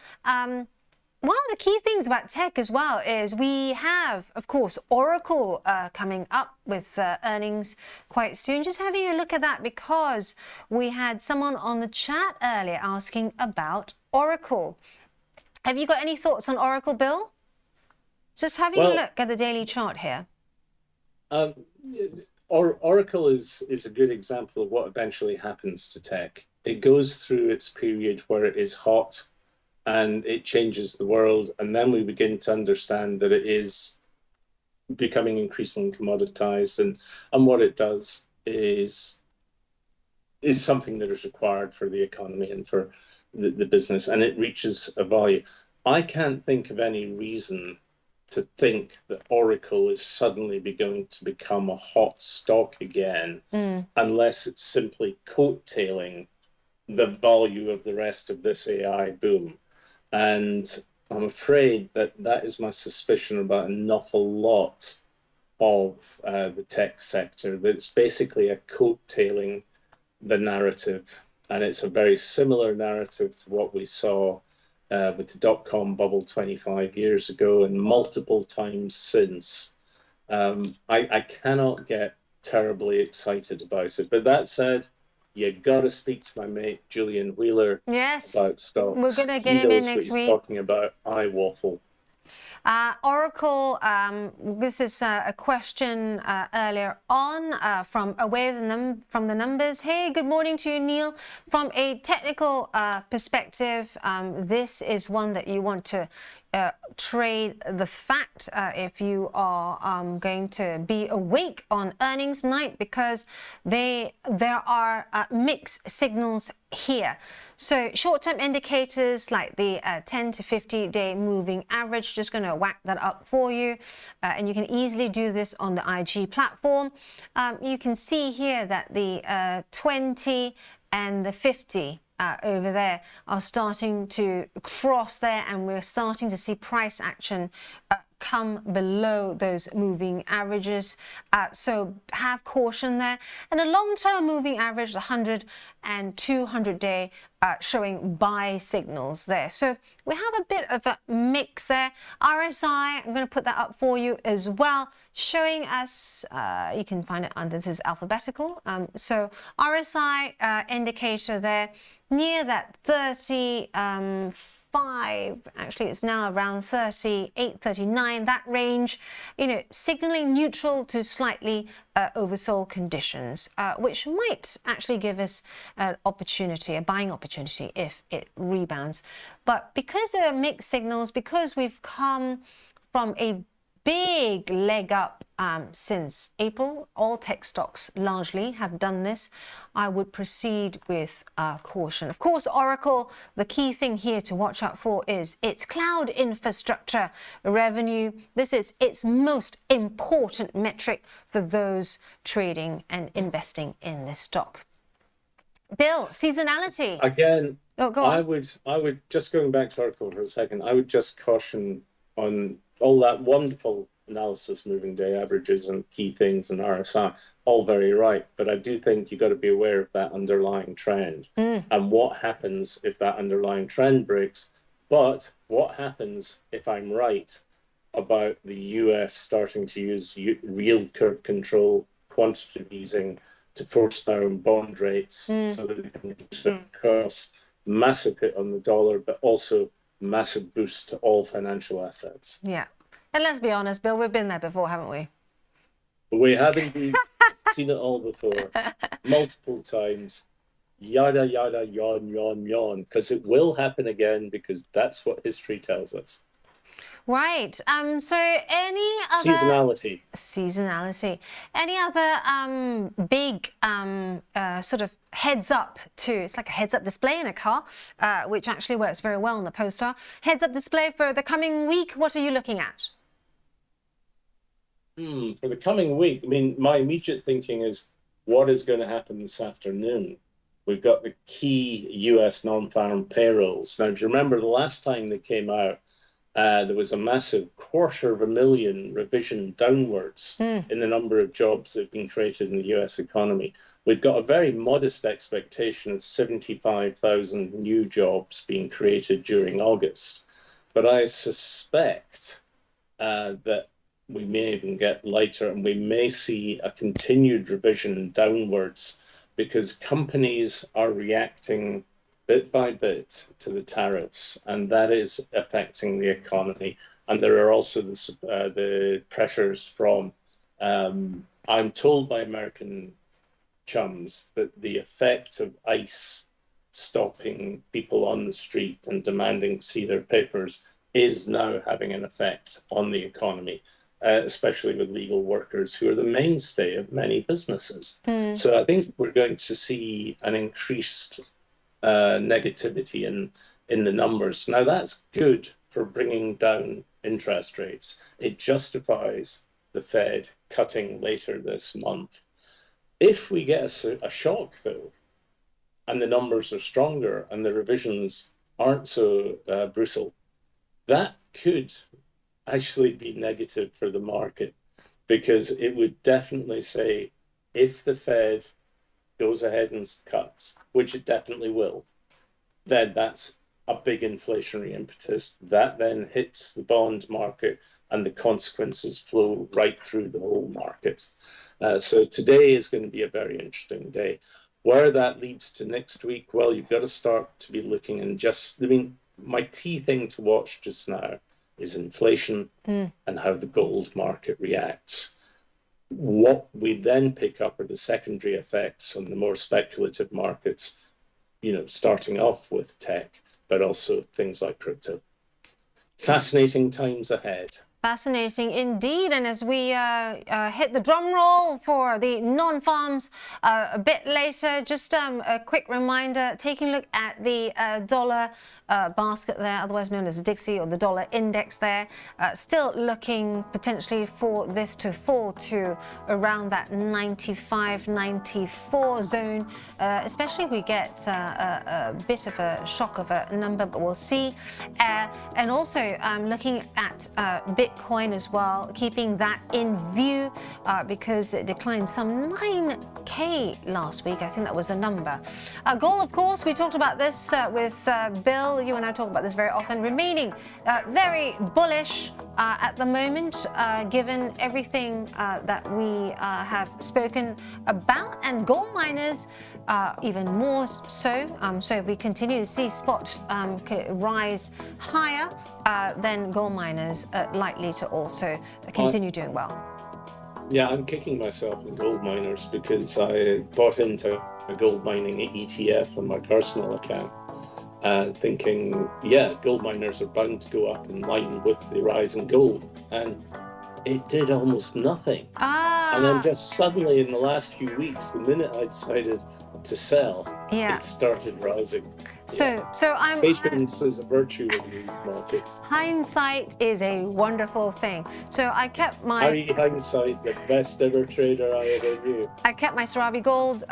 One of the key things about tech as well is we have, of course, Oracle coming up with earnings quite soon. Just having a look at that, because we had someone on the chat earlier asking about Oracle. Have you got any thoughts on Oracle, Bill? Just having a look at the daily chart here. Oracle is a good example of what eventually happens to tech. It goes through its period where it is hot, and it changes the world, and then we begin to understand that it is becoming increasingly commoditized, and what it does is something that is required for the economy and for the business, and it reaches a value. I can't think of any reason to think that Oracle is suddenly going to become a hot stock again, unless it's simply coattailing the value of the rest of this AI boom. And I'm afraid that is my suspicion about an awful lot of the tech sector, that it's basically a coattailing the narrative, and it's a very similar narrative to what we saw with the dot-com bubble 25 years ago and multiple times since. I cannot get terribly excited about it. But that said, you got to speak to my mate Julian Wheeler about stocks. We're going to get He him in knows what next he's week. talking about. I waffle. Oracle, this is a question earlier on from Away from the Numbers. Hey, good morning to you, Neil. From a technical perspective, this is one that you want to trade the fact if you are going to be awake on earnings night, because there are mixed signals here. So short-term indicators like the 10 to 50-day moving average, just going to whack that up for you. And you can easily do this on the IG platform. You can see here that the 20 and the 50 over there are starting to cross there, and we're starting to see price action come below those moving averages. So have caution there. And a long-term moving average, the 100 and 200-day showing buy signals there. So we have a bit of a mix there. RSI, I'm going to put that up for you as well, showing us, you can find it under, this is alphabetical. So RSI indicator there, near that 35, actually it's now around 38, 39, that range, signaling neutral to slightly oversold conditions, which might actually give us an opportunity, a buying opportunity if it rebounds. But because there are mixed signals, because we've come from a big leg up since April, all tech stocks largely have done this, I would proceed with caution. Of course, Oracle, the key thing here to watch out for is its cloud infrastructure revenue. This is its most important metric for those trading and investing in this stock. Bill, seasonality. Again, oh, go on. I would just going back to Oracle for a second, I would just caution on all that wonderful analysis, moving day averages and key things and RSI, all very right. But I do think you've got to be aware of that underlying trend and what happens if that underlying trend breaks. But what happens if I'm right about the US starting to use yield curve control, quantitative easing to force down bond rates so that they can reduce their costs, massive hit on the dollar, but also massive boost to all financial assets. Yeah. And let's be honest, Bill, we've been there before, haven't we? We have indeed seen it all before, multiple times. Yada, yada, yawn, yawn, yawn, because it will happen again, because that's what history tells us. Right. So any other... Seasonality. Any other big sort of heads up to, it's like a heads up display in a car, which actually works very well on the poster. Heads up display for the coming week, what are you looking at? For the coming week, I mean, my immediate thinking is what is going to happen this afternoon? We've got the key US non-farm payrolls. Now, if you remember the last time they came out, there was a massive 250,000 revision downwards in the number of jobs that have been created in the US economy. We've got a very modest expectation of 75,000 new jobs being created during August. But I suspect that we may even get lighter, and we may see a continued revision downwards because companies are reacting bit by bit to the tariffs, and that is affecting the economy. And there are also the pressures from, I'm told by American chums that the effect of ICE stopping people on the street and demanding to see their papers is now having an effect on the economy, especially with legal workers who are the mainstay of many businesses. So I think we're going to see an increased negativity in the numbers. Now that's good for bringing down interest rates. It justifies the Fed cutting later this month. If we get a shock though, and the numbers are stronger and the revisions aren't so brutal, that could actually be negative for the market, because it would definitely say if the Fed goes ahead and cuts, which it definitely will, then that's a big inflationary impetus. That then hits the bond market, and the consequences flow right through the whole market. So today is going to be a very interesting day. Where that leads to next week, well, you've got to start to be looking and my key thing to watch just now is inflation and how the gold market reacts. What we then pick up are the secondary effects on the more speculative markets, starting off with tech, but also things like crypto. Fascinating times ahead. Fascinating indeed. And as we hit the drum roll for the non-farms a bit later, just a quick reminder, taking a look at the dollar basket there, otherwise known as Dixie, or the dollar index there, still looking potentially for this to fall to around that 95, 94 zone, especially if we get a bit of a shock of a number, but we'll see. And also looking at Bitcoin as well, keeping that in view because it declined some 9K last week. I think that was the number. Gold, of course, we talked about this with Bill. You and I talk about this very often. Remaining very bullish at the moment, given everything that we have spoken about, and gold miners even more so. So if we continue to see spot rise higher, then gold miners are likely to also continue doing well. Yeah, I'm kicking myself in gold miners because I bought into a gold mining ETF on my personal account, thinking, yeah, gold miners are bound to go up in line with the rise in gold. And it did almost nothing. And then just suddenly in the last few weeks, the minute I decided to sell, it started rising. So I'm patience is a virtue in these markets. Hindsight is a wonderful thing. So I kept my hindsight, the best ever trader I ever knew. I kept my Sarabi Gold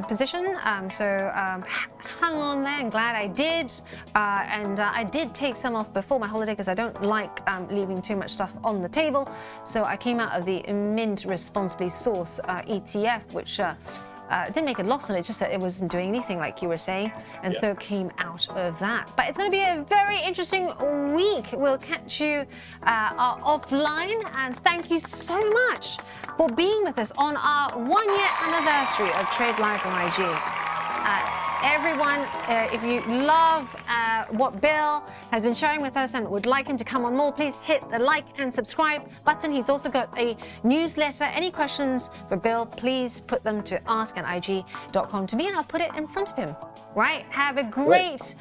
position, hung on there and glad I did. And I did take some off before my holiday because I don't like leaving too much stuff on the table. So I came out of the Mint Responsibly Sourced ETF, which didn't make a loss on it, just that it wasn't doing anything like you were saying, and so came out of that. But it's going to be a very interesting week. We'll catch you offline, and thank you so much for being with us on our 1-year anniversary of Trade Live on IG. Everyone, if you love what Bill has been sharing with us and would like him to come on more, please hit the like and subscribe button. He's also got a newsletter. Any questions for Bill, please put them to ask@ig.com to me, and I'll put it in front of him. Right? Have a great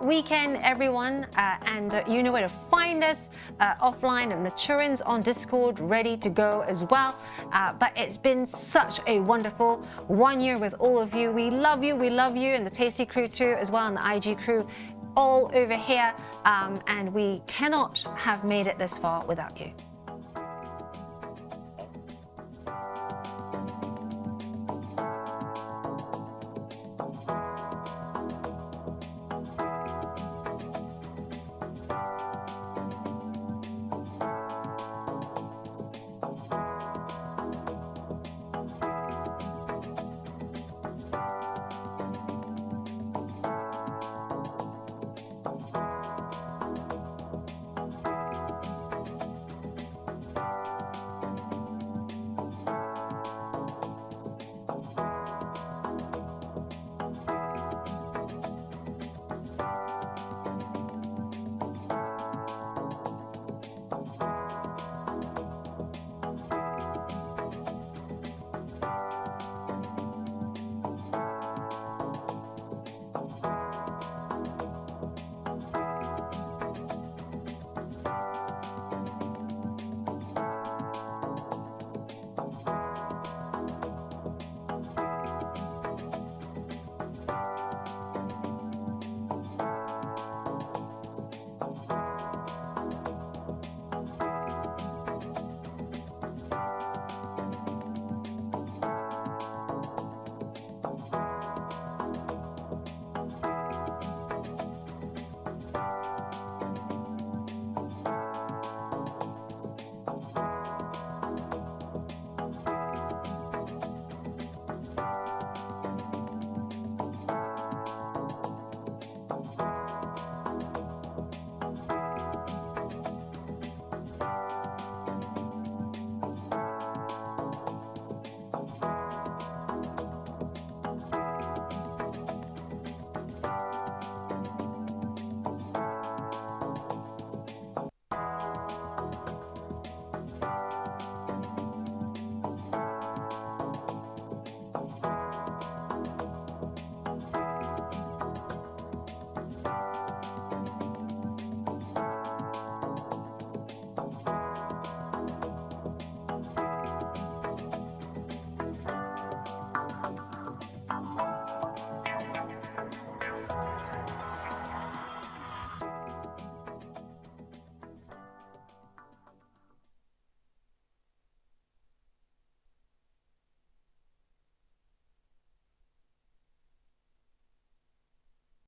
weekend, everyone. And you know where to find us offline, and Maturins on Discord, ready to go as well. But it's been such a wonderful 1 year with all of you. We love you, and the Tasty crew too, as well, and the IG crew all over here. And we cannot have made it this far without you.